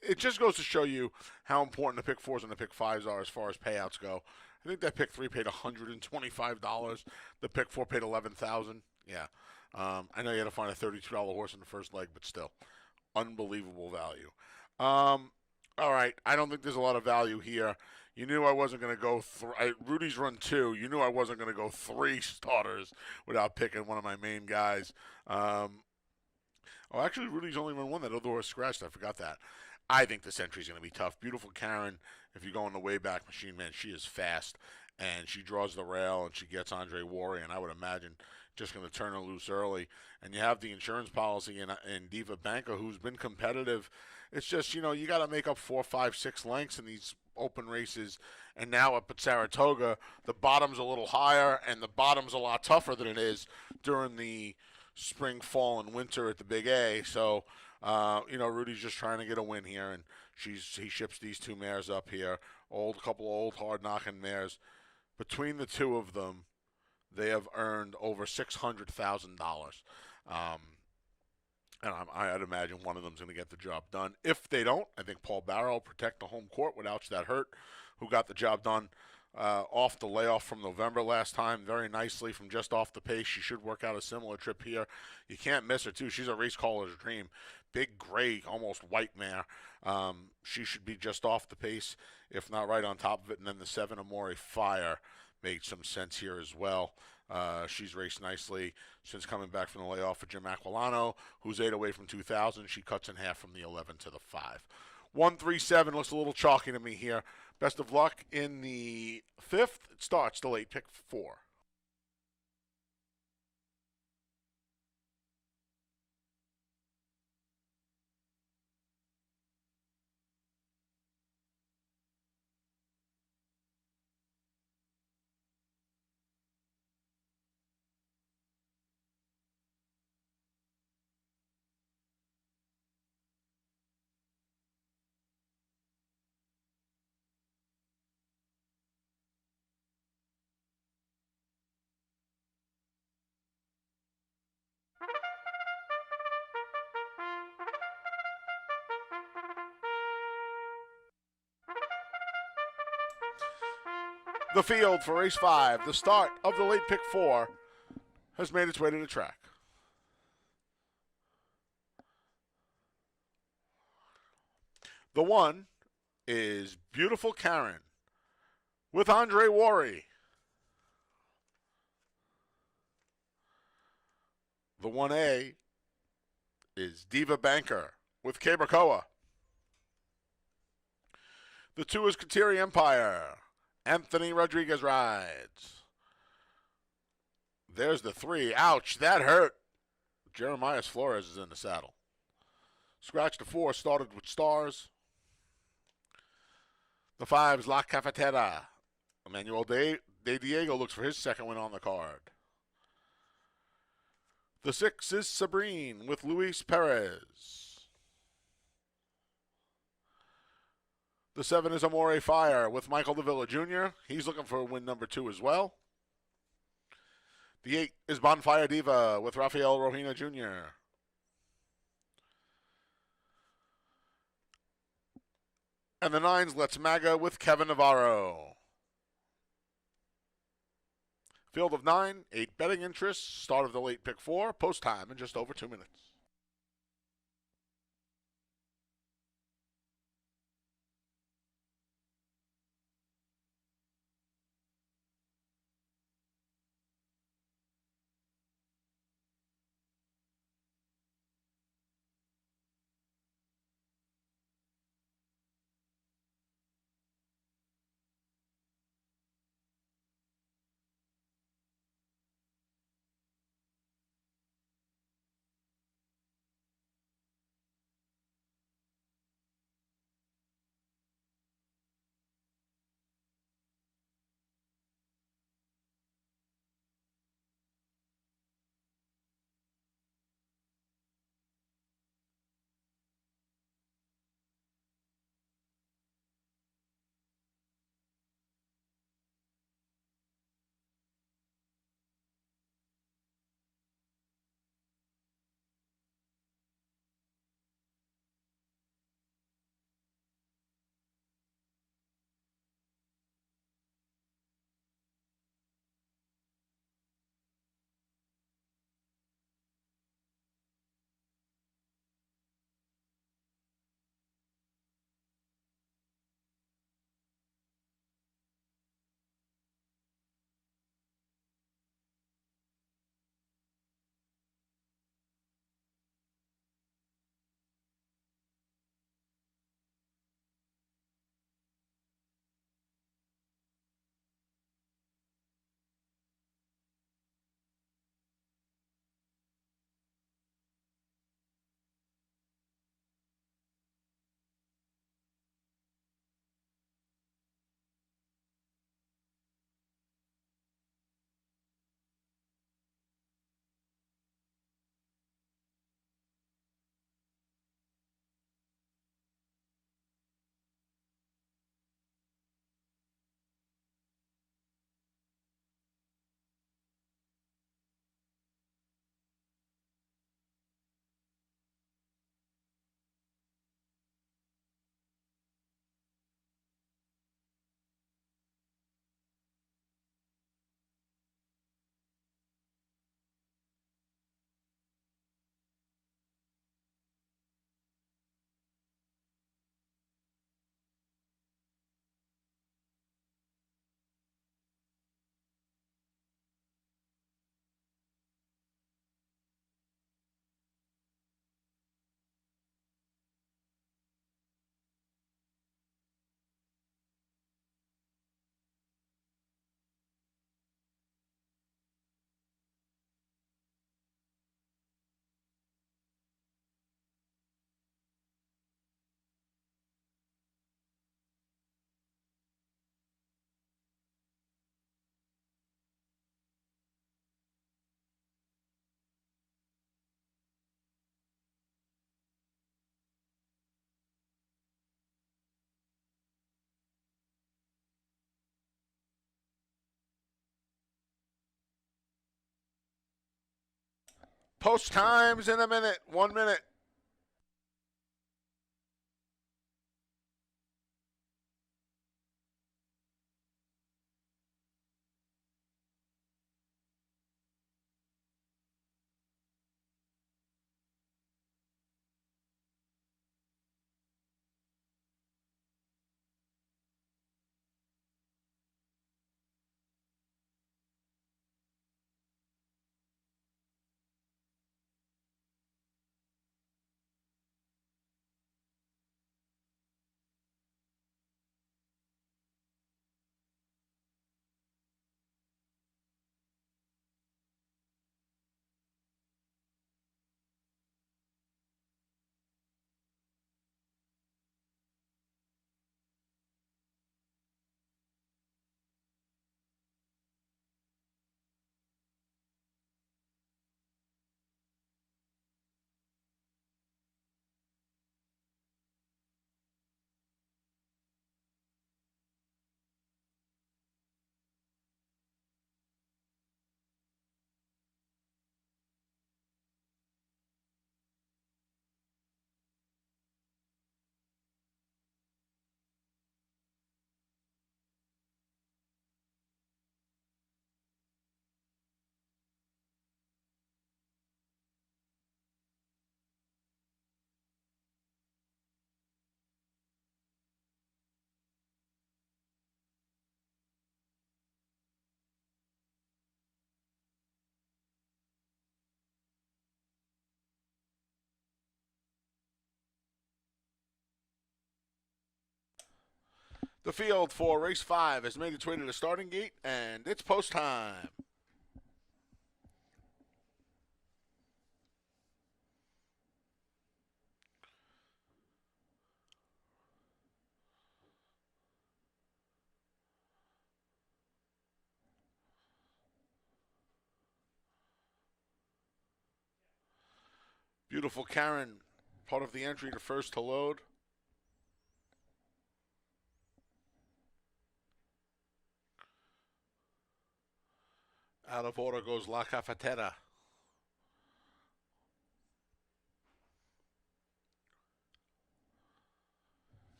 it just goes to show you how important the pick 4s and the pick 5s are as far as payouts go. I think that pick 3 paid $125. The pick 4 paid $11,000. Yeah. I know you had to find a $32 horse in the first leg, but still, unbelievable value. All right. I don't think there's a lot of value here. You knew I wasn't going to go Rudy's run 2. You knew I wasn't going to go 3 starters without picking one of my main guys. Actually, Rudy's only run 1. That other horse scratched. I forgot that. I think this entry's going to be tough. Beautiful Karen, if you go on the Wayback Machine, man, she is fast. And she draws the rail, and she gets Andre Warrior, and I would imagine just going to turn her loose early. And you have the insurance policy in Diva Banca, who's been competitive. It's just, you got to make up 4, 5, 6 lengths in these open races. And now up at Saratoga, the bottom's a little higher, and the bottom's a lot tougher than it is during the spring, fall, and winter at the Big A. So, Rudy's just trying to get a win here, and he ships these 2 mares up here. Couple old hard-knocking mares. Between the 2 of them, they have earned over $600,000. And I'd imagine one of them's going to get the job done. If they don't, I think Paul Barrow will protect the home court with Ouch That Hurt, who got the job done off the layoff from November last time very nicely from just off the pace. She should work out a similar trip here. You can't miss her, too. She's a race caller's dream. Big gray, almost white mare. She should be just off the pace, if not right on top of it. And then the 7 Amore Fire made some sense here as well. She's raced nicely since coming back from the layoff for Jim Aquilano, who's 8 away from 2,000. She cuts in half from the 11 to the 5. 137 looks a little chalky to me here. Best of luck in the 5th. It starts the late pick 4. The field for race 5, the start of the late pick 4, has made its way to the track. The 1 is Beautiful Karen with Andre Worry. The 1A is Diva Banker with Cabracoa. The 2 is Kateri Empire. Anthony Rodriguez rides. There's the 3. Ouch, that hurt. Jeremias Flores is in the saddle. Scratch the 4 started with stars. The 5 is La Cafetera. Emmanuel De Diego looks for his second win on the card. The 6 is Sabrine with Luis Perez. The 7 is Amore Fire with Michael Davila Jr. He's looking for win number 2 as well. The 8 is Bonfire Diva with Rafael Rohina Jr. And the 9's Let's Maga with Kevin Navarro. Field of 9, 8 betting interests. Start of the late pick 4. Post time in just over 2 minutes. Post times in a minute. 1 minute. The field for race 5 has made its way to the starting gate, and it's post time. Beautiful Karen, part of the entry to first to load. Out of order goes La Cafetera.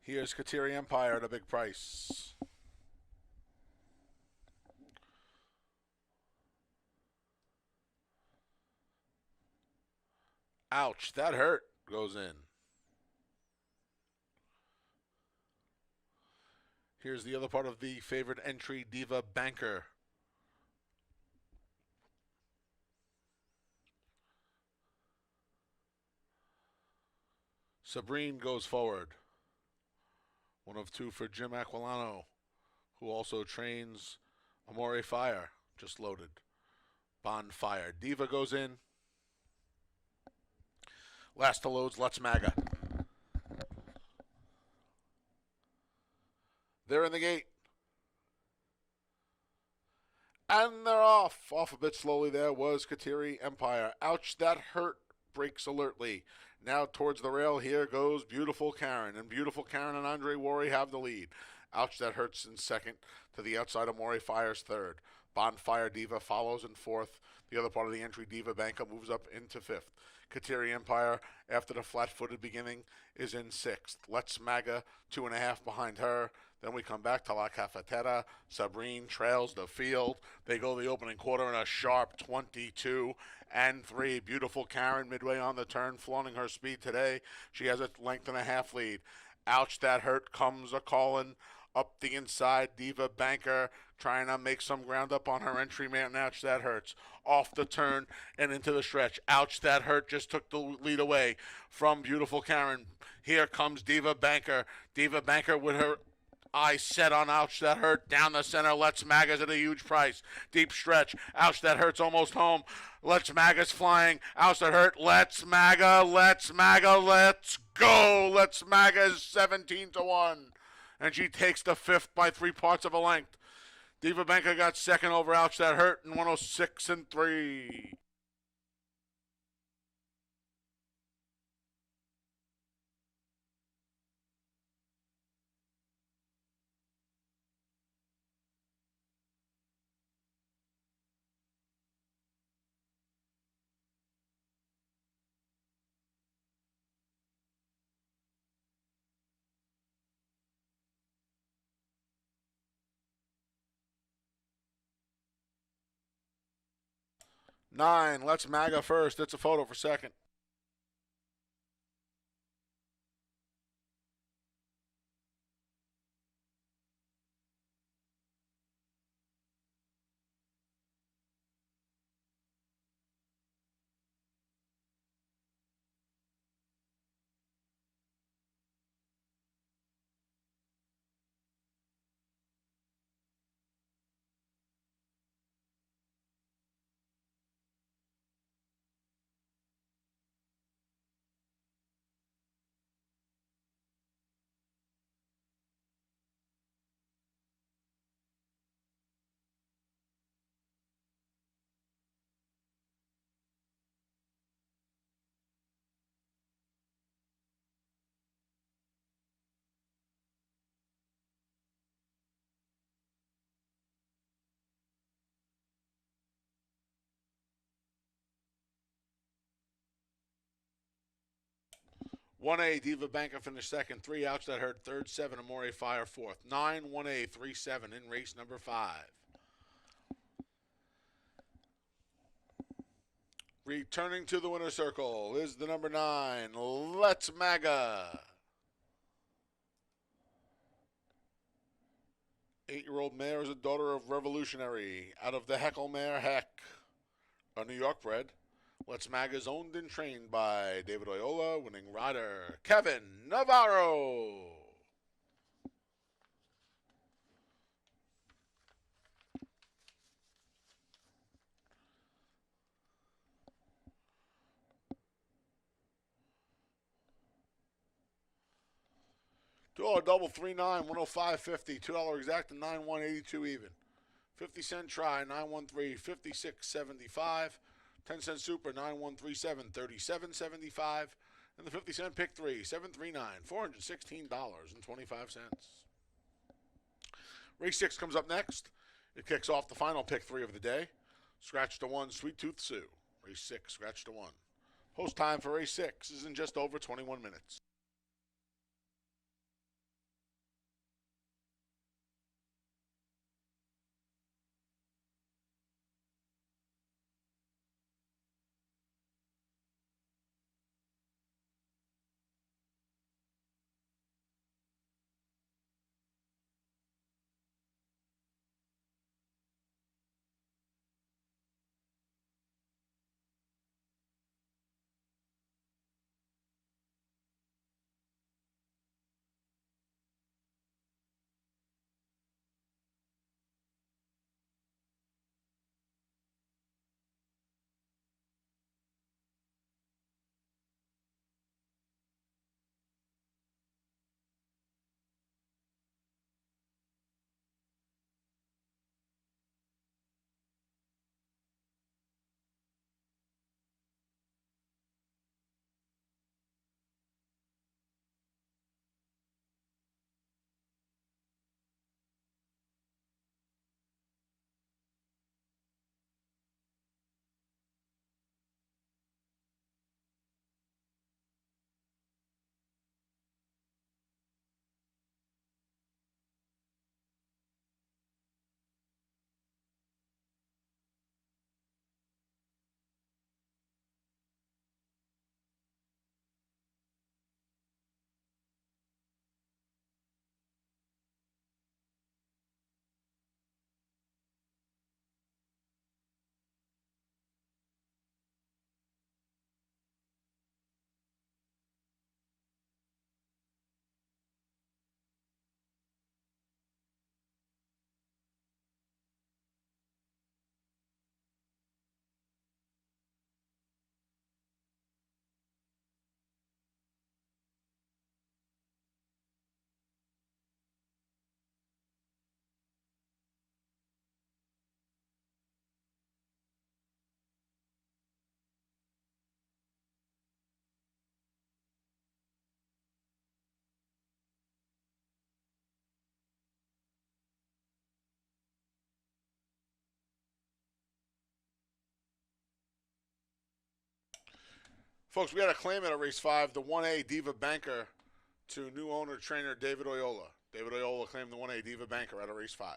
Here's Kateri Empire at a big price. Ouch, that hurt. Goes in. Here's the other part of the favorite entry, Diva Banker. Sabrine goes forward. One of two for Jim Aquilano, who also trains Amore Fire, just loaded. Bonfire. Diva goes in. Last to loads, Let's Maga. They're in the gate. And they're off. Off a bit slowly there was Kateri Empire. Ouch, that hurt. Breaks alertly. Now towards the rail, here goes Beautiful Karen. And Beautiful Karen and Andre Worry have the lead. Ouch, that hurts in second. To the outside, Amore Fire's third. Bonfire Diva follows in fourth. The other part of the entry, Diva Banca, moves up into fifth. Kateri Empire, after the flat-footed beginning, is in sixth. Let's Maga, 2.5 behind her. Then we come back to La Cafetera. Sabrine trails the field. They go the opening quarter in a sharp 22-3. Beautiful Karen midway on the turn, flaunting her speed today. She has a length and a half lead. Ouch, that hurt. Comes a calling up the inside. Diva Banker trying to make some ground up on her entry man. Ouch, that hurts. Off the turn and into the stretch. Ouch, that hurt. Just took the lead away from Beautiful Karen. Here comes Diva Banker. Diva Banker with her eyes set on Ouch, that hurt. Down the center. Let's Maga's at a huge price. Deep stretch. Ouch, that hurts. Almost home. Let's Maga's flying. Ouch, that hurt. Let's Maga. Let's Maga. Let's go. Let's Maga is 17-1. And she takes the fifth by 3 parts of a length. Diva Banker got second over Ouch, that hurt in 106-3. Nine, Let's Maga first. It's a photo for second. One A, Diva Banker finished second. 3 Ouch, that hurt third. 7, Amore Fire fourth. 9, 1A, 3-7 in race number 5. Returning to the winner's circle is the number 9, Let's Maga. 8-year-old mare is a daughter of Revolutionary out of the Heckle Mare Heck, a New York bred. Let's Maga is owned and trained by David Oyola, winning rider Kevin Navarro. $2 double 3-9, 105.50. $2 exact and 9-1, even. 50-cent try, 913, 56.75. 10-cent super, 9137, 37.75. And the 50-cent pick three, 739, $416.25. Race 6 comes up next. It kicks off the final pick three of the day. Scratch to 1, Sweet Tooth Sue. Race 6, scratch to 1. Post time for race 6 is in just over 21 minutes. Folks, we got a claim at race 5, the 1A Diva Banker to new owner trainer David Oyola. David Oyola claimed the 1A Diva Banker at race 5.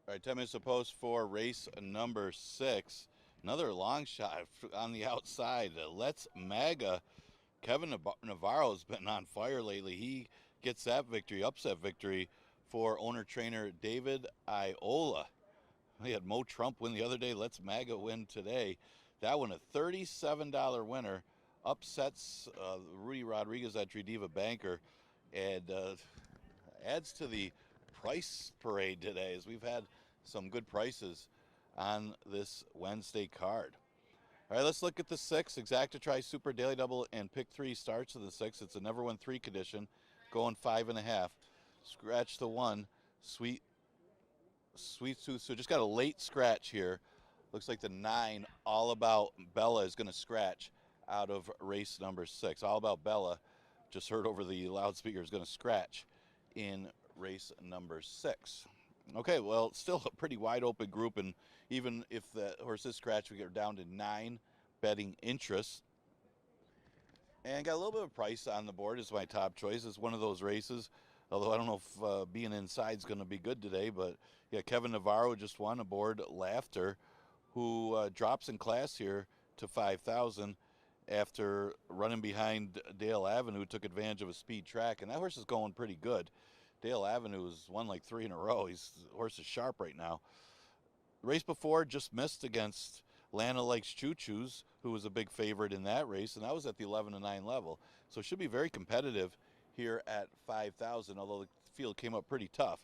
All right, 10 minutes to post for race number 6. Another long shot on the outside. Let's MAGA. Kevin Navarro has been on fire lately. He gets that victory, upset victory for owner-trainer David Iola. We had Mo Trump win the other day. Let's MAGA win today. That one, a $37 winner, upsets Rudy Rodriguez at Tridiva Banker, and adds to the price parade today, as we've had some good prices on this Wednesday card. All right, let's look at the 6. Exacta Tri Super Daily Double and Pick 3 starts in the 6. It's a never win 3 condition, going 5.5. Scratch the 1. Sweet Tooth. So just got a late scratch here. Looks like the 9, All About Bella, is going to scratch out of race number 6. All About Bella, just heard over the loudspeaker, is going to scratch in race number 6. Okay, well, still a pretty wide open group, and even if the horses scratch, we get down to 9 betting interests. And got a little bit of price on the board as my top choice. It's one of those races, although I don't know if being inside is going to be good today, but yeah, Kevin Navarro just won aboard Laughter, who drops in class here to 5,000 after running behind Dale Avenue, took advantage of a speed track, and that horse is going pretty good. Dale Avenue has won like 3 in a row. The horse is sharp right now. The race before just missed against Lana Likes Choo Choos, who was a big favorite in that race, and that was at the 11-9 level. So it should be very competitive here at 5,000, although the field came up pretty tough.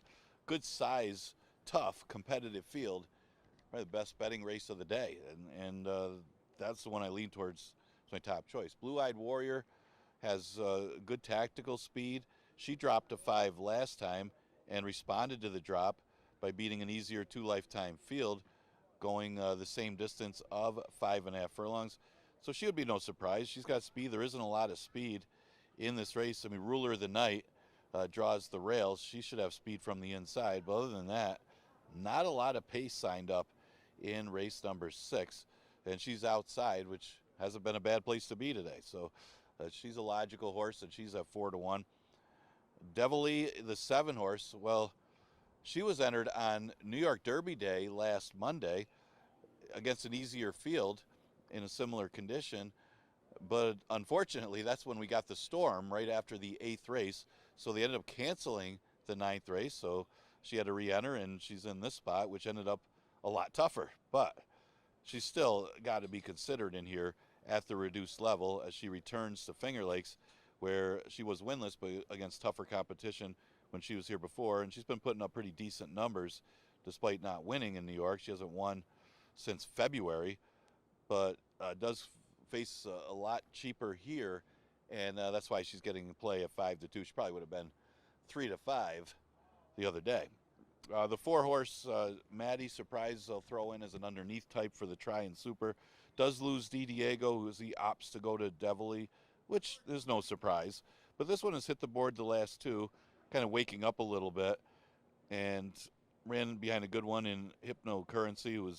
Good size, tough, competitive field. Probably the best betting race of the day, and that's the one I lean towards as my top choice. Blue Eyed Warrior has good tactical speed. She dropped to 5 last time and responded to the drop by beating an easier 2 lifetime field, going the same distance of 5.5 furlongs. So she would be no surprise. She's got speed. There isn't a lot of speed in this race. I mean, Ruler of the Night draws the rails. She should have speed from the inside. But other than that, not a lot of pace signed up in race number 6. And she's outside, which hasn't been a bad place to be today. So she's a logical horse, and she's at 4-1. Devilly, the 7 horse, well, she was entered on New York Derby Day last Monday against an easier field in a similar condition. But unfortunately, that's when we got the storm right after the 8th race. So they ended up canceling the 9th race. So she had to re-enter, and she's in this spot, which ended up a lot tougher. But she's still got to be considered in here at the reduced level as she returns to Finger Lakes, where she was winless but against tougher competition when she was here before, and she's been putting up pretty decent numbers despite not winning in New York. She hasn't won since February, but does face a lot cheaper here, and that's why she's getting play at 5-2. She probably would have been 3-5 the other day. The 4 horse Maddie Surprise I'll throw in as an underneath type for the Try and Super. Does lose D. Diego, who opts to go to Devilly, which is no surprise. But this one has hit the board the last 2, kind of waking up a little bit, and ran behind a good one in Hypnocurrency, who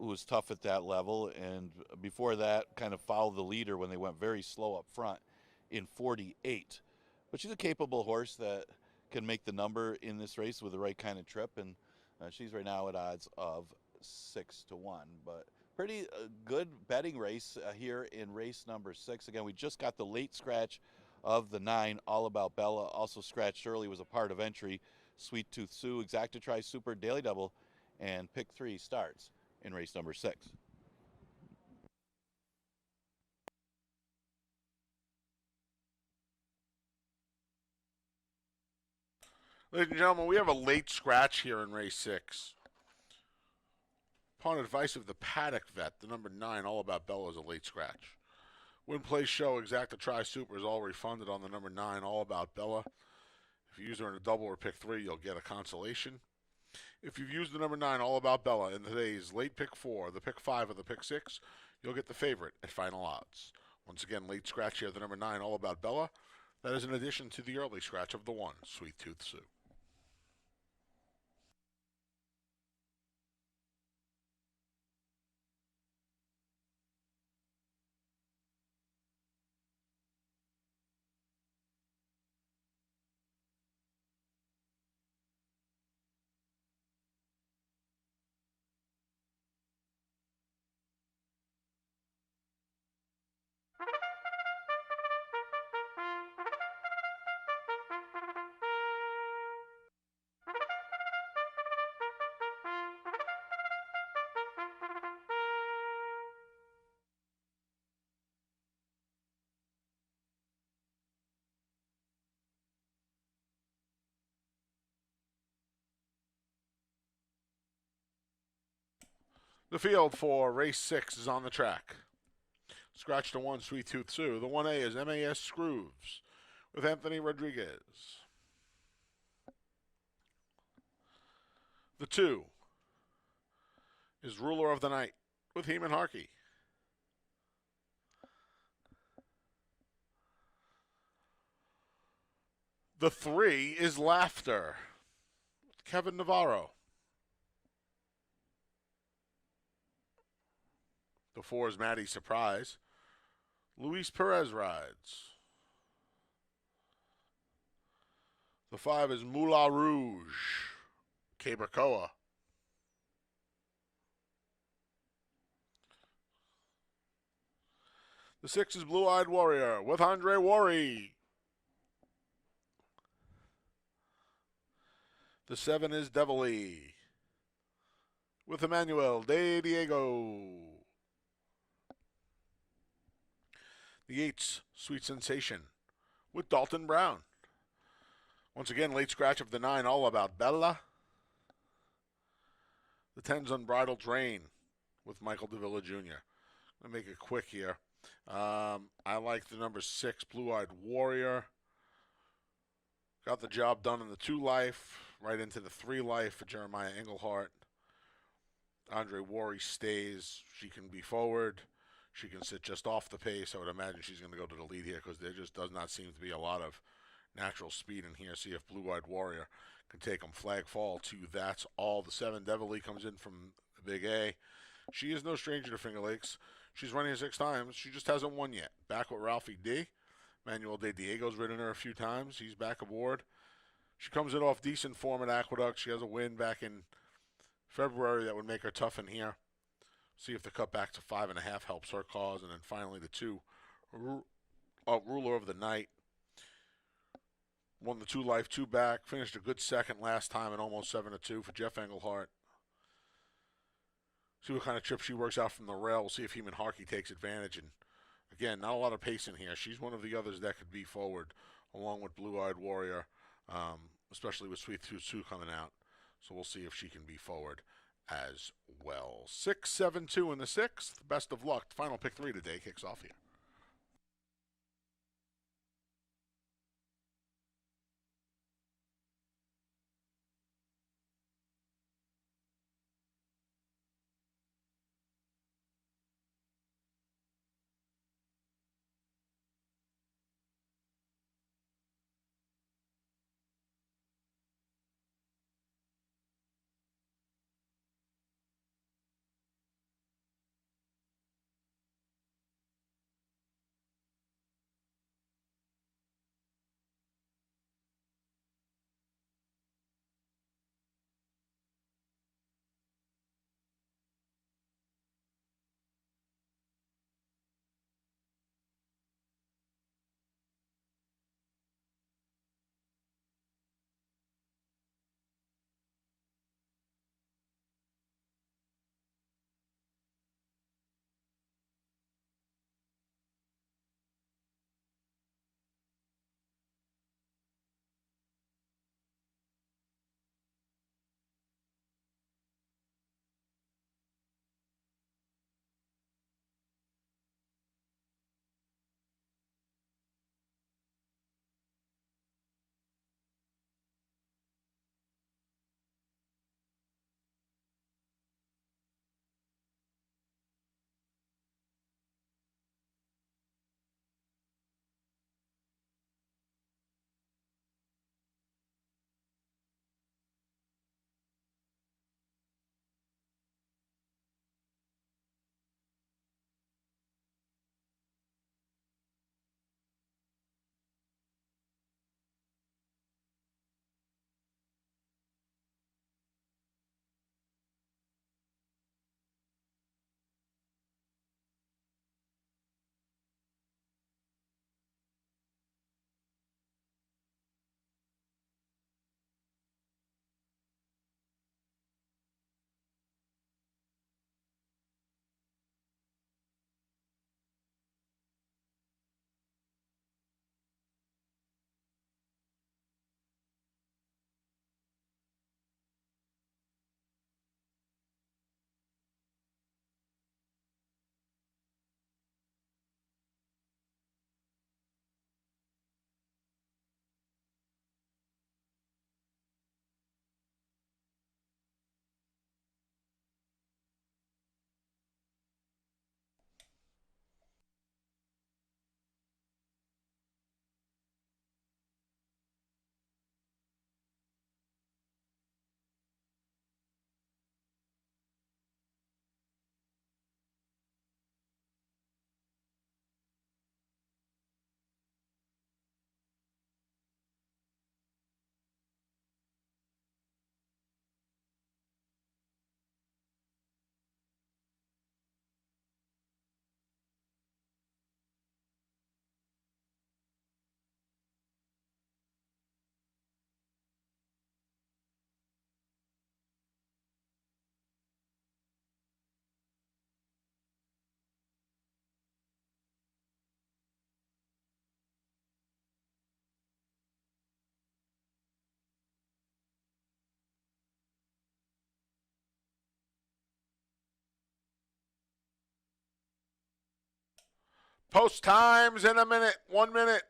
was tough at that level. And before that, kind of followed the leader when they went very slow up front in 48. But she's a capable horse that can make the number in this race with the right kind of trip, and she's right now at odds of 6-1. But pretty good betting race here in race number 6. Again, we just got the late scratch of the 9, All About Bella. Also scratched early, was a part of entry. Sweet Tooth Sue, Exacta Tri Super Daily Double, and Pick 3 starts in race number 6. Ladies and gentlemen, we have a late scratch here in race 6. Upon advice of the Paddock vet, the number 9, All About Bella, is a late scratch. Win, play, show, Exacta Tri Super is all refunded on the number 9, All About Bella. If you use her in a double or pick 3, you'll get a consolation. If you've used the number 9, All About Bella, in today's late pick 4, the pick 5, or the pick 6, you'll get the favorite at final odds. Once again, late scratch here, the number 9, All About Bella. That is in addition to the early scratch of the 1, Sweet Tooth Sue. The field for race 6 is on the track. Scratch to 1, Sweet Tooth Sue. The 1A is MAS Screws with Anthony Rodriguez. The 2 is Ruler of the Night with Heeman Harkey. The 3 is Laughter with Kevin Navarro. The 4 is Maddie Surprise. Luis Perez rides. The 5 is Moulin Rouge. Cabracoa. The 6 is Blue Eyed Warrior with Andre Worry. The 7 is Devilly with Emmanuel De Diego. The 8's Sweet Sensation with Dalton Brown. Once again, late scratch of the 9, All About Bella. The 10's Unbridled Rain with Michael Davila Jr. I'm going to make it quick here. I like the number 6, Blue Eyed Warrior. Got the job done in the 2 life, right into the 3 life for Jeremiah Englehart. Andre Worry stays. She can be forward. She can sit just off the pace. I would imagine she's going to go to the lead here because there just does not seem to be a lot of natural speed in here. See if Blue Eyed Warrior can take them. Flag fall to That's All. The 7, Devilly, comes in from the Big A. She is no stranger to Finger Lakes. She's running 6 times. She just hasn't won yet. Back with Ralphie D. Manuel De Diego's ridden her a few times. He's back aboard. She comes in off decent form at Aqueduct. She has a win back in February that would make her tough in here. See if the cut back to 5.5 helps her cause. And then finally the 2, Ruler of the Night. Won the 2 life, 2 back. Finished a good second last time at almost 7-2 for Jeff Englehart. See what kind of trip she works out from the rail. We'll see if Heeman Harkey takes advantage. And again, not a lot of pace in here. She's one of the others that could be forward, along with Blue Eyed Warrior, especially with Sweet Tooth Sue coming out. So we'll see if she can be forward as well. 6-7-2 in the 6th. Best of luck. Final pick 3 today kicks off here. Post times in a minute. 1 minute.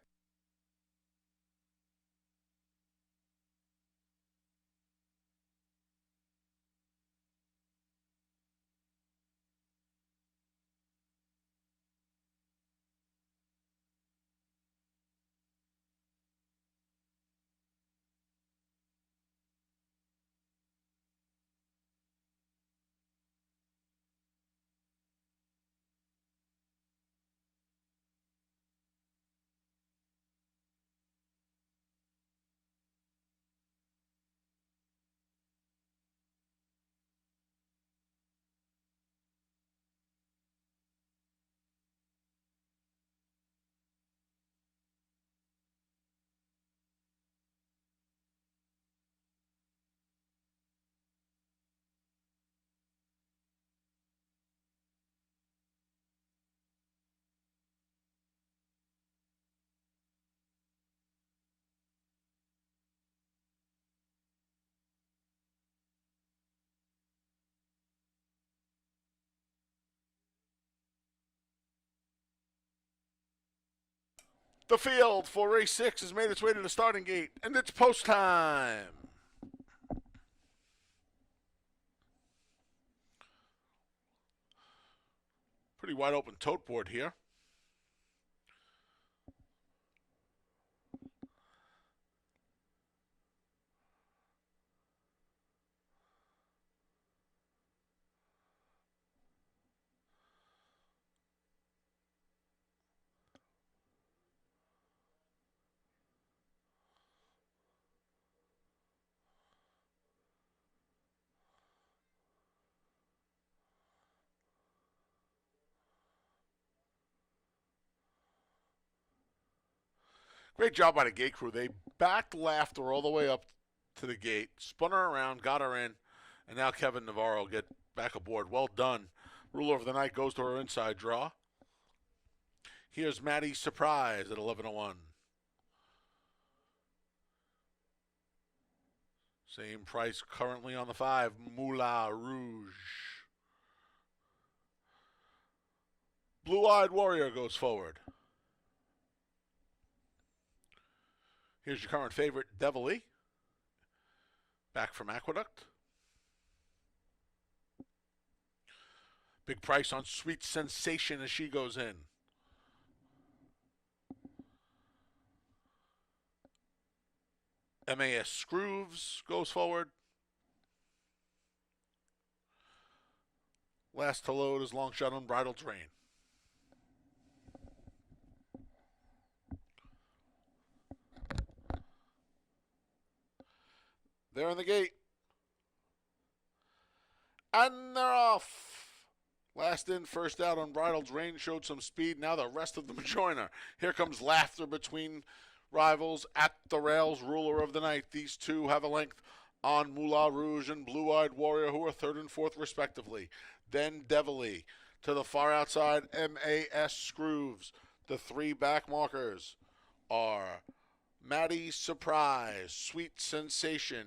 The field for race 6 has made its way to the starting gate, and it's post time. Pretty wide open tote board here. Great job by the gate crew. They backed Laughter all the way up to the gate, spun her around, got her in, and now Kevin Navarro get back aboard. Well done. Ruler of the night goes to her inside draw. Here's Maddie's Surprise at 11:01. Same price currently on the 5, Moulin Rouge. Blue Eyed Warrior goes forward. Here's your current favorite, Devilly, back from Aqueduct. Big price on Sweet Sensation as she goes in. MAS Scrooves goes forward. Last to load is Long Shot Unbridled Drain. They're in the gate. And they're off. Last in, first out. Unbridled Drain showed some speed. Now the rest of them join her. Here comes Laughter between rivals at the rails. Ruler of the night. These two have a length on Moulin Rouge and Blue Eyed Warrior, who are third and fourth respectively. Then Devilly. To the far outside, MAS Scrooves. The 3 back markers are Maddie's Surprise, Sweet Sensation,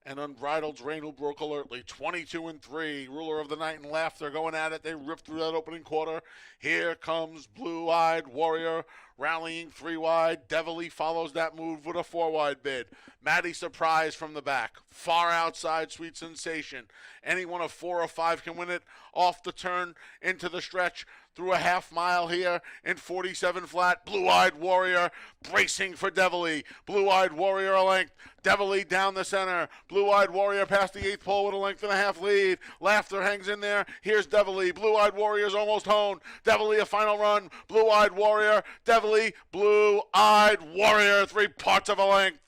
and Unbridled Drain, who broke alertly. 22 and 3. Ruler of the night and Laughter going at it. They rip through that opening quarter. Here comes Blue Eyed Warrior rallying 3 wide. Devilly follows that move with a 4 wide bid. Maddie Surprise from the back. Far outside, Sweet Sensation. Any one of 4 or 5 can win it. Off the turn into the stretch. Through a half mile here in 47 flat. Blue Eyed Warrior bracing for Devilly. Blue Eyed Warrior a length. Devilly down the center. Blue Eyed Warrior past the 8th pole with a length and a half lead. Laughter hangs in there. Here's Devilly. Blue Eyed Warrior's almost honed. Devilly a final run. Blue Eyed Warrior. Devilly. Blue Eyed Warrior. 3 parts of a length.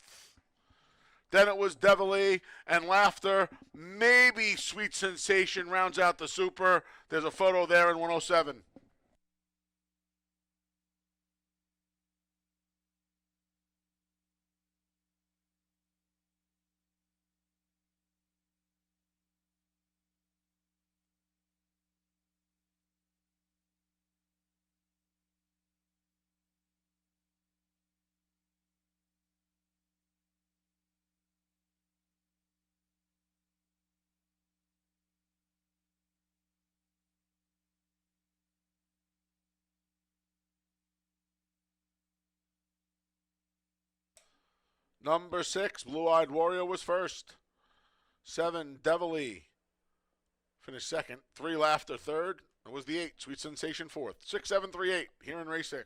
Then it was Devilly and Laughter. Maybe Sweet Sensation rounds out the super. There's a photo there in 107. Number 6, Blue Eyed Warrior was first. 7, Devilly finished second. 3, Laughter third. It was the 8, Sweet Sensation fourth. 6, 7, 3, 8 here in race 6.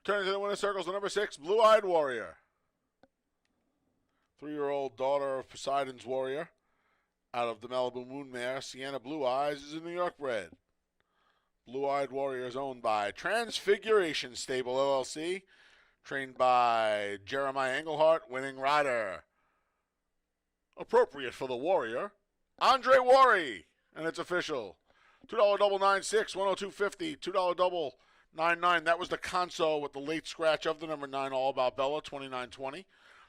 Turning to the winner's circles, the number 6, Blue Eyed Warrior. 3-year-old daughter of Poseidon's Warrior. Out of the Malibu Moon Mare, Sienna Blue Eyes is a New York bred. Blue Eyed Warrior is owned by Transfiguration Stable LLC, trained by Jeremiah Englehart, winning rider. Appropriate for the Warrior, Andre Worry, and it's official. $2 double 9.6, 102.50, $2 double 9.9. That was the console with the late scratch of the number 9, All About Bella, 29.20.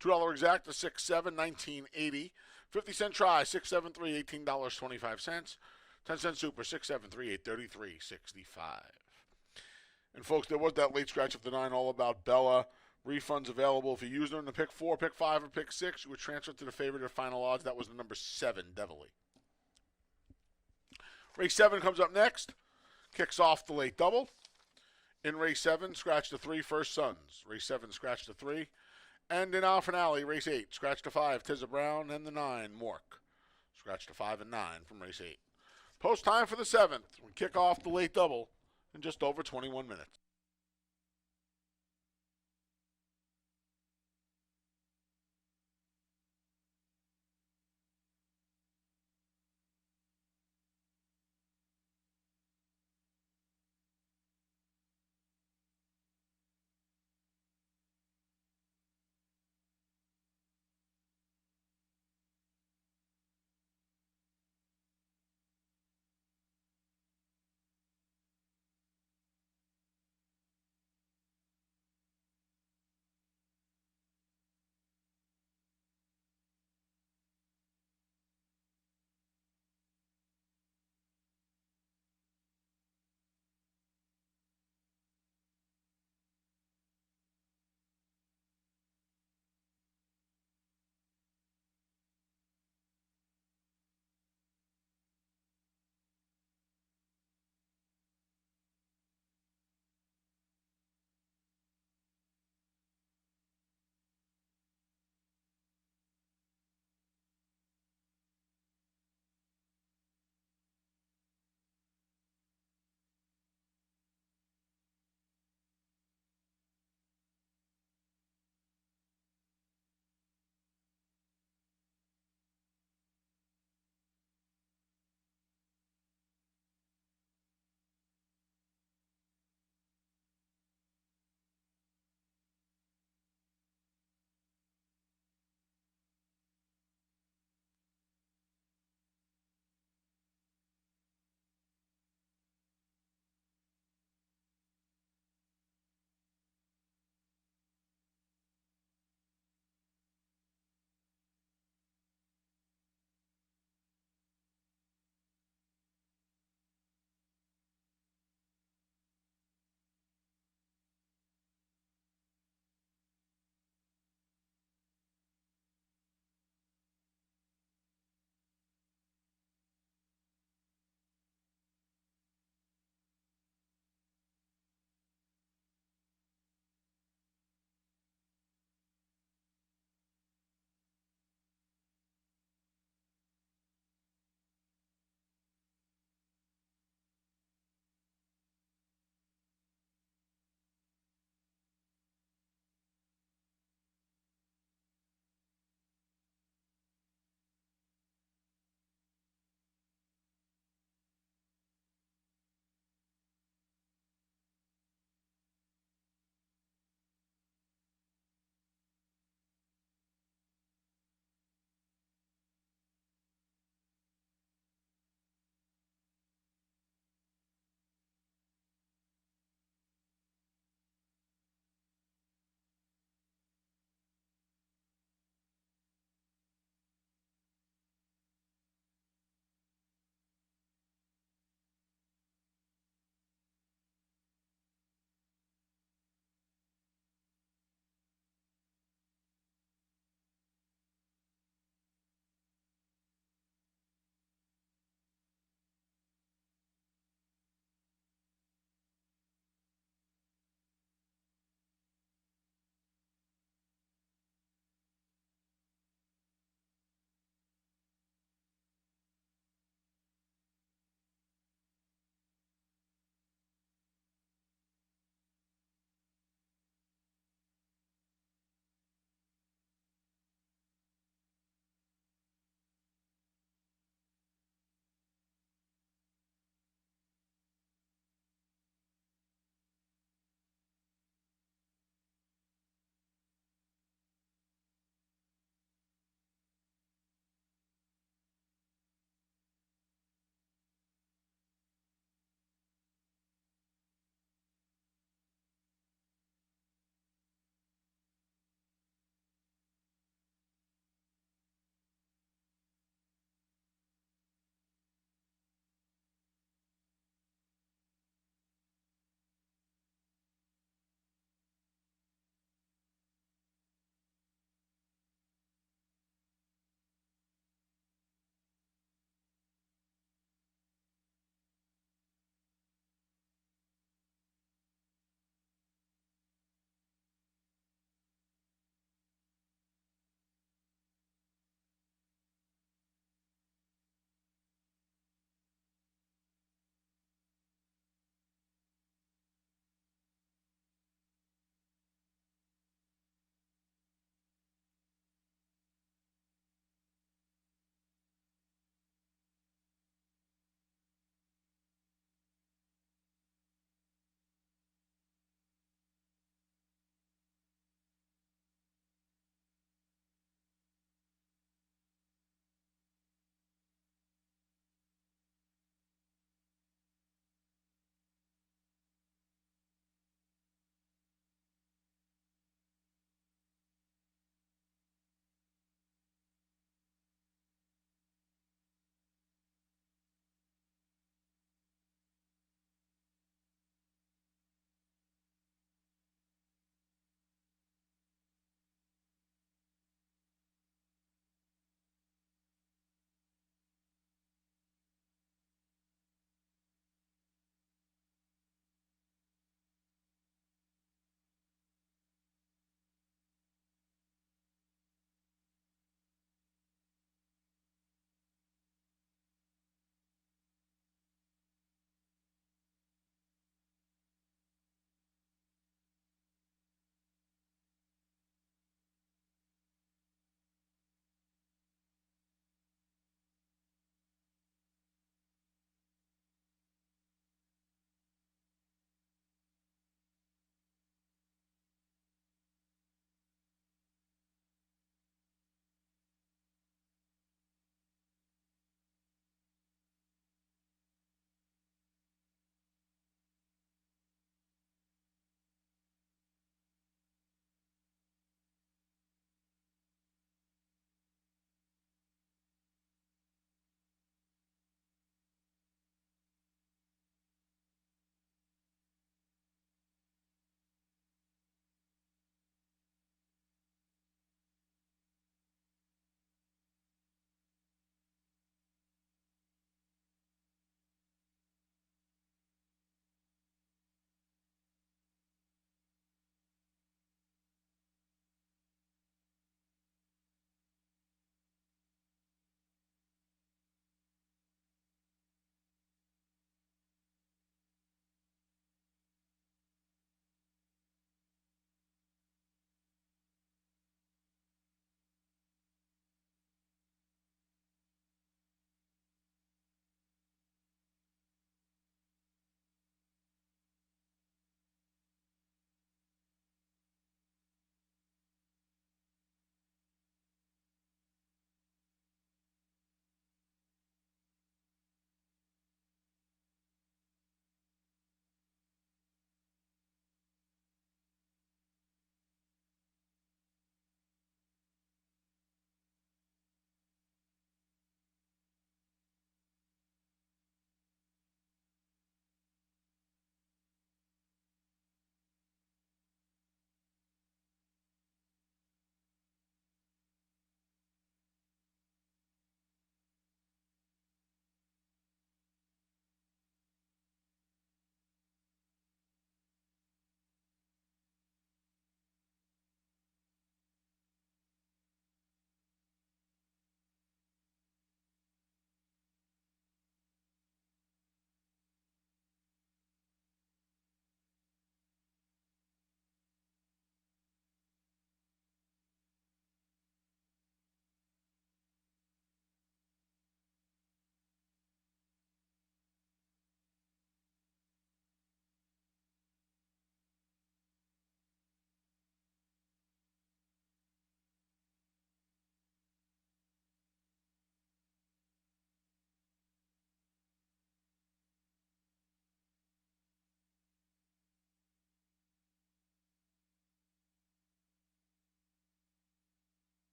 $2 exact to 6.7, 19.80. 50-cent try, 673, $18.25. 10-cent super, 673, $833.65. And folks, there was that late scratch of the 9, All About Bella. Refunds available if you used them in the pick 4, pick 5, or pick 6. You would transfer to the favorite or final odds. That was the number 7, Devilly. Race 7 comes up next. Kicks off the late double. In race 7, scratch the 3, First Sons. Race 7, scratch the 3. And in our finale, race 8, scratch the 5, Tizza Brown, and the 9, Mork. Scratch the 5 and 9 from race 8. Post time for the 7th. We kick off the late double in just over 21 minutes.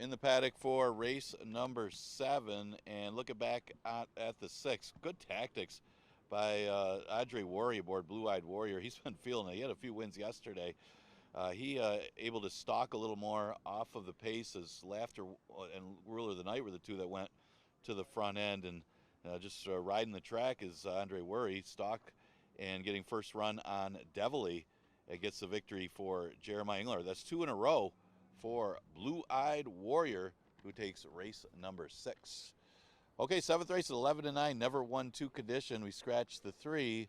in the paddock for race number 7, and looking back at the 6, good tactics by Andre Warrior aboard Blue Eyed Warrior. He's been feeling it. He had a few wins yesterday. He able to stalk a little more off of the pace as Laughter and Ruler of the Night were the two that went to the front end, and just riding the track is Andre Worry, stalk and getting first run on Devilly. It gets the victory for Jeremiah Engler. That's 2 in a row for Blue Eyed Warrior, who takes race number 6. Okay, 7th race at 11-9, never won 2 condition. We scratched the 3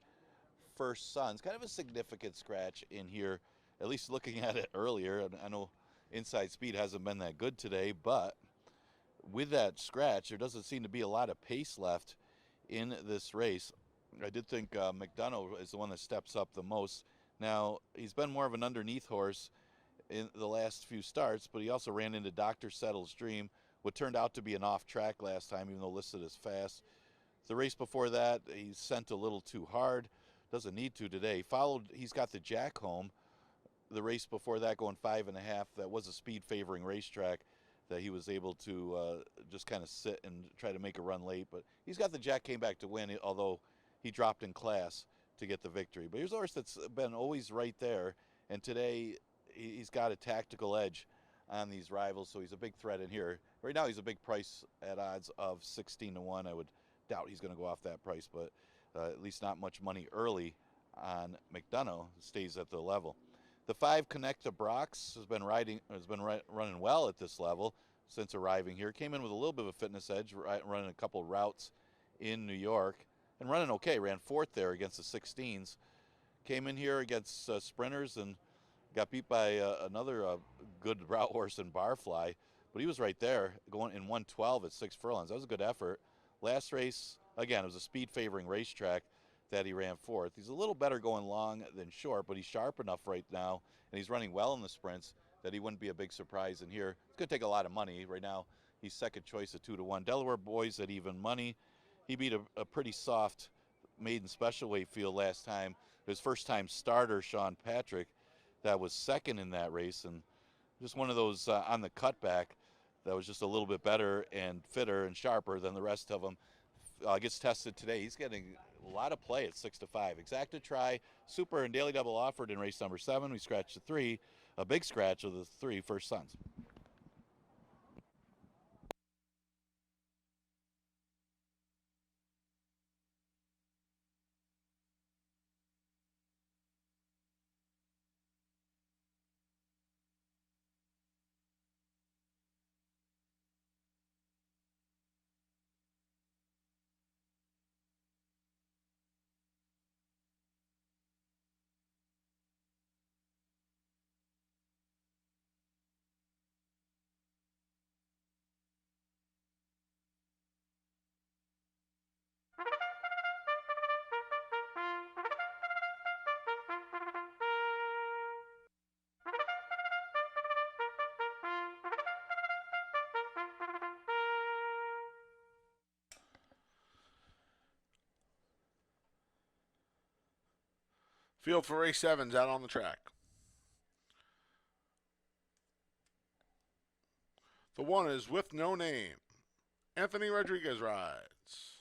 First Sons. Kind of a significant scratch in here, at least looking at it earlier. I know Inside Speed hasn't been that good today, but with that scratch, there doesn't seem to be a lot of pace left in this race. I did think McDonough is the one that steps up the most. Now, he's been more of an underneath horse in the last few starts, but he also ran into Dr. Settle's Dream, what turned out to be an off track last time, even though listed as fast. The race before that, he sent a little too hard. Doesn't need to today. He's got the Jack home. The race before that going 5.5, that was a speed favoring racetrack that he was able to just kind of sit and try to make a run late. But he's got the Jack, came back to win, although he dropped in class to get the victory. But here's a horse that's been always right there, and today he's got a tactical edge on these rivals, so he's a big threat in here. Right now he's a big price at odds of 16-1. I would doubt he's going to go off that price, but at least not much money early on McDonough. Stays at the level. The 5 Connect to Brox has been running well at this level since arriving here. Came in with a little bit of a fitness edge, running a couple routes in New York, and running okay. Ran 4th there against the 16s. Came in here against sprinters and got beat by another good route horse in Barfly, but he was right there, going in 112 at 6 furlongs. That was a good effort. Last race, again, it was a speed favoring racetrack that he ran 4th. He's a little better going long than short, but he's sharp enough right now, and he's running well in the sprints that he wouldn't be a big surprise in here. It's going to take a lot of money. Right now, he's second choice at 2-1. Delaware Boys at even money. He beat a pretty soft maiden special weight field last time. His first time starter, Sean Patrick, that was second in that race, and just one of those on the cutback that was just a little bit better and fitter and sharper than the rest of them. Gets tested today. He's getting a lot of play at 6-5. Exacta Try, Super, and Daily Double offered in race number 7. We scratched the 3, a big scratch of the 3 First Sons. Field for race 7's out on the track. The 1 is With No Name. Anthony Rodriguez rides.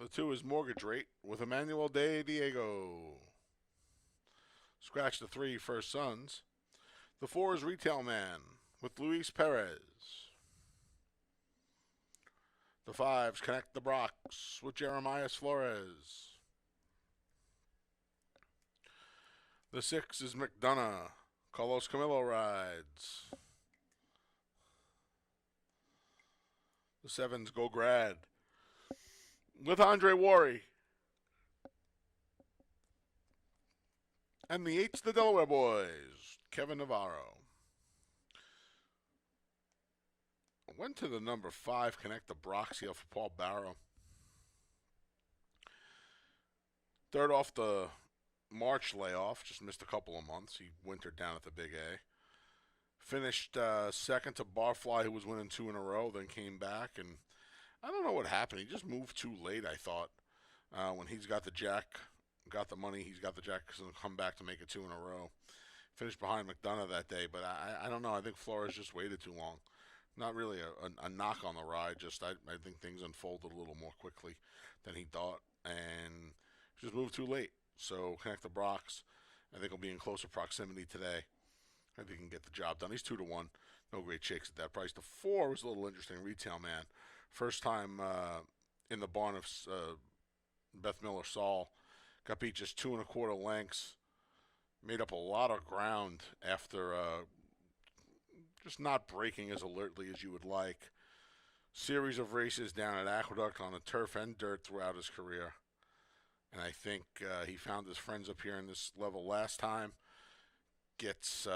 The 2 is Mortgage Rate with Emmanuel De Diego. Scratch the 3 First Sons. The 4 is Retail Man with Luis Perez. The 5s Connect the Brox with Jeremiah Flores. The 6 is McDonough. Carlos Camillo rides. The 7's Go Grad with Andre Worry. And the 8's the Delaware Boys, Kevin Navarro. Went to the number 5, Connect the Brox here for Paul Barrow. Third off the March layoff, just missed a couple of months. He wintered down at the Big A. Finished second to Barfly, who was winning 2 in a row, then came back, and I don't know what happened. He just moved too late, I thought. When he's got the Jack, got the money, he's got the Jack, going to come back to make it 2 in a row. finished behind McDonough that day, but I don't know. I think Flores just waited too long. Not really a knock on the ride. Just I think things unfolded a little more quickly than he thought, and just moved too late. So Connect the Brox, I think will be in closer proximity today. I think he can get the job done. He's 2-1. No great shakes at that price. The 4 was a little interesting. Retail man, first time in the barn of Beth Miller Saul, got beat just 2 1/4 lengths. Made up a lot of ground after just not breaking as alertly as you would like. Series of races down at Aqueduct on the turf and dirt throughout his career. And I think he found his friends up here in this level last time. Gets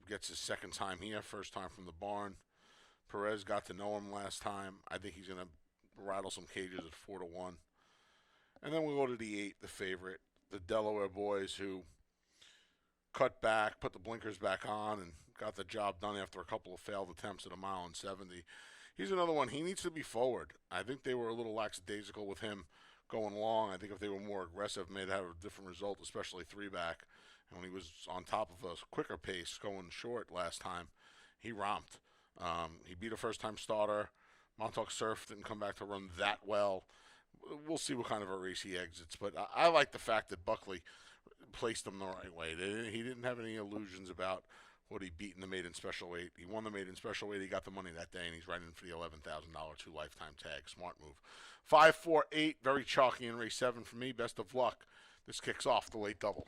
his second time here, first time from the barn. Perez got to know him last time. I think he's gonna rattle some cages at 4-1. And then we go to the 8, the favorite, the Delaware boys, who cut back, put the blinkers back on, and got the job done after a couple of failed attempts at a mile and 70. He's another one. He needs to be forward. I think they were a little lackadaisical with him going long. I think if they were more aggressive, may have had a different result, especially 3-back. And when he was on top of a quicker pace going short last time, he romped. He beat a first-time starter. Montauk Surf didn't come back to run that well. We'll see what kind of a race he exits. But I like the fact that Buckley placed him the right way. He didn't have any illusions about what he beat in the maiden special weight. He won the maiden special weight. He got the money that day, and he's right in for the $11,000 2 lifetime tag. Smart move. 5, 4, 8, very chalky in race 7 for me. Best of luck. This kicks off the late double.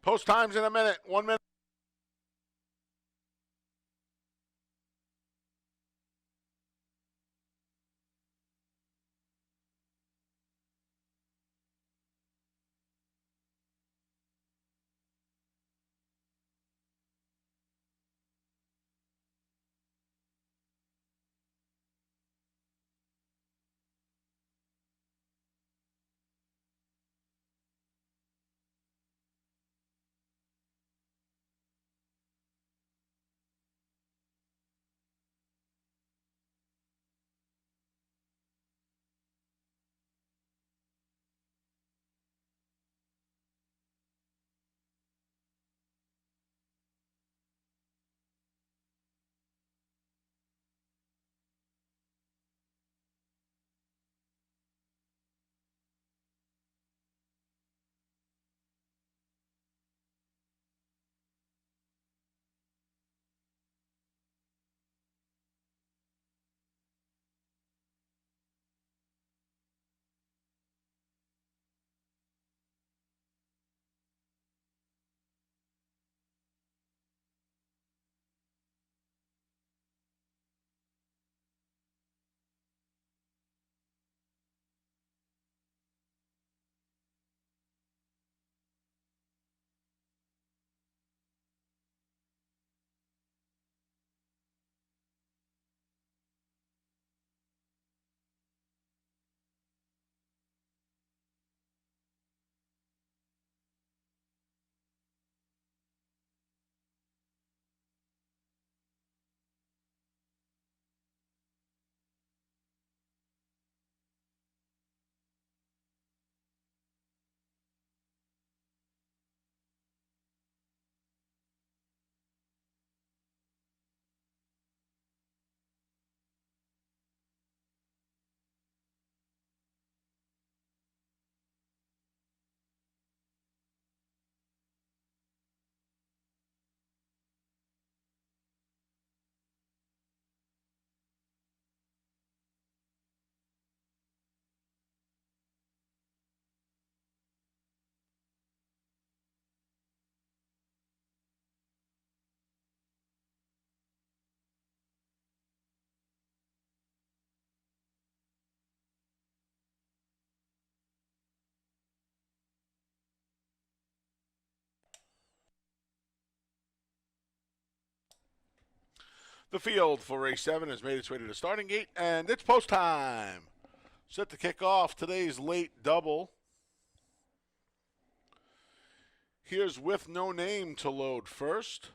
Post times in a minute. 1 minute. The field for race 7 has made its way to the starting gate, and it's post time. Set to kick off today's late double. Here's With No Name to load first.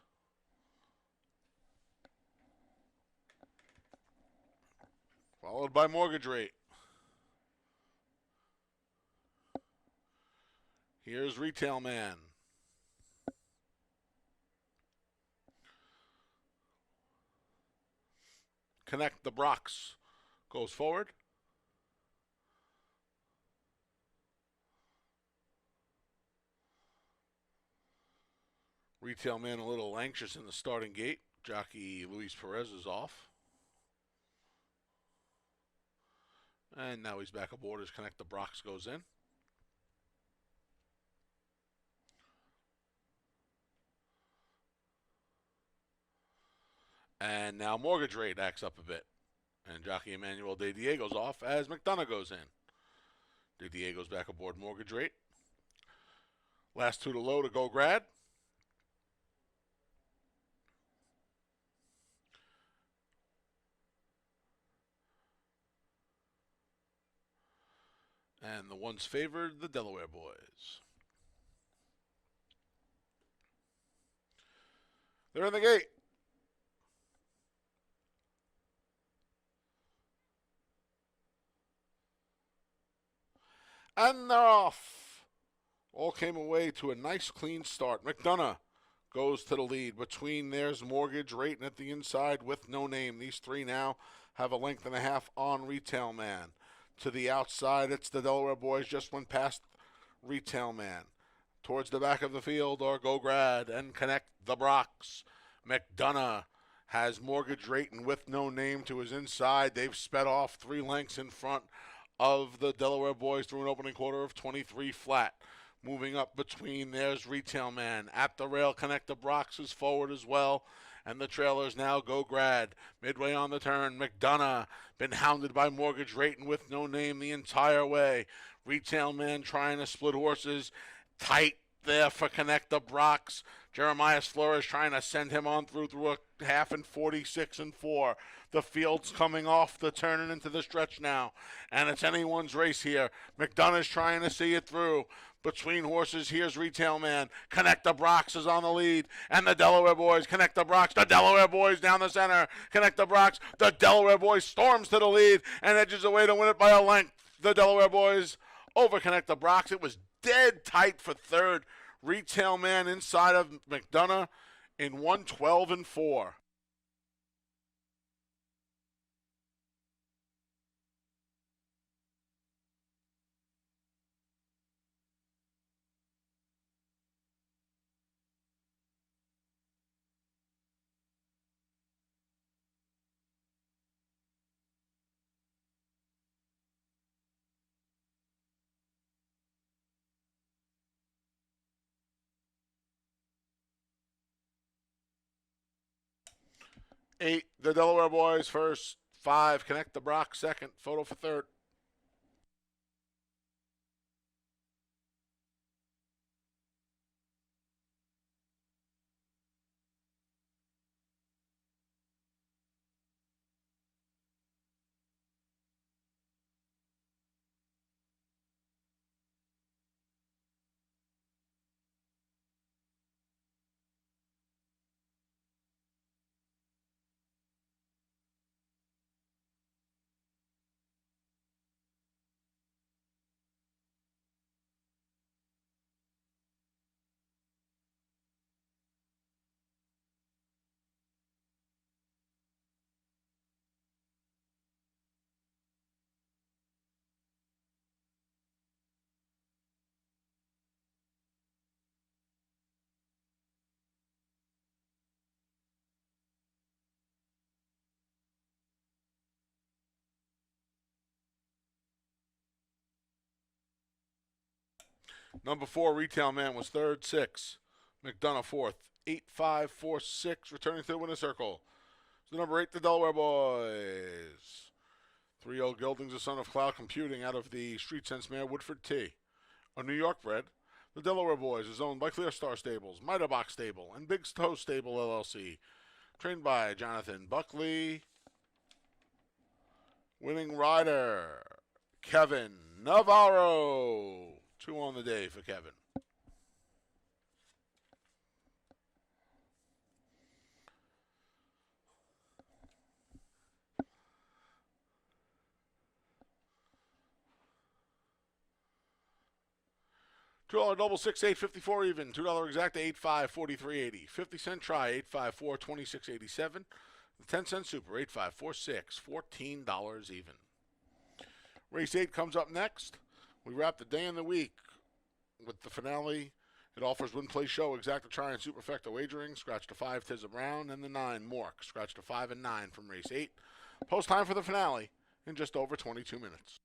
Followed by Mortgage Rate. Here's Retail Man. Connect the Brox goes forward. Retail Man a little anxious in the starting gate. Jockey Luis Perez is off. And now he's back aboard as Connect the Brox goes in. And now Mortgage Rate acts up a bit. And jockey Emmanuel De Diego's off as McDonough goes in. De Diego's back aboard Mortgage Rate. Last two to load to Go Grad. And the ones favored, the Delaware boys. They're in the gate. And they're off. All came away to a nice clean start. McDonough goes to the lead. Between there's Mortgage Rate and at the inside With No Name. These three now have a length and a half on Retail Man. To the outside, it's the Delaware boys. Just went past Retail Man. Towards the back of the field are Go Grad and Connect the Brox. McDonough has Mortgage Rate and With No Name to his inside. They've sped off 3 lengths in front of the Delaware boys through an opening quarter of 23 flat. Moving up between, there's Retail Man. At the rail, Connect the Brox is forward as well. And the trailers now Go Grad. Midway on the turn, McDonough been hounded by Mortgage Rate and With No Name the entire way. Retail Man trying to split horses. Tight there for Connect the Brox. Jeremias Flores trying to send him on through a half in 46 and 4. The field's coming off the turn and into the stretch now. And it's anyone's race here. McDonough's trying to see it through. Between horses, here's Retail Man. Connect the Brox is on the lead. And the Delaware boys Connect the Brox. The Delaware boys down the center. Connect the Brox. The Delaware boys storms to the lead and edges away to win it by a length. The Delaware boys over Connect the Brox. It was dead tight for third. Retail Man inside of McDonough in 112 and 4. Eight, the Delaware boys first. 5, Connect the Brox second. Photo for third. Number 4, Retail Man was third. 6, McDonough fourth. 8, 5, 4, 6, returning to the winner's circle. So number 8, the Delaware boys. 3-0 Geldings, the son of Cloud Computing, out of the Street Sense mare Woodford T. A New York bred, the Delaware boys is owned by Clear Star Stables, Mitre Box Stable, and Big Toe Stable LLC. Trained by Jonathan Buckley. Winning rider, Kevin Navarro. 2 on the day for Kevin. $2 double 6 8 54 even. $2 exact 8 5 43 80. 50-cent try 8 5 4 26 87. The 10-cent super 8 5 4 6 $14 even. Race 8 comes up next. We wrap the day and the week with the finale. It offers win, play, show, exacta, try, and superfecta wagering. Scratch to 5, Tizza Brown, and the 9, Mork. Scratch to 5 and 9 from race 8. Post time for the finale in just over 22 minutes.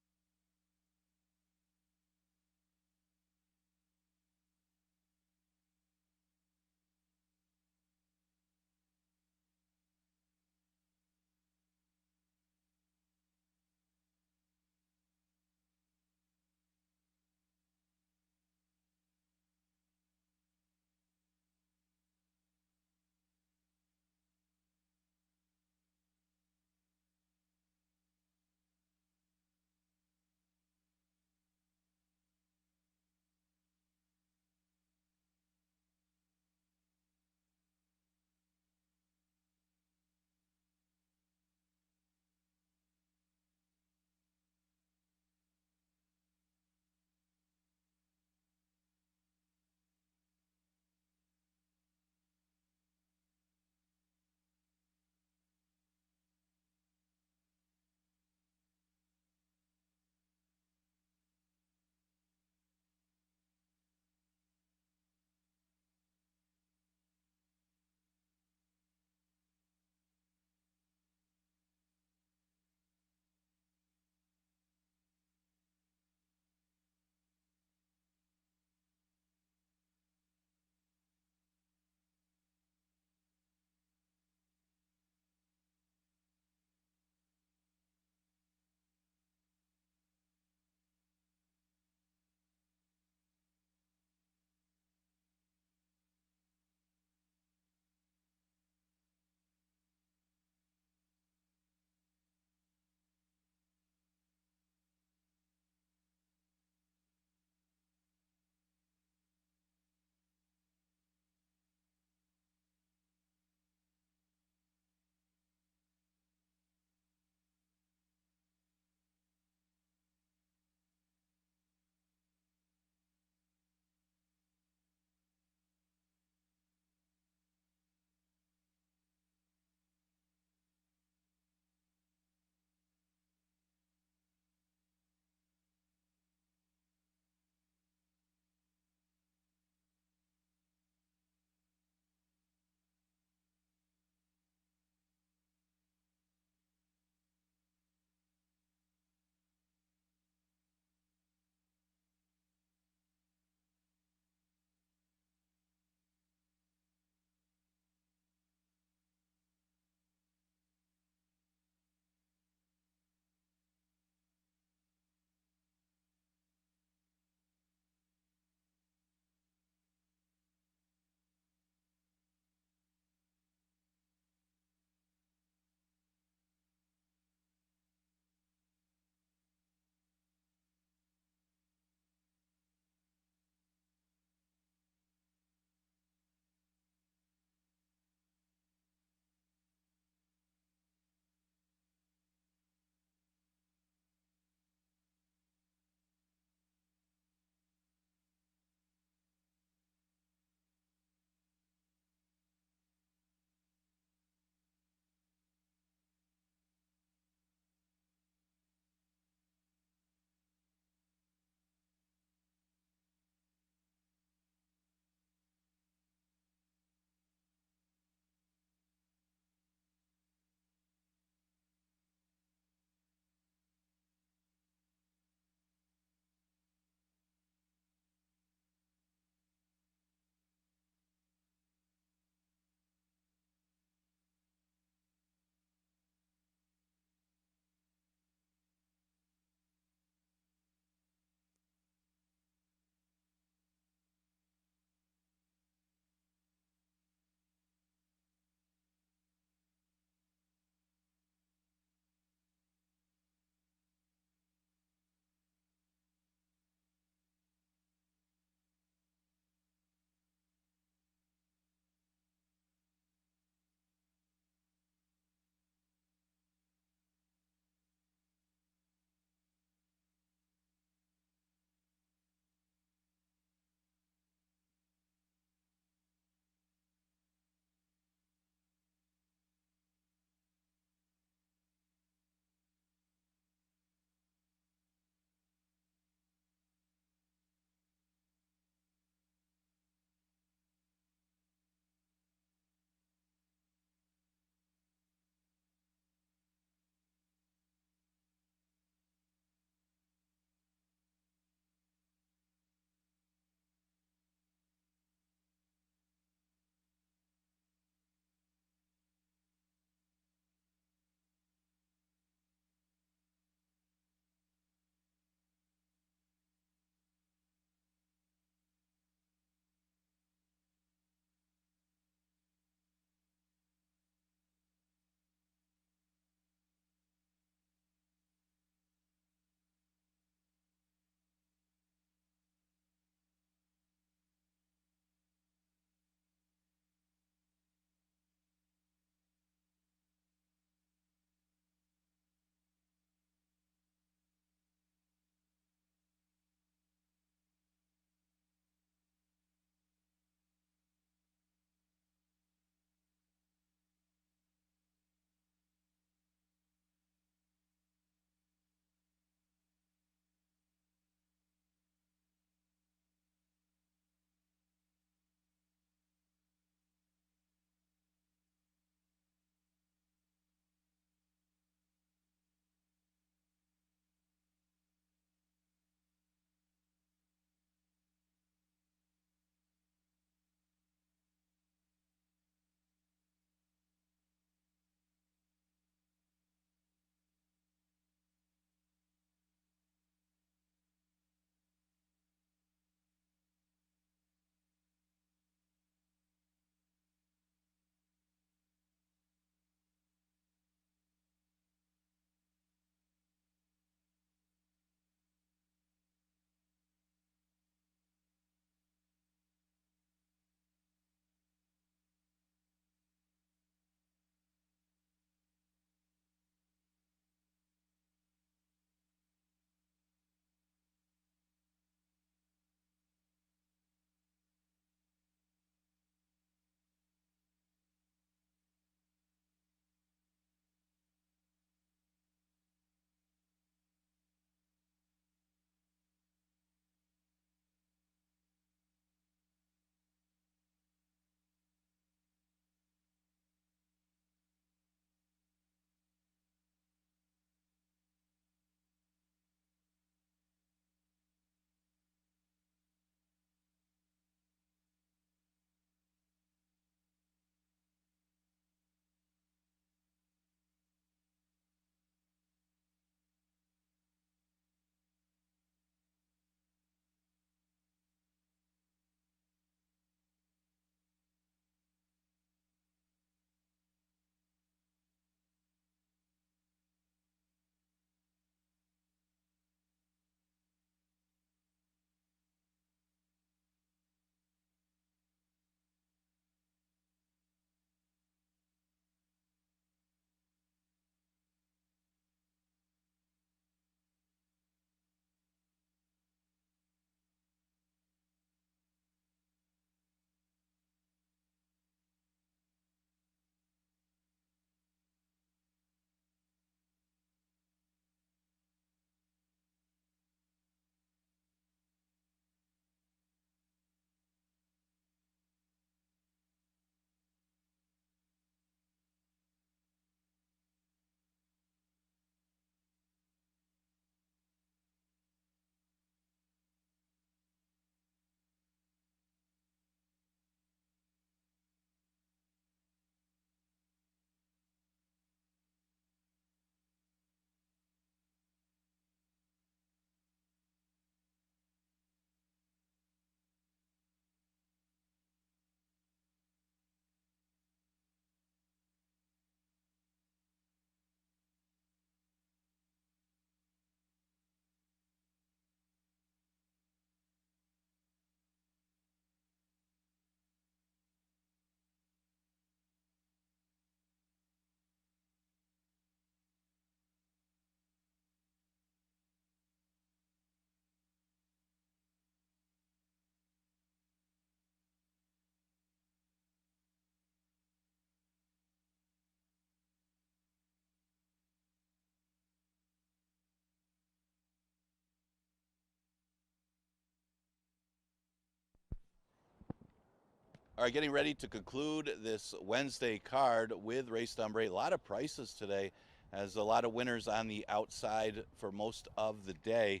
All right, getting ready to conclude this Wednesday card with race number 8. A lot of prices today, as a lot of winners on the outside for most of the day.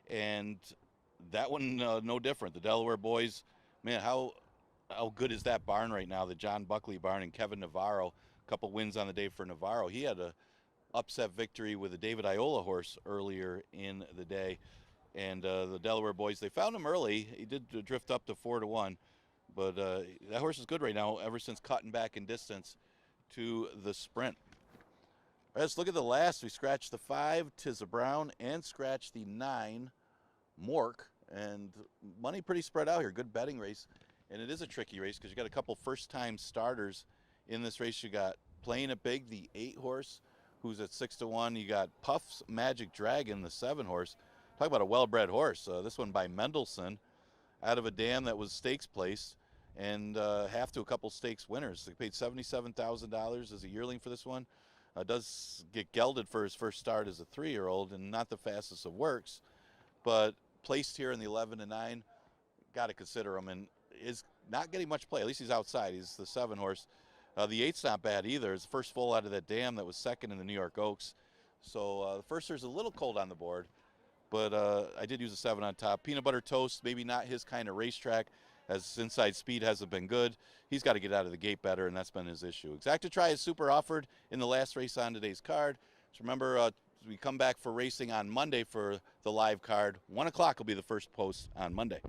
And that one, no different. The Delaware boys, man, how good is that barn right now? The John Buckley barn and Kevin Navarro. A couple wins on the day for Navarro. He had a upset victory with a David Iola horse earlier in the day. And the Delaware boys, they found him early. He did drift up to 4-1. But that horse is good right now ever since cutting back in distance to the sprint. All right, let's look at the last. We scratched the 5, Tizza Brown, and scratched the 9, Mork. And money pretty spread out here. Good betting race. And it is a tricky race because you got a couple first-time starters in this race. You got Playing It Big, the 8 horse, who's at 6-1. You got Puff's Magic Dragon, the 7 horse. Talk about a well-bred horse. This one by Mendelssohn, out of a dam that was stakes placed, and half to a couple stakes winners. They paid $77,000 as a yearling for this one. Does get gelded for his first start as a 3-year-old, and not the fastest of works, but placed here in the 11-9. Got to consider him, and is not getting much play. At least he's outside. He's the 7 horse. The 8's not bad either. It's the first full out of that dam that was second in the New York Oaks. So the first there's a little cold on the board, but I did use a 7 on top. Peanut Butter Toast, maybe not his kind of racetrack, as inside speed hasn't been good. He's got to get out of the gate better, and that's been his issue. Exacta Try is super offered in the last race on today's card. So remember, we come back for racing on Monday for the live card. 1 o'clock will be the first post on Monday.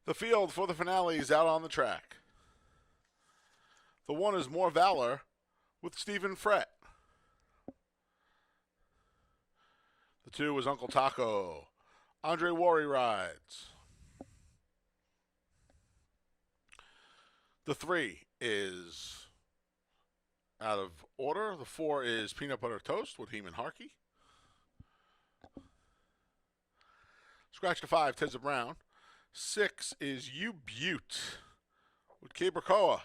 The field for the finale is out on the track. The 1 is More Valor with Stephen Frett. The 2 is Uncle Taco. Andre Worry rides. The 3 is out of order. The 4 is Peanut Butter Toast with Heeman Harkey. Scratch the 5, Tizza Brown. 6 is You Butte with Cabracoa.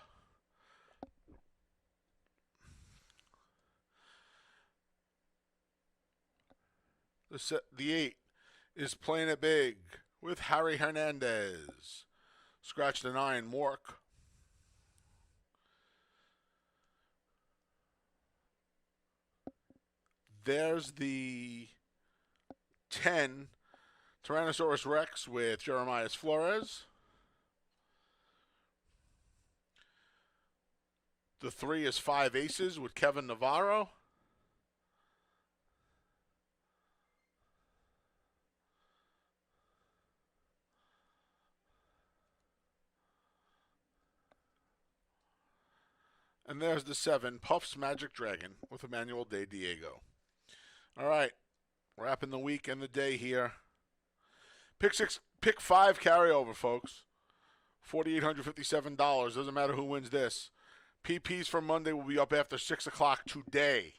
The 8 is Playing It Big with Harry Hernandez. Scratch the 9, Mork. There's the 10, Tyrannosaurus Rex with Jeremias Flores. The 3 is 5 Aces with Kevin Navarro. And there's the 7, Puff's Magic Dragon with Emmanuel De Diego. All right, wrapping the week and the day here. Pick 5 carryover, folks. $4,857. Doesn't matter who wins this. PPs for Monday will be up after 6 o'clock today.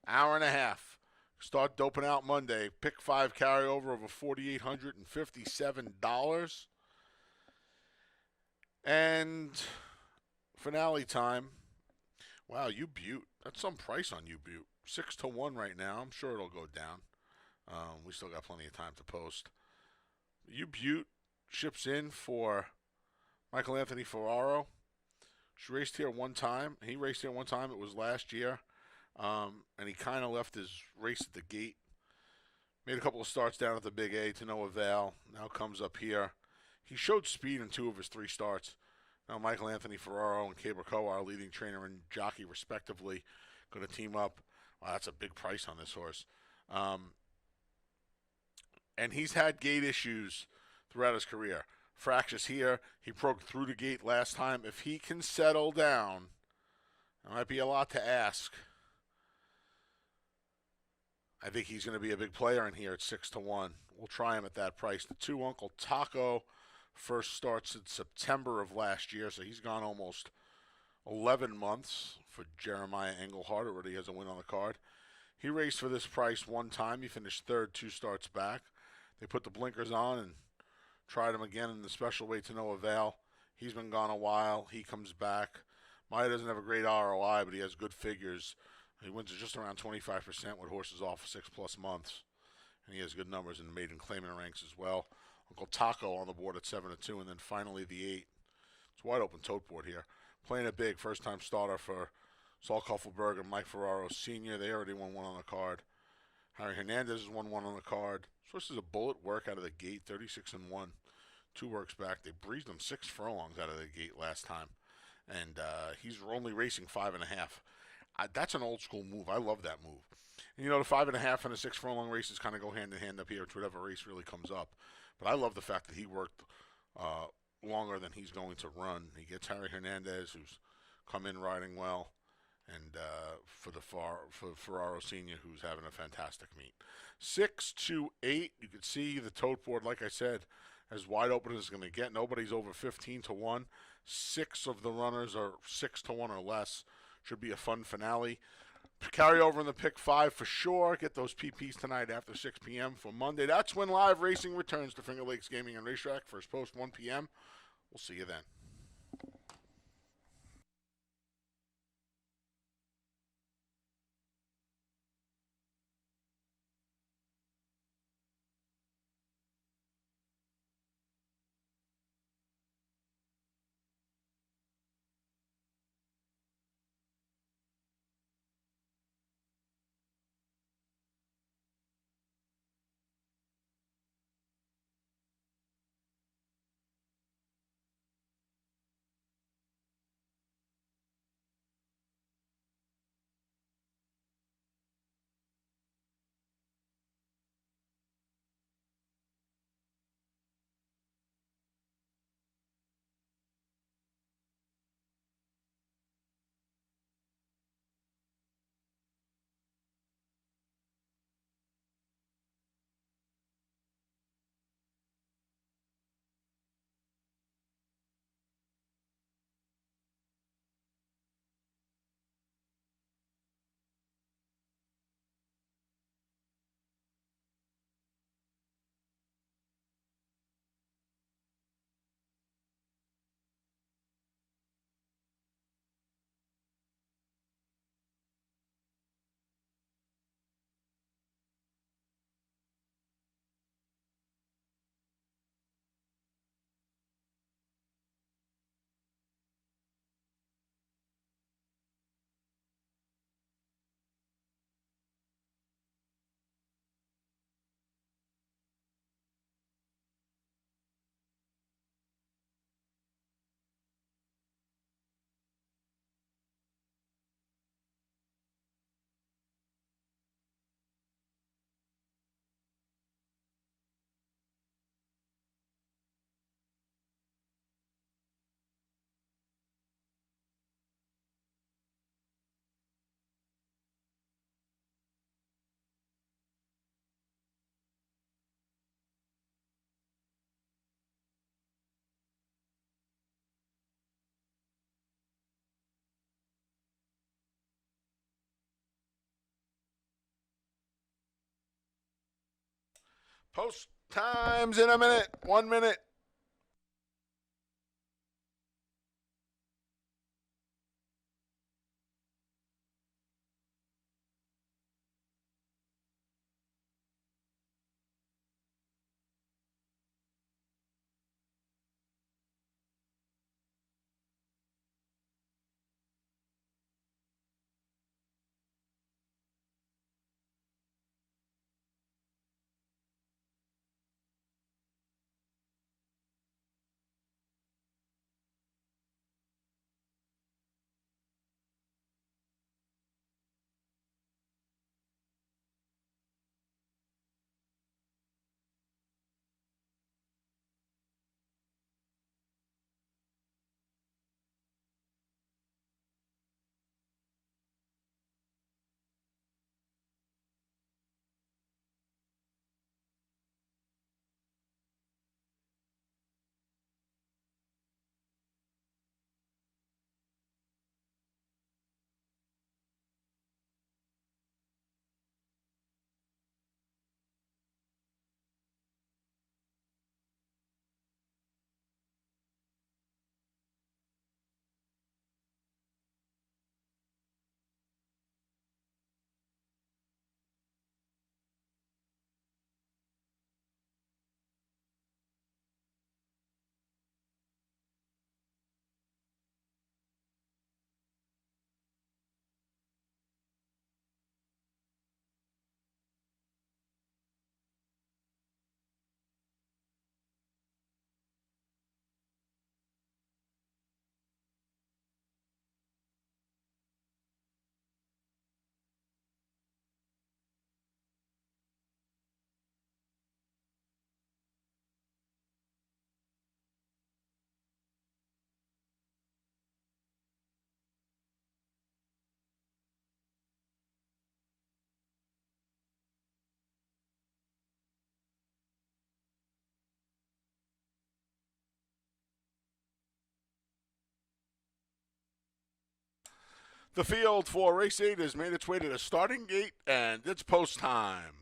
Hour and a half. Start doping out Monday. Pick 5 carryover over $4,857. And finale time. Wow, You Butte. That's some price on You Butte. 6-1 right now. I'm sure it'll go down. We still got plenty of time to post. You Butte ships in for Michael Anthony Ferraro. She raced here one time. He raced here one time. It was last year. And he kind of left his race at the gate. Made a couple of starts down at the Big A to no avail. Now comes up here. He showed speed in 2 of his 3 starts. Now Michael Anthony Ferraro and Cabracoa, our leading trainer and jockey respectively, going to team up. Wow, that's a big price on this horse. And he's had gate issues throughout his career. Fractures here. He broke through the gate last time. If he can settle down, that might be a lot to ask. I think he's going to be a big player in here at 6-1. We'll try him at that price. The 2 Uncle Taco first starts in September of last year, so he's gone almost 11 months for Jeremiah Engelhardt. Already has a win on the card. He raced for this price one time. He finished 3rd 2 starts back. They put the blinkers on and tried him again in the special weight to no avail. He's been gone a while. He comes back. Maya doesn't have a great ROI, but he has good figures. He wins at just around 25% with horses off for 6+ months. And he has good numbers in the maiden claimant ranks as well. Uncle Taco on the board at 7-2, and then finally the 8. It's a wide open tote board here. Playing it big, first time starter for Saul Kuffelberg and Mike Ferraro Sr. They already won 1 on the card. Harry Hernandez has won 1 on the card. This is a bullet work out of the gate, 36-1. 2 works back. They breezed him 6 furlongs out of the gate last time. And he's only racing 5.5. That's an old school move. I love that move. And the 5.5 and the 6 furlong races kind of go hand in hand up here. It's whatever race really comes up. But I love the fact that he worked longer than he's going to run. He gets Harry Hernandez, who's come in riding well, and for Ferraro Senior, who's having a fantastic meet. 6-8. You can see the tote board, like I said, as wide open as it's going to get. Nobody's over 15-1. 6 of the runners are 6-1 or less. Should be a fun finale. Carry over in the pick 5 for sure. Get those PPs tonight after 6 p.m. for Monday. That's when live racing returns to Finger Lakes Gaming and Racetrack. First post 1 p.m. We'll see you then. Post times in a minute. 1 minute. The field for race 8 has made its way to the starting gate, and it's post time.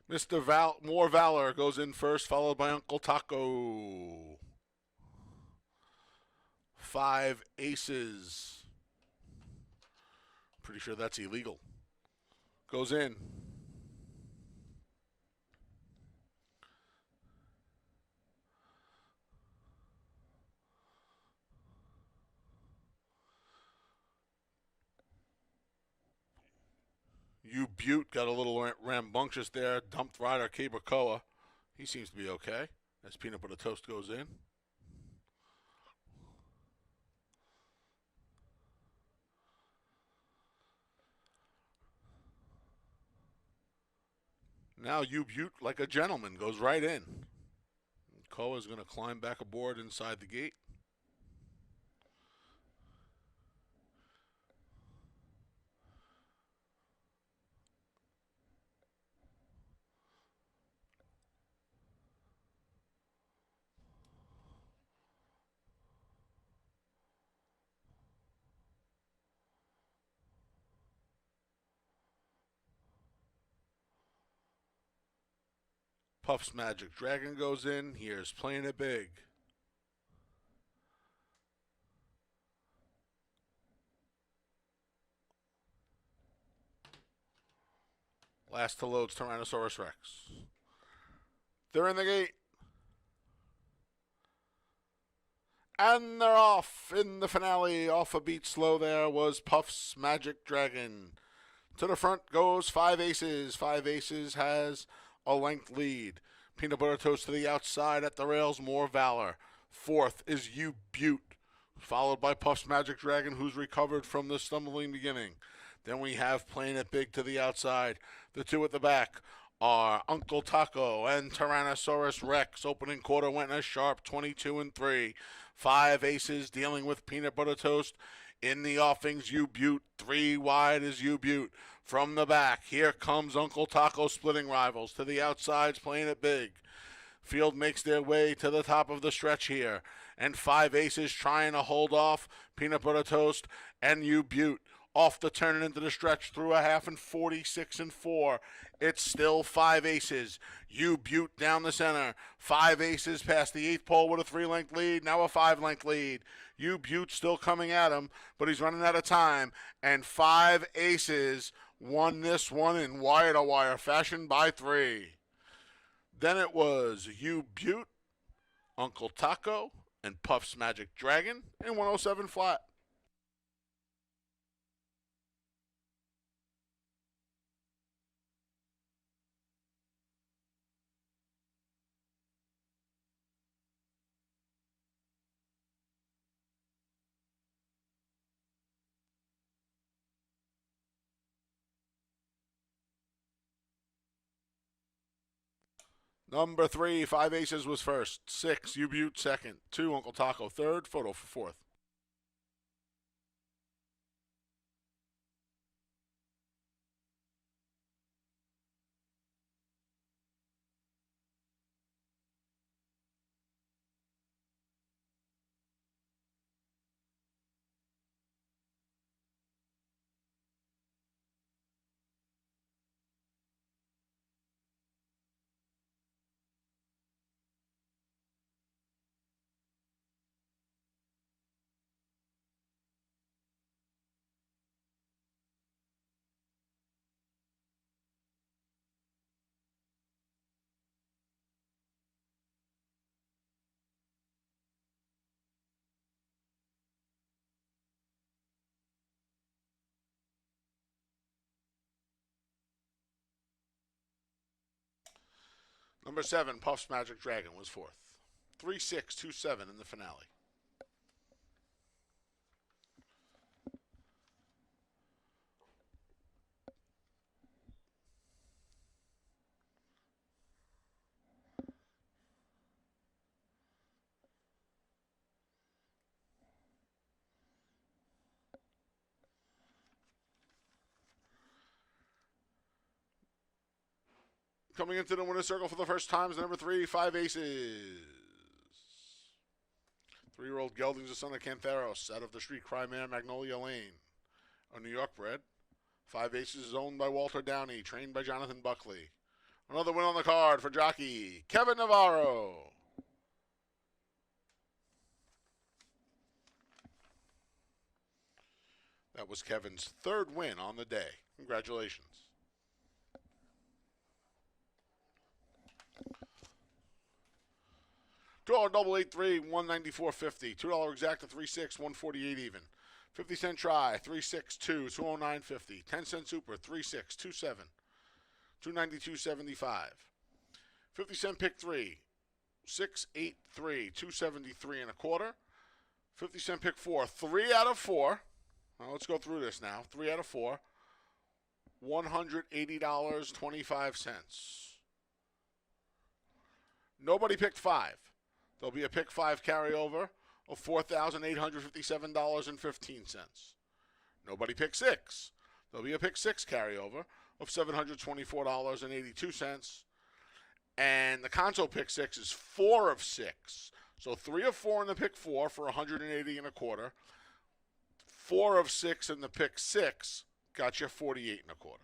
Mr. More Valor goes in first, followed by Uncle Taco. 5 Aces. Pretty sure that's illegal. Goes in. You Butte got a little rambunctious there. Dumped rider Cabercoa. He seems to be okay as Peanut Butter Toast goes in. Now You Butte, like a gentleman, goes right in. Koa's going to climb back aboard inside the gate. Puff's Magic Dragon goes in. Here's Playing It Big. Last to load's Tyrannosaurus Rex. They're in the gate. And they're off in the finale. Off a beat slow there was Puff's Magic Dragon. To the front goes 5 Aces. 5 Aces has a length lead. Peanut Butter Toast to the outside at the rails. More Valor. Fourth is You Butte, followed by Puff's Magic Dragon, who's recovered from the stumbling beginning. Then we have Playing It Big to the outside. The two at the back are Uncle Taco and Tyrannosaurus Rex. Opening quarter went in a sharp 22-3. 5 Aces dealing with Peanut Butter Toast. In the offings, You Butte. 3 wide is You Butte. From the back, here comes Uncle Taco splitting rivals. To the outsides, Playing It Big. Field makes their way to the top of the stretch here. And 5 Aces trying to hold off Peanut Butter Toast and You Butte. Off the turn into the stretch through a half and 46-4. It's still 5 Aces. You Butte down the center. 5 Aces past the 8th pole with a 3-length lead. Now a 5-length lead. You Butte still coming at him, but he's running out of time. And 5 Aces won this one in wire-to-wire fashion by 3. Then it was You Butte, Uncle Taco, and Puff's Magic Dragon in 107 flat. Number 3, 5 Aces was first. 6, You Butte second. 2, Uncle Taco third. Photo for fourth. Number 7, Puff's Magic Dragon was fourth. 3-6-2-7 in the finale. Coming into the winner's circle for the first time is number 3, 5 Aces. 3-year-old Gelding's the son of Cantheros out of the Street Cry Mare Magnolia Lane. A New York bred. 5 Aces is owned by Walter Downey, trained by Jonathan Buckley. Another win on the card for jockey Kevin Navarro. That was Kevin's 3rd win on the day. Congratulations. $2 double 8-3, $194.50. $2 exact to 3-6, $148 even. 50-cent try, 3-6-2, $209.50. 10-cent super, 3-6, 2-7, $292.75. 50-cent pick 3, 6-8-3, $273 and a quarter. 50-cent pick 4, 3 out of 4. Now let's go through this now. 3 out of 4, $180.25. Nobody picked 5. There'll be a pick 5 carryover of $4,857.15. Nobody picked 6. There'll be a pick 6 carryover of $724.82. And the console pick 6 is 4 of 6. So 3 of 4 in the pick 4 for $180 and a quarter. 4 of 6 in the pick 6 got you $48 and a quarter.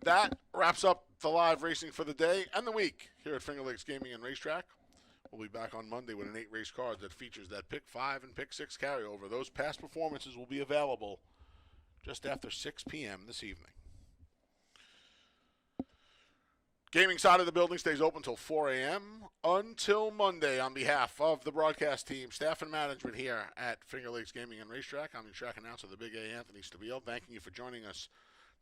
That wraps up the live racing for the day and the week here at Finger Lakes Gaming and Racetrack. We'll be back on Monday with an 8-race card that features that pick 5 and pick 6 carryover. Those past performances will be available just after 6 p.m. this evening. Gaming side of the building stays open until 4 a.m. until Monday. On behalf of the broadcast team, staff, and management here at Finger Lakes Gaming and Racetrack, I'm your track announcer, the Big A, Anthony Stabile, thanking you for joining us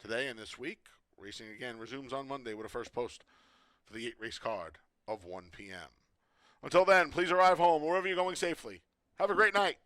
today and this week. Racing again resumes on Monday with a first post for the 8-race card of 1 p.m. Until then, please arrive home wherever you're going safely. Have a great night.